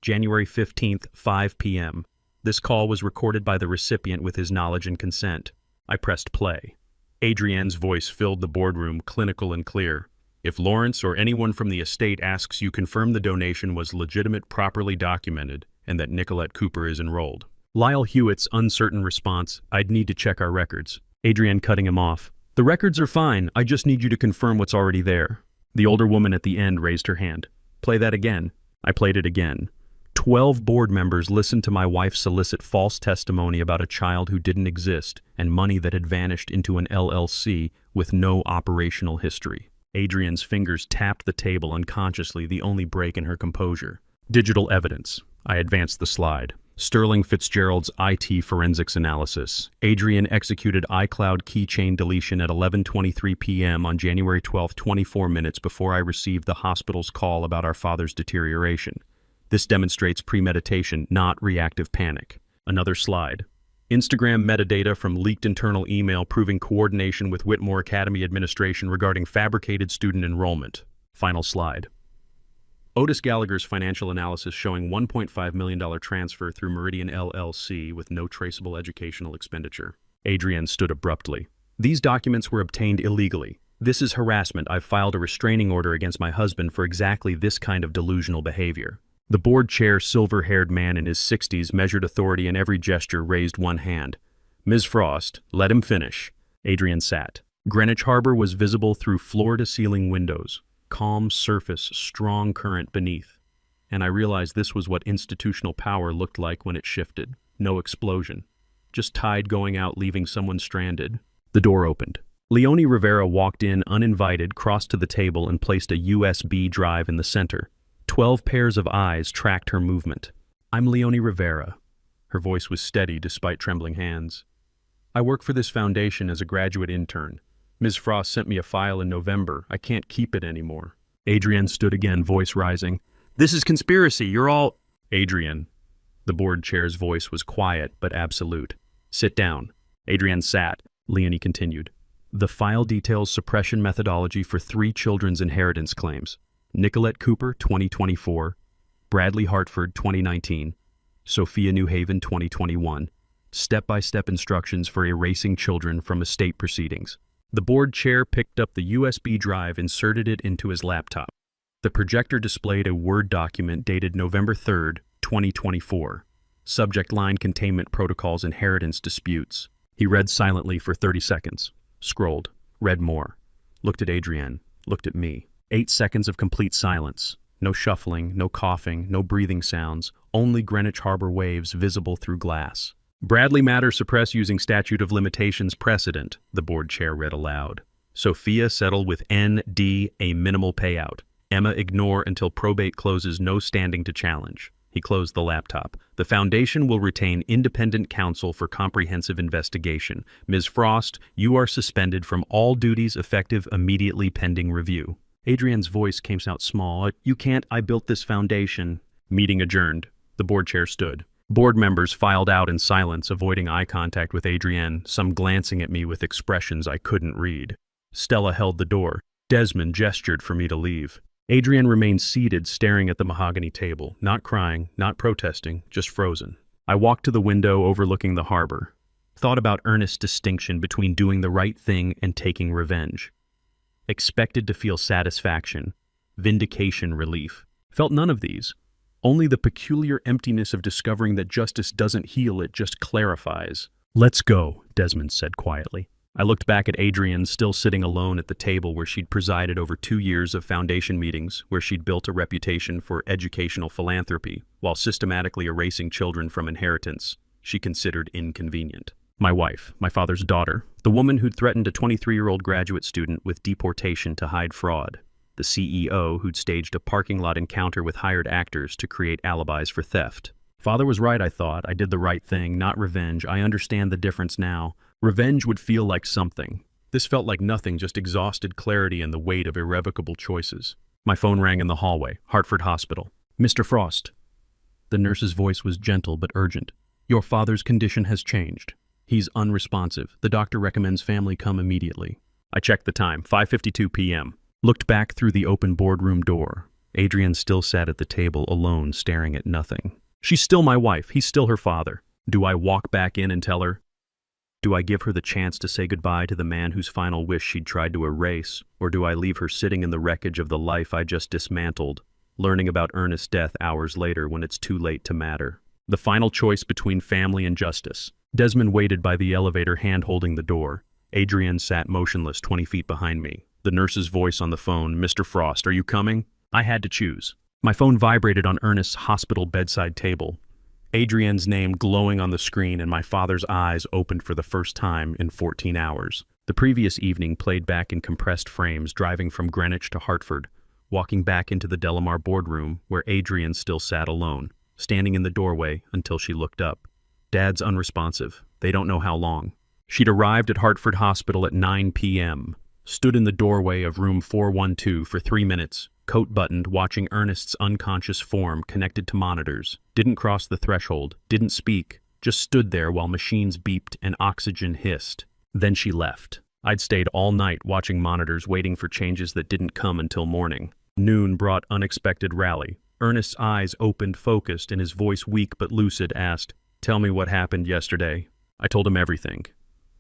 January 15th, 5 p.m. This call was recorded by the recipient with his knowledge and consent. I pressed play. Adrienne's voice filled the boardroom, clinical and clear. If Lawrence or anyone from the estate asks you, confirm the donation was legitimate, properly documented, and that Nicolette Cooper is enrolled. Lyle Hewitt's uncertain response, I'd need to check our records. Adrienne cutting him off. The records are fine, I just need you to confirm what's already there. The older woman at the end raised her hand. Play that again. I played it again. 12 board members listened to my wife solicit false testimony about a child who didn't exist and money that had vanished into an LLC with no operational history. Adrienne's fingers tapped the table unconsciously, the only break in her composure. Digital evidence. I advanced the slide. Sterling Fitzgerald's IT forensics analysis. Adrienne executed iCloud keychain deletion at 11:23 p.m. on January 12, 24 minutes before I received the hospital's call about our father's deterioration. This demonstrates premeditation, not reactive panic. Another slide. Instagram metadata from leaked internal email proving coordination with Whitmore Academy administration regarding fabricated student enrollment. Final slide. Otis Gallagher's financial analysis showing $1.5 million transfer through Meridian LLC with no traceable educational expenditure. Adrienne stood abruptly. These documents were obtained illegally. This is harassment. I've filed a restraining order against my husband for exactly this kind of delusional behavior. The board chair, silver-haired man in his 60s, measured authority in every gesture, raised one hand. Ms. Frost, let him finish. Adrienne sat. Greenwich Harbor was visible through floor-to-ceiling windows. Calm surface, strong current beneath. And I realized this was what institutional power looked like when it shifted. No explosion. Just tide going out, leaving someone stranded. The door opened. Leonie Rivera walked in uninvited, crossed to the table, and placed a USB drive in the center. 12 pairs of eyes tracked her movement. I'm Leonie Rivera. Her voice was steady despite trembling hands. I work for this foundation as a graduate intern. Ms. Frost sent me a file in November. I can't keep it anymore. Adrienne stood again, voice rising. This is conspiracy. You're all... Adrienne. The board chair's voice was quiet but absolute. Sit down. Adrienne sat. Leonie continued. The file details suppression methodology for 3 children's inheritance claims. Nicolette Cooper, 2024. Bradley Hartford, 2019. Sophia New Haven, 2021. Step-by-step instructions for erasing children from estate proceedings. The board chair picked up the USB drive, inserted it into his laptop. The projector displayed a Word document dated November 3rd, 2024. Subject line: Containment Protocols Inheritance Disputes. He read silently for 30 seconds. Scrolled. Read more. Looked at Adrienne. Looked at me. 8 seconds of complete silence. No shuffling, no coughing, no breathing sounds. Only Greenwich Harbor waves visible through glass. Bradley matter suppress using statute of limitations precedent, the board chair read aloud. Sophia settle with N.D. a minimal payout. Emma ignore until probate closes, no standing to challenge. He closed the laptop. The foundation will retain independent counsel for comprehensive investigation. Ms. Frost, you are suspended from all duties effective immediately pending review. Adrienne's voice came out small. You can't, I built this foundation. Meeting adjourned. The board chair stood. Board members filed out in silence, avoiding eye contact with Adrienne, some glancing at me with expressions I couldn't read. Stella held the door. Desmond gestured for me to leave. Adrienne remained seated, staring at the mahogany table, not crying, not protesting, just frozen. I walked to the window overlooking the harbor. Thought about Ernest's distinction between doing the right thing and taking revenge. Expected to feel satisfaction, vindication, relief. Felt none of these. Only the peculiar emptiness of discovering that justice doesn't heal, it just clarifies. Let's go, Desmond said quietly. I looked back at Adrienne, still sitting alone at the table where she'd presided over 2 years of foundation meetings, where she'd built a reputation for educational philanthropy, while systematically erasing children from inheritance she considered inconvenient. My wife, my father's daughter, the woman who'd threatened a 23-year-old graduate student with deportation to hide fraud, the CEO who'd staged a parking lot encounter with hired actors to create alibis for theft. Father was right, I thought. I did the right thing, not revenge. I understand the difference now. Revenge would feel like something. This felt like nothing, just exhausted clarity and the weight of irrevocable choices. My phone rang in the hallway, Hartford Hospital. Mr. Frost. The nurse's voice was gentle but urgent. Your father's condition has changed. He's unresponsive. The doctor recommends family come immediately. I checked the time, 5:52 p.m. Looked back through the open boardroom door. Adrienne still sat at the table alone, staring at nothing. She's still my wife. He's still her father. Do I walk back in and tell her? Do I give her the chance to say goodbye to the man whose final wish she'd tried to erase, or do I leave her sitting in the wreckage of the life I just dismantled, learning about Ernest's death hours later when it's too late to matter? The final choice between family and justice. Desmond waited by the elevator, hand holding the door. Adrienne sat motionless 20 feet behind me. The nurse's voice on the phone, Mr. Frost, are you coming? I had to choose. My phone vibrated on Ernest's hospital bedside table. Adrienne's name glowing on the screen, and my father's eyes opened for the first time in 14 hours. The previous evening played back in compressed frames, driving from Greenwich to Hartford, walking back into the Delamar boardroom where Adrienne still sat alone, standing in the doorway until she looked up. Dad's unresponsive. They don't know how long. She'd arrived at Hartford Hospital at 9 p.m., stood in the doorway of room 412 for 3 minutes, coat buttoned, watching Ernest's unconscious form connected to monitors, didn't cross the threshold, didn't speak, just stood there while machines beeped and oxygen hissed. Then she left. I'd stayed all night watching monitors, waiting for changes that didn't come until morning. Noon brought unexpected rally. Ernest's eyes opened, focused, and his voice weak but lucid asked, "Tell me what happened yesterday." I told him everything.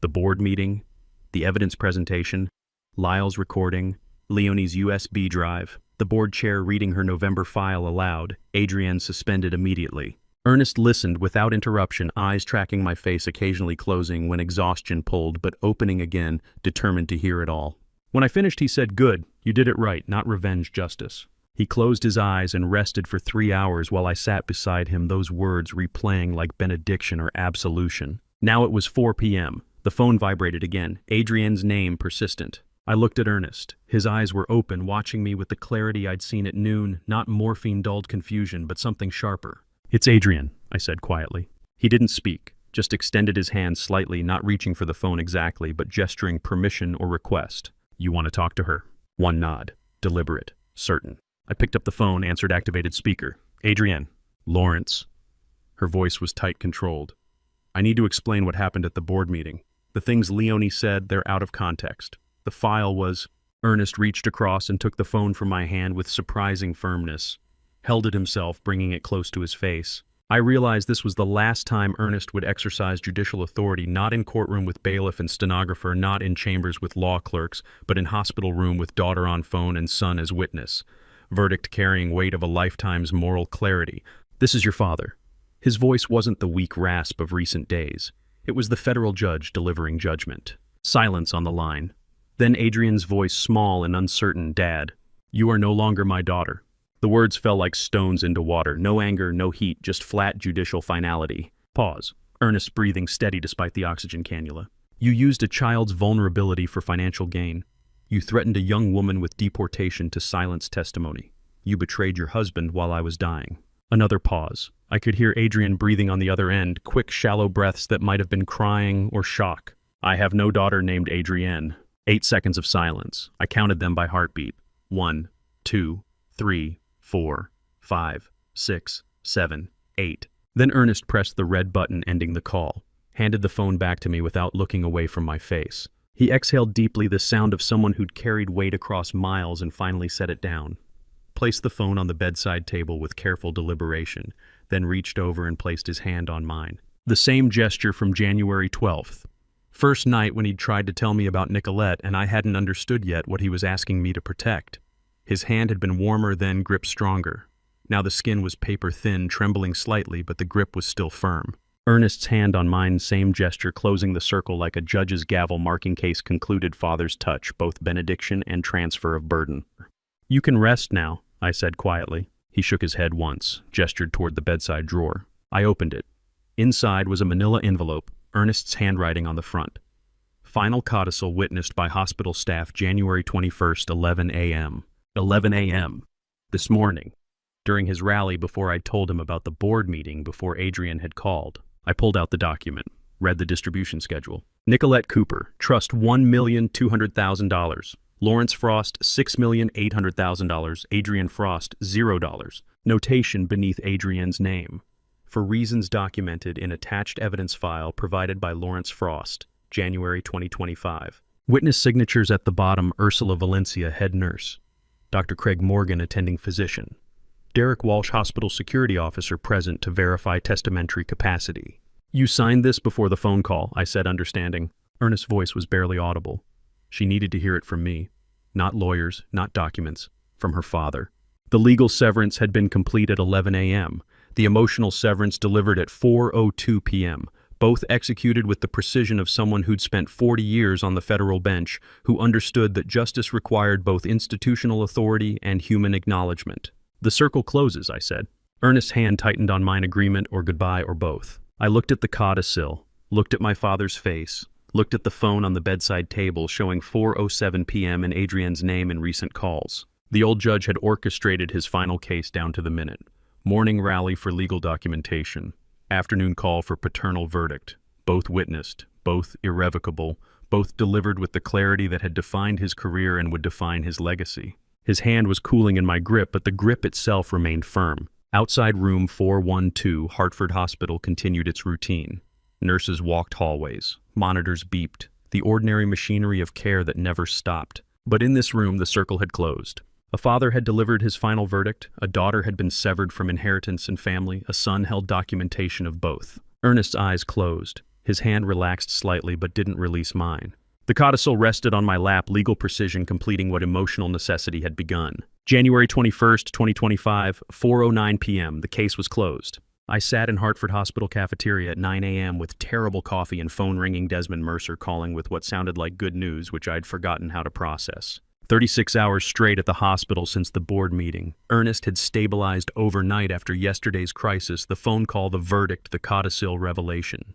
The board meeting, the evidence presentation, Lyle's recording, Leonie's USB drive, the board chair reading her November file aloud, Adrienne suspended immediately. Ernest listened without interruption, eyes tracking my face, occasionally closing when exhaustion pulled, but opening again, determined to hear it all. When I finished, he said, "Good, you did it right, not revenge, justice." He closed his eyes and rested for 3 hours while I sat beside him, those words replaying like benediction or absolution. Now it was 4 p.m. The phone vibrated again, Adrienne's name persistent. I looked at Ernest. His eyes were open, watching me with the clarity I'd seen at noon, not morphine-dulled confusion, but something sharper. "It's Adrienne," I said quietly. He didn't speak, just extended his hand slightly, not reaching for the phone exactly, but gesturing permission or request. You want to talk to her? One nod. Deliberate. Certain. I picked up the phone, answered activated speaker. Adrienne. Lawrence. Her voice was tight, controlled. I need to explain what happened at the board meeting. The things Leonie said, they're out of context. The file was... Ernest reached across and took the phone from my hand with surprising firmness. Held it himself, bringing it close to his face. I realized this was the last time Ernest would exercise judicial authority, not in courtroom with bailiff and stenographer, not in chambers with law clerks, but in hospital room with daughter on phone and son as witness. Verdict carrying weight of a lifetime's moral clarity. This is your father. His voice wasn't the weak rasp of recent days. It was the federal judge delivering judgment. Silence on the line. Then Adrienne's voice, small and uncertain. Dad, you are no longer my daughter. The words fell like stones into water. No anger, no heat, just flat judicial finality. Pause. Ernest breathing steady despite the oxygen cannula. You used a child's vulnerability for financial gain. You threatened a young woman with deportation to silence testimony. You betrayed your husband while I was dying. Another pause. I could hear Adrienne breathing on the other end, quick, shallow breaths that might have been crying or shock. I have no daughter named Adrienne. 8 seconds of silence. I counted them by heartbeat. 1, 2, 3, 4, 5, 6, 7, 8. Then Ernest pressed the red button ending the call, handed the phone back to me without looking away from my face. He exhaled deeply, the sound of someone who'd carried weight across miles, and finally set it down. Placed the phone on the bedside table with careful deliberation, then reached over and placed his hand on mine. The same gesture from January 12th. First night when he'd tried to tell me about Nicolette and I hadn't understood yet what he was asking me to protect. His hand had been warmer then, grip stronger. Now the skin was paper thin, trembling slightly, but the grip was still firm. Ernest's hand on mine, same gesture, closing the circle like a judge's gavel marking case concluded, father's touch, both benediction and transfer of burden. You can rest now, I said quietly. He shook his head once, gestured toward the bedside drawer. I opened it. Inside was a manila envelope, Ernest's handwriting on the front. Final codicil witnessed by hospital staff January 21st, 11 a.m. 11 a.m. This morning. During his rally before I'd told him about the board meeting before Adrienne had called. I pulled out the document, read the distribution schedule. Nicolette Cooper, trust $1,200,000. Lawrence Frost, $6,800,000. Adrienne Frost, $0. Notation beneath Adrienne's name. For reasons documented in attached evidence file provided by Lawrence Frost, January 2025. Witness signatures at the bottom: Ursula Valencia, head nurse. Dr. Craig Morgan, attending physician. Derek Walsh, hospital security officer, present to verify testamentary capacity. You signed this before the phone call, I said, understanding. Ernest's voice was barely audible. She needed to hear it from me. Not lawyers, not documents. From her father. The legal severance had been complete at 11 a.m. The emotional severance delivered at 4:02 p.m., both executed with the precision of someone who'd spent 40 years on the federal bench, who understood that justice required both institutional authority and human acknowledgement. The circle closes, I said. Ernest's hand tightened on mine, agreement or goodbye or both. I looked at the codicil, looked at my father's face, looked at the phone on the bedside table showing 4:07 p.m. and Adrienne's name in recent calls. The old judge had orchestrated his final case down to the minute. Morning rally for legal documentation. Afternoon call for paternal verdict. Both witnessed, both irrevocable, both delivered with the clarity that had defined his career and would define his legacy. His hand was cooling in my grip, but the grip itself remained firm. Outside room 412, Hartford Hospital, continued its routine. Nurses walked hallways. Monitors beeped. The ordinary machinery of care that never stopped. But in this room, the circle had closed. A father had delivered his final verdict, a daughter had been severed from inheritance and family, a son held documentation of both. Ernest's eyes closed. His hand relaxed slightly but didn't release mine. The codicil rested on my lap, legal precision completing what emotional necessity had begun. January 21st, 2025, 4:09 p.m., the case was closed. I sat in Hartford Hospital cafeteria at 9 a.m. with terrible coffee and phone ringing, Desmond Mercer calling with what sounded like good news, which I'd forgotten how to process. 36 hours straight at the hospital since the board meeting. Ernest had stabilized overnight after yesterday's crisis, the phone call, the verdict, the codicil revelation.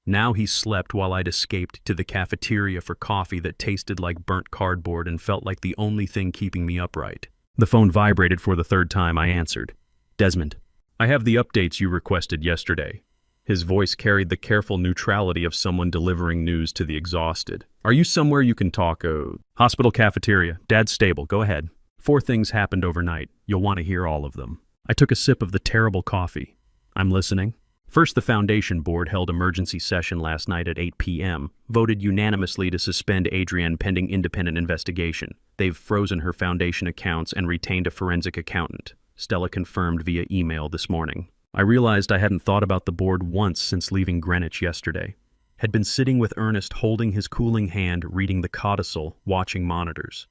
Now he slept while I'd escaped to the cafeteria for coffee that tasted like burnt cardboard and felt like the only thing keeping me upright. The phone vibrated for the third time. I answered. Desmond, I have the updates you requested yesterday. His voice carried the careful neutrality of someone delivering news to the exhausted. Are you somewhere you can talk? Hospital cafeteria. Dad's stable. Go ahead. 4 things happened overnight. You'll want to hear all of them. I took a sip of the terrible coffee. I'm listening. First, the Foundation Board held emergency session last night at 8 p.m., voted unanimously to suspend Adrienne pending independent investigation. They've frozen her foundation accounts and retained a forensic accountant. Stella confirmed via email this morning. I realized I hadn't thought about the board once since leaving Greenwich yesterday. Had been sitting with Ernest holding his cooling hand, reading the codicil, watching monitors.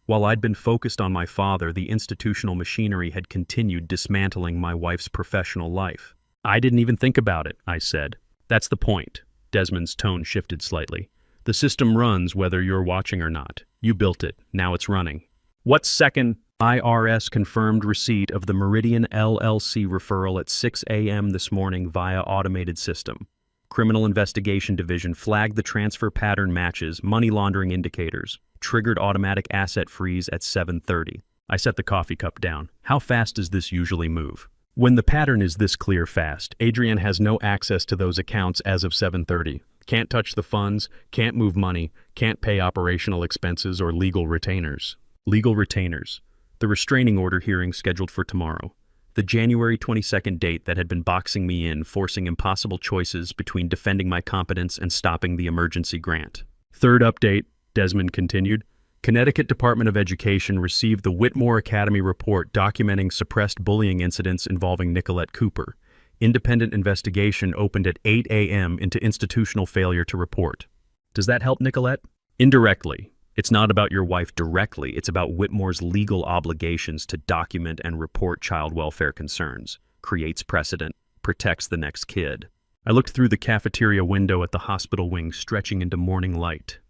While I'd been focused on my father, the institutional machinery had continued dismantling my wife's professional life. I didn't even think about it, I said. That's the point. Desmond's tone shifted slightly. The system runs whether you're watching or not. You built it. Now it's running. What second? IRS confirmed receipt of the Meridian LLC referral at 6 a.m. this morning via automated system. Criminal Investigation Division flagged the transfer pattern matches, money laundering indicators, triggered automatic asset freeze at 7:30. I set the coffee cup down. How fast does this usually move? When the pattern is this clear fast, Adrienne has no access to those accounts as of 7:30. Can't touch the funds, can't move money, can't pay operational expenses or legal retainers. Legal retainers. The restraining order hearing scheduled for tomorrow. The January 22nd date that had been boxing me in, forcing impossible choices between defending my competence and stopping the emergency grant. Third update, Desmond continued. Connecticut Department of Education received the Whitmore Academy report documenting suppressed bullying incidents involving Nicolette Cooper. Independent investigation opened at 8 a.m. into institutional failure to report. Does that help, Nicolette? Indirectly. It's not about your wife directly, it's about Whitmore's legal obligations to document and report child welfare concerns. Creates precedent, protects the next kid. I looked through the cafeteria window at the hospital wing stretching into morning light.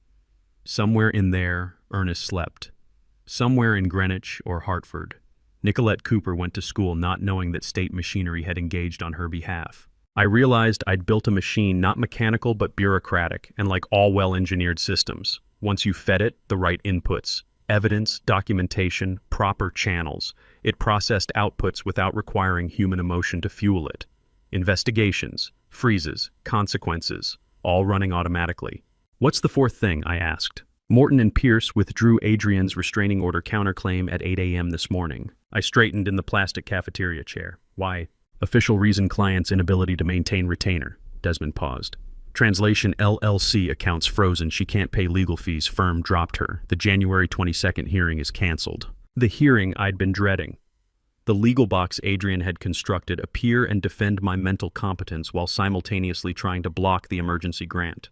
Somewhere in there, Ernest slept. Somewhere in Greenwich or Hartford, Nicolette Cooper went to school not knowing that state machinery had engaged on her behalf. I realized I'd built a machine not mechanical but bureaucratic, and like all well-engineered systems, once you fed it the right inputs, evidence, documentation, proper channels, it processed outputs without requiring human emotion to fuel it. Investigations, freezes, consequences, all running automatically. What's the 4th thing? I asked. Morton and Pierce withdrew Adrienne's restraining order counterclaim at 8 a.m. this morning. I straightened in the plastic cafeteria chair. Why? Official reason client's inability to maintain retainer. Desmond paused. Translation LLC accounts frozen. She can't pay legal fees. Firm dropped her. The January 22nd hearing is canceled. The hearing I'd been dreading. The legal box Adrienne had constructed appear and defend my mental competence while simultaneously trying to block the emergency grant.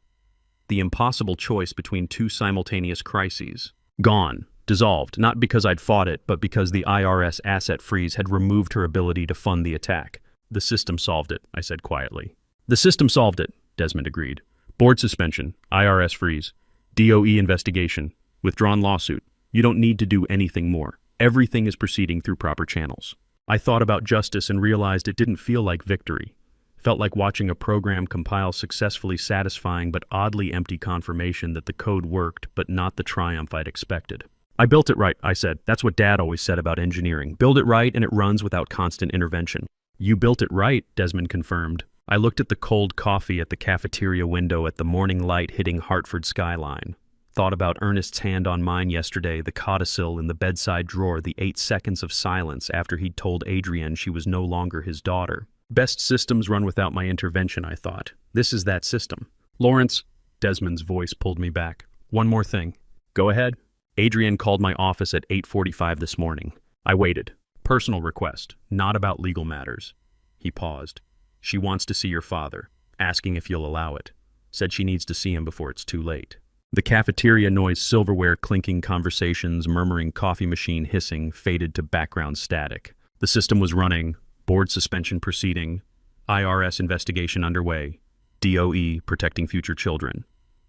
The impossible choice between 2 simultaneous crises. Gone. Dissolved, not because I'd fought it, but because the IRS asset freeze had removed her ability to fund the attack. The system solved it, I said quietly. The system solved it, Desmond agreed. Board suspension, IRS freeze, DOE investigation, withdrawn lawsuit. You don't need to do anything more. Everything is proceeding through proper channels. I thought about justice and realized it didn't feel like victory. Felt like watching a program compile successfully satisfying but oddly empty confirmation that the code worked, but not the triumph I'd expected. I built it right, I said. That's what Dad always said about engineering. Build it right and it runs without constant intervention. You built it right, Desmond confirmed. I looked at the cold coffee at the cafeteria window at the morning light hitting Hartford skyline. Thought about Ernest's hand on mine yesterday, the codicil in the bedside drawer, the 8 seconds of silence after he'd told Adrienne she was no longer his daughter. Best systems run without my intervention, I thought. This is that system. Lawrence, Desmond's voice pulled me back. One more thing. Go ahead. Adrienne called my office at 8:45 this morning. I waited. Personal request, not about legal matters. He paused. She wants to see your father, asking if you'll allow it. Said she needs to see him before it's too late. The cafeteria noise, silverware clinking, conversations, murmuring, coffee machine hissing, faded to background static. The system was running. Board suspension proceeding, IRS investigation underway, DOE protecting future children,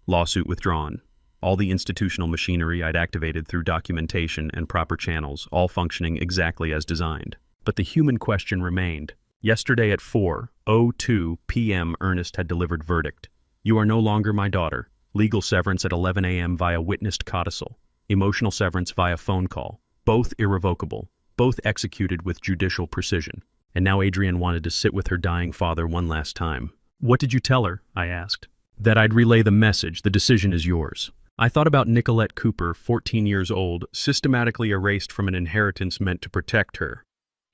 lawsuit withdrawn, all the institutional machinery I'd activated through documentation and proper channels, all functioning exactly as designed. But the human question remained. Yesterday at 4:02 p.m. Ernest had delivered verdict. You are no longer my daughter. Legal severance at 11 a.m. via witnessed codicil. Emotional severance via phone call. Both irrevocable. Both executed with judicial precision. And now Adrienne wanted to sit with her dying father one last time. What did you tell her? I asked. That I'd relay the message, the decision is yours. I thought about Nicolette Cooper, 14 years old, systematically erased from an inheritance meant to protect her.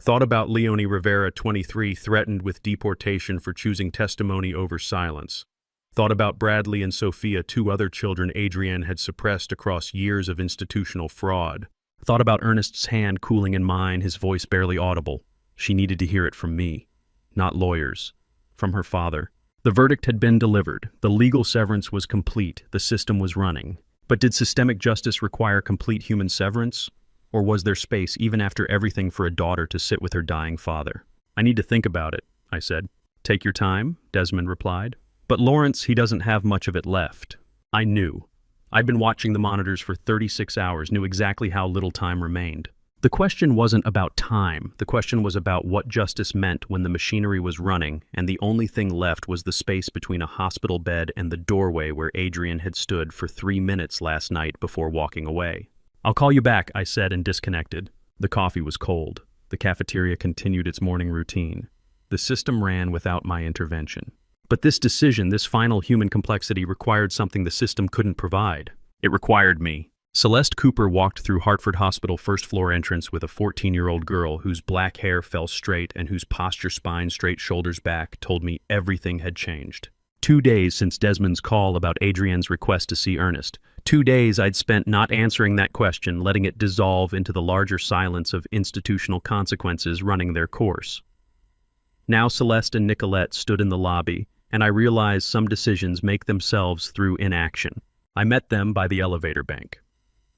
Thought about Leonie Rivera, 23, threatened with deportation for choosing testimony over silence. Thought about Bradley and Sophia, 2 other children Adrienne had suppressed across years of institutional fraud. Thought about Ernest's hand cooling in mine, his voice barely audible. She needed to hear it from me, not lawyers, from her father. The verdict had been delivered. The legal severance was complete. The system was running. But did systemic justice require complete human severance? Or was there space, even after everything, for a daughter to sit with her dying father? I need to think about it, I said. Take your time, Desmond replied. But Lawrence, he doesn't have much of it left. I knew. I'd been watching the monitors for 36 hours, knew exactly how little time remained. The question wasn't about time. The question was about what justice meant when the machinery was running and the only thing left was the space between a hospital bed and the doorway where Adrienne had stood for 3 minutes last night before walking away. I'll call you back, I said and disconnected. The coffee was cold. The cafeteria continued its morning routine. The system ran without my intervention. But this decision, this final human complexity, required something the system couldn't provide. It required me. Celeste Cooper walked through Hartford Hospital first-floor entrance with a 14-year-old girl whose black hair fell straight and whose posture, spine straight, shoulders back, told me everything had changed. 2 days since Desmond's call about Adrienne's request to see Ernest. 2 days I'd spent not answering that question, letting it dissolve into the larger silence of institutional consequences running their course. Now Celeste and Nicolette stood in the lobby, and I realized some decisions make themselves through inaction. I met them by the elevator bank.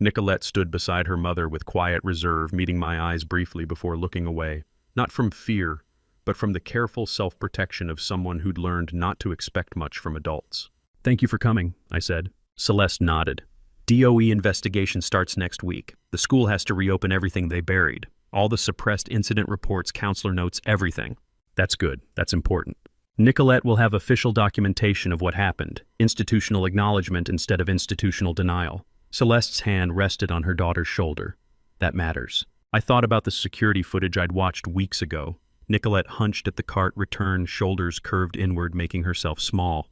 Nicolette stood beside her mother with quiet reserve, meeting my eyes briefly before looking away, not from fear, but from the careful self-protection of someone who'd learned not to expect much from adults. Thank you for coming, I said. Celeste nodded. DOE investigation starts next week. The school has to reopen everything they buried. All the suppressed incident reports, counselor notes, everything. That's good. That's important. Nicolette will have official documentation of what happened, institutional acknowledgement instead of institutional denial. Celeste's hand rested on her daughter's shoulder. That matters. I thought about the security footage I'd watched weeks ago. Nicolette hunched at the cart return, shoulders curved inward, making herself small.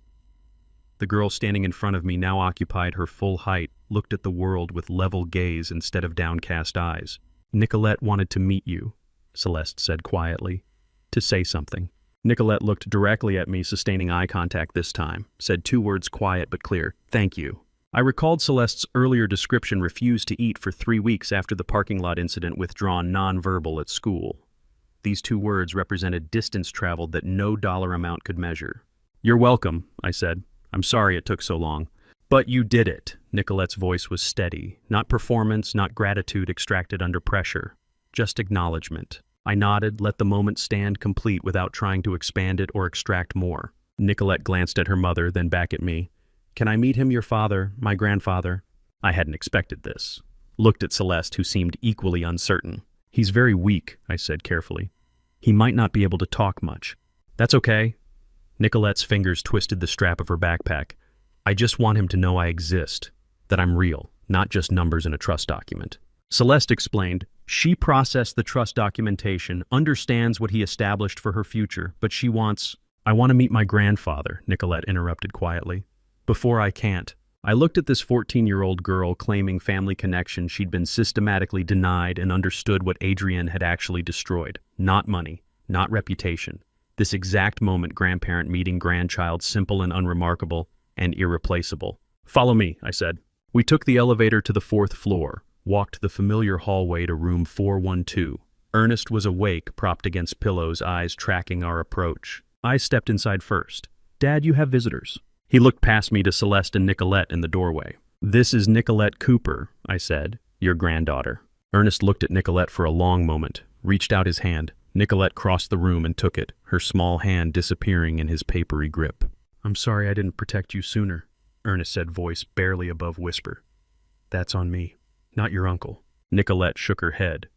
The girl standing in front of me, now occupied her full height, looked at the world with level gaze instead of downcast eyes. Nicolette wanted to meet you, Celeste said quietly, to say something. Nicolette looked directly at me, sustaining eye contact this time, said 2 words, quiet but clear, thank you. I recalled Celeste's earlier description, refused to eat for 3 weeks after the parking lot incident, withdrawn nonverbal at school. These 2 words represented distance traveled that no dollar amount could measure. You're welcome, I said. I'm sorry it took so long. But you did it. Nicolette's voice was steady. Not performance, not gratitude extracted under pressure. Just acknowledgement. I nodded, let the moment stand complete without trying to expand it or extract more. Nicolette glanced at her mother, then back at me. Can I meet him, your father, my grandfather? I hadn't expected this. Looked at Celeste, who seemed equally uncertain. He's very weak, I said carefully. He might not be able to talk much. That's okay. Nicolette's fingers twisted the strap of her backpack. I just want him to know I exist, that I'm real, not just numbers in a trust document. Celeste explained. She processed the trust documentation, understands what he established for her future, but she wants... I want to meet my grandfather, Nicolette interrupted quietly. Before I can't. I looked at this 14-year-old girl claiming family connection she'd been systematically denied, and understood what Adrienne had actually destroyed. Not money, not reputation. This exact moment, grandparent meeting grandchild, simple and unremarkable and irreplaceable. Follow me, I said. We took the elevator to the 4th floor, walked the familiar hallway to room 412. Ernest was awake, propped against pillows, eyes tracking our approach. I stepped inside first. Dad, you have visitors. He looked past me to Celeste and Nicolette in the doorway. This is Nicolette Cooper, I said, your granddaughter. Ernest looked at Nicolette for a long moment, reached out his hand. Nicolette crossed the room and took it, her small hand disappearing in his papery grip. I'm sorry I didn't protect you sooner, Ernest said, voice barely above whisper. That's on me, not your uncle. Nicolette shook her head.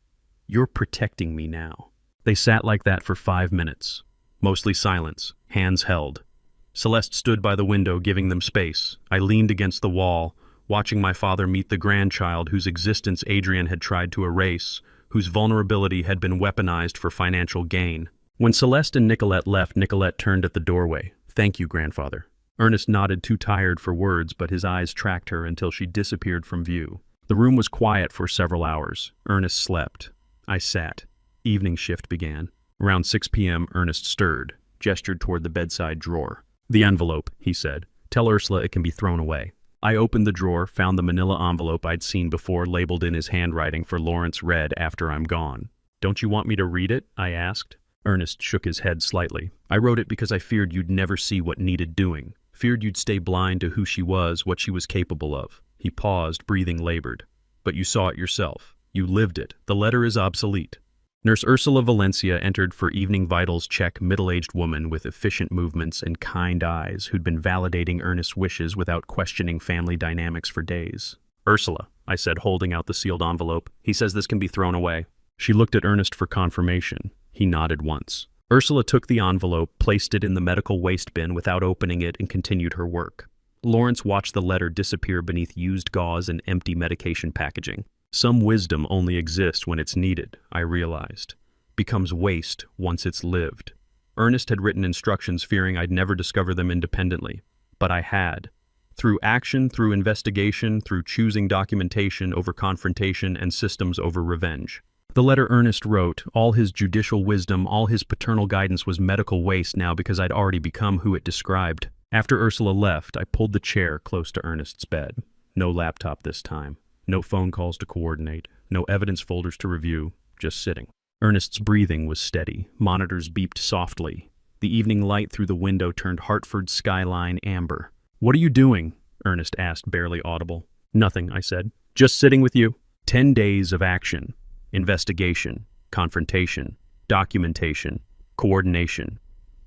You're protecting me now. They sat like that for 5 minutes. Mostly silence, hands held. Celeste stood by the window, giving them space. I leaned against the wall, watching my father meet the grandchild whose existence Adrienne had tried to erase, whose vulnerability had been weaponized for financial gain. When Celeste and Nicolette left, Nicolette turned at the doorway. Thank you, grandfather. Ernest nodded, too tired for words, but his eyes tracked her until she disappeared from view. The room was quiet for several hours. Ernest slept. I sat. Evening shift began. Around 6 p.m., Ernest stirred, gestured toward the bedside drawer. "The envelope," he said. "Tell Ursula it can be thrown away." I opened the drawer, found the manila envelope I'd seen before labeled in his handwriting for Lawrence read after I'm gone. "Don't you want me to read it?" I asked. Ernest shook his head slightly. "I wrote it because I feared you'd never see what needed doing. Feared you'd stay blind to who she was, what she was capable of." He paused, breathing labored. "But you saw it yourself. You lived it. The letter is obsolete." Nurse Ursula Valencia entered for evening vitals check, middle-aged woman with efficient movements and kind eyes who'd been validating Ernest's wishes without questioning family dynamics for days. "Ursula," I said, holding out the sealed envelope. "He says this can be thrown away." She looked at Ernest for confirmation. He nodded once. Ursula took the envelope, placed it in the medical waste bin without opening it, and continued her work. Lawrence watched the letter disappear beneath used gauze and empty medication packaging. Some wisdom only exists when it's needed, I realized. Becomes waste once it's lived. Ernest had written instructions fearing I'd never discover them independently. But I had. Through action, through investigation, through choosing documentation over confrontation and systems over revenge. The letter Ernest wrote, all his judicial wisdom, all his paternal guidance was medical waste now because I'd already become who it described. After Ursula left, I pulled the chair close to Ernest's bed. No laptop this time. No phone calls to coordinate. No evidence folders to review. Just sitting. Ernest's breathing was steady. Monitors beeped softly. The evening light through the window turned Hartford's skyline amber. "What are you doing?" Ernest asked, barely audible. "Nothing," I said. "Just sitting with you." 10 days of action. Investigation, confrontation, documentation, coordination,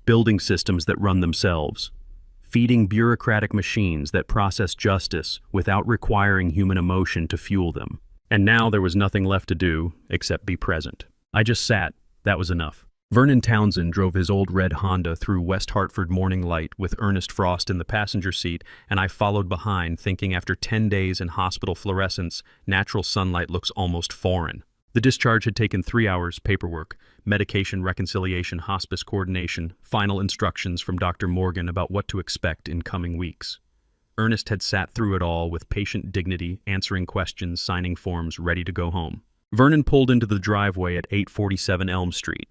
building systems that run themselves, feeding bureaucratic machines that process justice without requiring human emotion to fuel them. And now there was nothing left to do except be present. I just sat. That was enough. Vernon Townsend drove his old red Honda through West Hartford morning light with Ernest Frost in the passenger seat, and I followed behind, thinking after 10 days in hospital fluorescence, natural sunlight looks almost foreign. The discharge had taken 3 hours, paperwork, medication reconciliation, hospice coordination, final instructions from Dr. Morgan about what to expect in coming weeks. Ernest had sat through it all with patient dignity, answering questions, signing forms, ready to go home. Vernon pulled into the driveway at 847 Elm Street.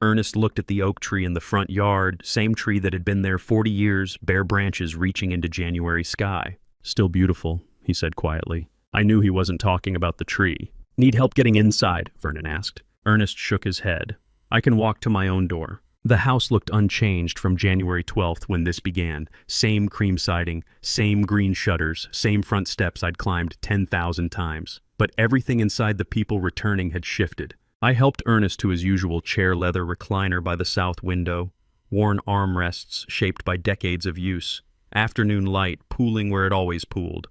Ernest looked at the oak tree in the front yard, same tree that had been there 40 years, bare branches reaching into January sky. "Still beautiful," he said quietly. I knew he wasn't talking about the tree. "Need help getting inside?" Vernon asked. Ernest shook his head. "I can walk to my own door." The house looked unchanged from January 12th when this began. Same cream siding, same green shutters, same front steps I'd climbed 10,000 times. But everything inside the people returning had shifted. I helped Ernest to his usual chair leather recliner by the south window, worn armrests shaped by decades of use, afternoon light pooling where it always pooled.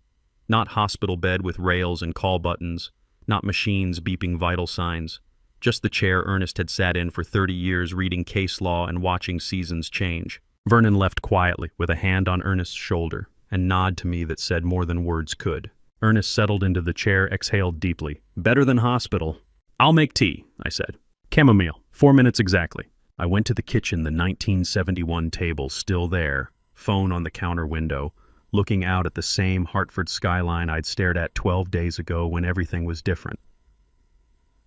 Not hospital bed with rails and call buttons, not machines beeping vital signs, just the chair Ernest had sat in for 30 years reading case law and watching seasons change. Vernon left quietly with a hand on Ernest's shoulder, a nod to me that said more than words could. Ernest settled into the chair, exhaled deeply. "Better than hospital." "I'll make tea," I said. "Chamomile, 4 minutes exactly." I went to the kitchen, the 1971 table still there, phone on the counter window, looking out at the same Hartford skyline I'd stared at 12 days ago when everything was different.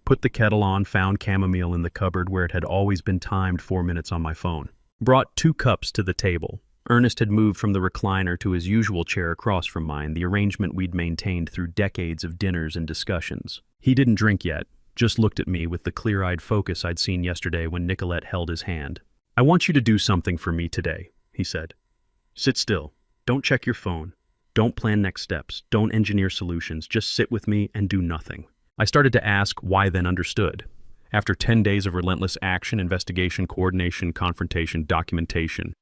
Put the kettle on, found chamomile in the cupboard where it had always been timed 4 minutes on my phone. Brought 2 cups to the table. Ernest had moved from the recliner to his usual chair across from mine, the arrangement we'd maintained through decades of dinners and discussions. He didn't drink yet, just looked at me with the clear-eyed focus I'd seen yesterday when Nicolette held his hand. "I want you to do something for me today," he said. "Sit still. Don't check your phone. Don't plan next steps. Don't engineer solutions. Just sit with me and do nothing." I started to ask why, then understood. After 10 days of relentless action, investigation, coordination, confrontation, documentation,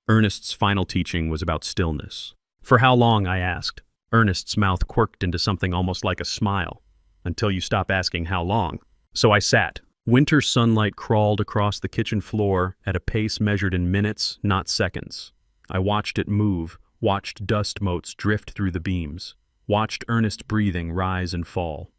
Ernest's final teaching was about stillness. "For how long?" I asked. Ernest's mouth quirked into something almost like a smile. "Until you stop asking how long." So I sat. Winter sunlight crawled across the kitchen floor at a pace measured in minutes, not seconds. I watched it move, watched dust motes drift through the beams, watched Ernest's breathing rise and fall.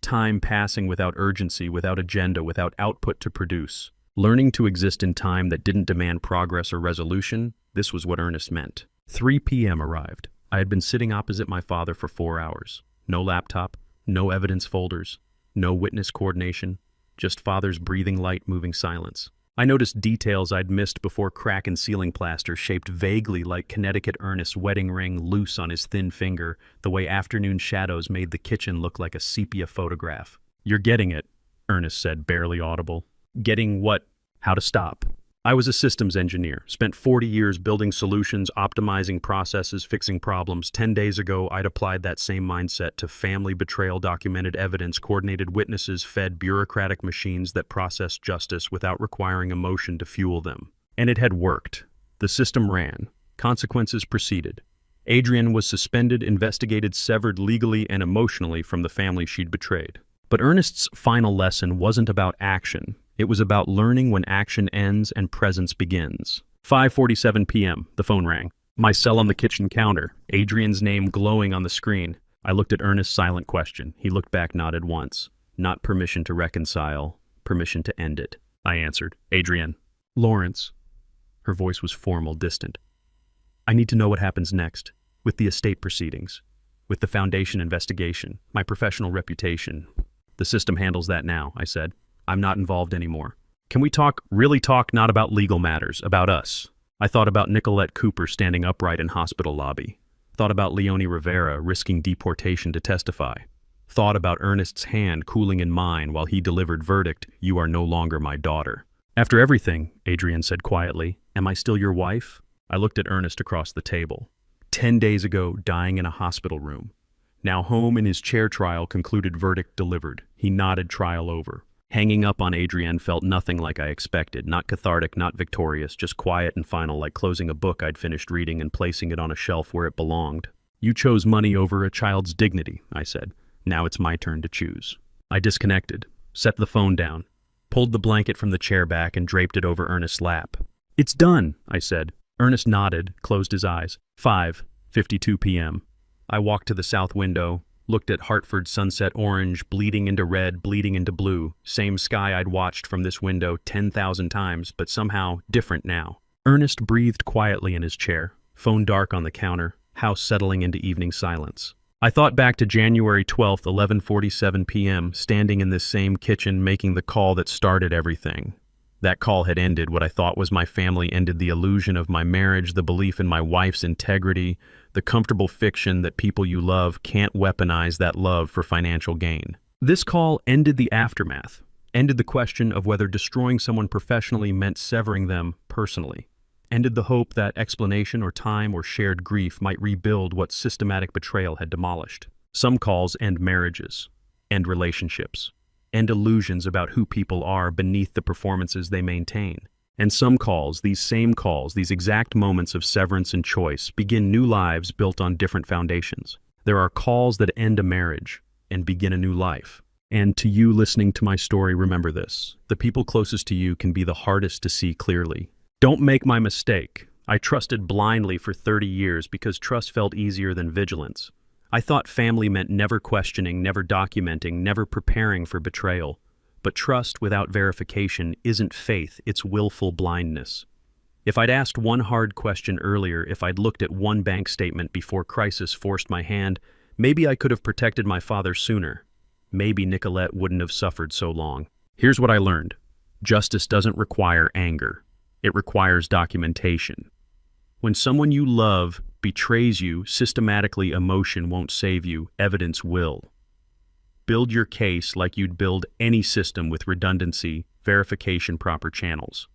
Time passing without urgency, without agenda, without output to produce. Learning to exist in time that didn't demand progress or resolution, this was what Ernest meant. 3 p.m. arrived. I had been sitting opposite my father for 4 hours. No laptop, no evidence folders, no witness coordination, just father's breathing light moving silence. I noticed details I'd missed before: crack in ceiling plaster shaped vaguely like Connecticut Ernest's wedding ring loose on his thin finger, the way afternoon shadows made the kitchen look like a sepia photograph. "You're getting it," Ernest said, barely audible. "Getting what?" "How to stop." I was a systems engineer, spent 40 years building solutions, optimizing processes, fixing problems. 10 days ago, I'd applied that same mindset to family betrayal, documented evidence, coordinated witnesses, fed bureaucratic machines that processed justice without requiring emotion to fuel them. And it had worked. The system ran. Consequences proceeded. Adrienne was suspended, investigated, severed legally and emotionally from the family she'd betrayed. But Ernest's final lesson wasn't about action. It was about learning when action ends and presence begins. 5:47 p.m., the phone rang. My cell on the kitchen counter, Adrienne's name glowing on the screen. I looked at Ernest's silent question. He looked back, nodded once. "Not permission to reconcile, permission to end it," I answered. "Adrienne." "Lawrence." Her voice was formal, distant. "I need to know what happens next, with the estate proceedings, with the foundation investigation, my professional reputation." "The system handles that now," I said. "I'm not involved anymore. Can we really talk, not about legal matters, about us?" I thought about Nicolette Cooper standing upright in hospital lobby. Thought about Leonie Rivera risking deportation to testify. Thought about Ernest's hand cooling in mine while he delivered verdict, "You are no longer my daughter." "After everything," Adrienne said quietly, "am I still your wife?" I looked at Ernest across the table. 10 days ago, dying in a hospital room. Now home in his chair, trial concluded, verdict delivered. He nodded, trial over. Hanging up on Adrienne felt nothing like I expected, not cathartic, not victorious, just quiet and final, like closing a book I'd finished reading and placing it on a shelf where it belonged. "You chose money over a child's dignity," I said. "Now it's my turn to choose." I disconnected, set the phone down, pulled the blanket from the chair back and draped it over Ernest's lap. "It's done," I said. Ernest nodded, closed his eyes. 5:52 p.m. I walked to the south window, looked at Hartford sunset orange, bleeding into red, bleeding into blue. Same sky I'd watched from this window 10,000 times, but somehow different now. Ernest breathed quietly in his chair, phone dark on the counter, house settling into evening silence. I thought back to January 12th, 11:47 p.m., standing in this same kitchen making the call that started everything. That call had ended what I thought was my family, ended the illusion of my marriage, the belief in my wife's integrity, the comfortable fiction that people you love can't weaponize that love for financial gain. This call ended the aftermath, ended the question of whether destroying someone professionally meant severing them personally, ended the hope that explanation or time or shared grief might rebuild what systematic betrayal had demolished. Some calls end marriages, end relationships, end illusions about who people are beneath the performances they maintain. And some calls, these same calls, these exact moments of severance and choice, begin new lives built on different foundations. There are calls that end a marriage and begin a new life. And to you listening to my story, remember this: the people closest to you can be the hardest to see clearly. Don't make my mistake. I trusted blindly for 30 years because trust felt easier than vigilance. I thought family meant never questioning, never documenting, never preparing for betrayal. But trust without verification isn't faith, it's willful blindness. If I'd asked one hard question earlier, if I'd looked at one bank statement before crisis forced my hand, maybe I could have protected my father sooner. Maybe Nicolette wouldn't have suffered so long. Here's what I learned. Justice doesn't require anger. It requires documentation. When someone you love betrays you, systematically emotion won't save you, evidence will. Build your case like you'd build any system with redundancy, verification, proper channels.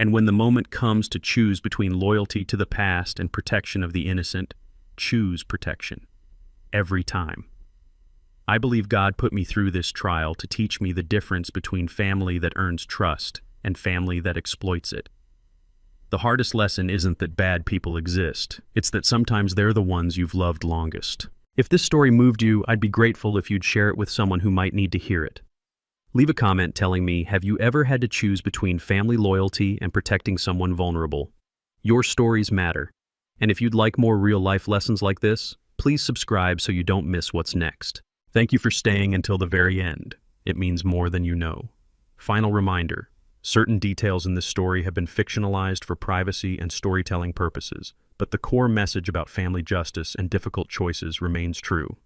And when the moment comes to choose between loyalty to the past and protection of the innocent, choose protection. Every time. I believe God put me through this trial to teach me the difference between family that earns trust and family that exploits it. The hardest lesson isn't that bad people exist, it's that sometimes they're the ones you've loved longest. If this story moved you, I'd be grateful if you'd share it with someone who might need to hear it. Leave a comment telling me, have you ever had to choose between family loyalty and protecting someone vulnerable? Your stories matter. And if you'd like more real-life lessons like this, please subscribe so you don't miss what's next. Thank you for staying until the very end. It means more than you know. Final reminder, Certain details in this story have been fictionalized for privacy and storytelling purposes, but the core message about family justice and difficult choices remains true.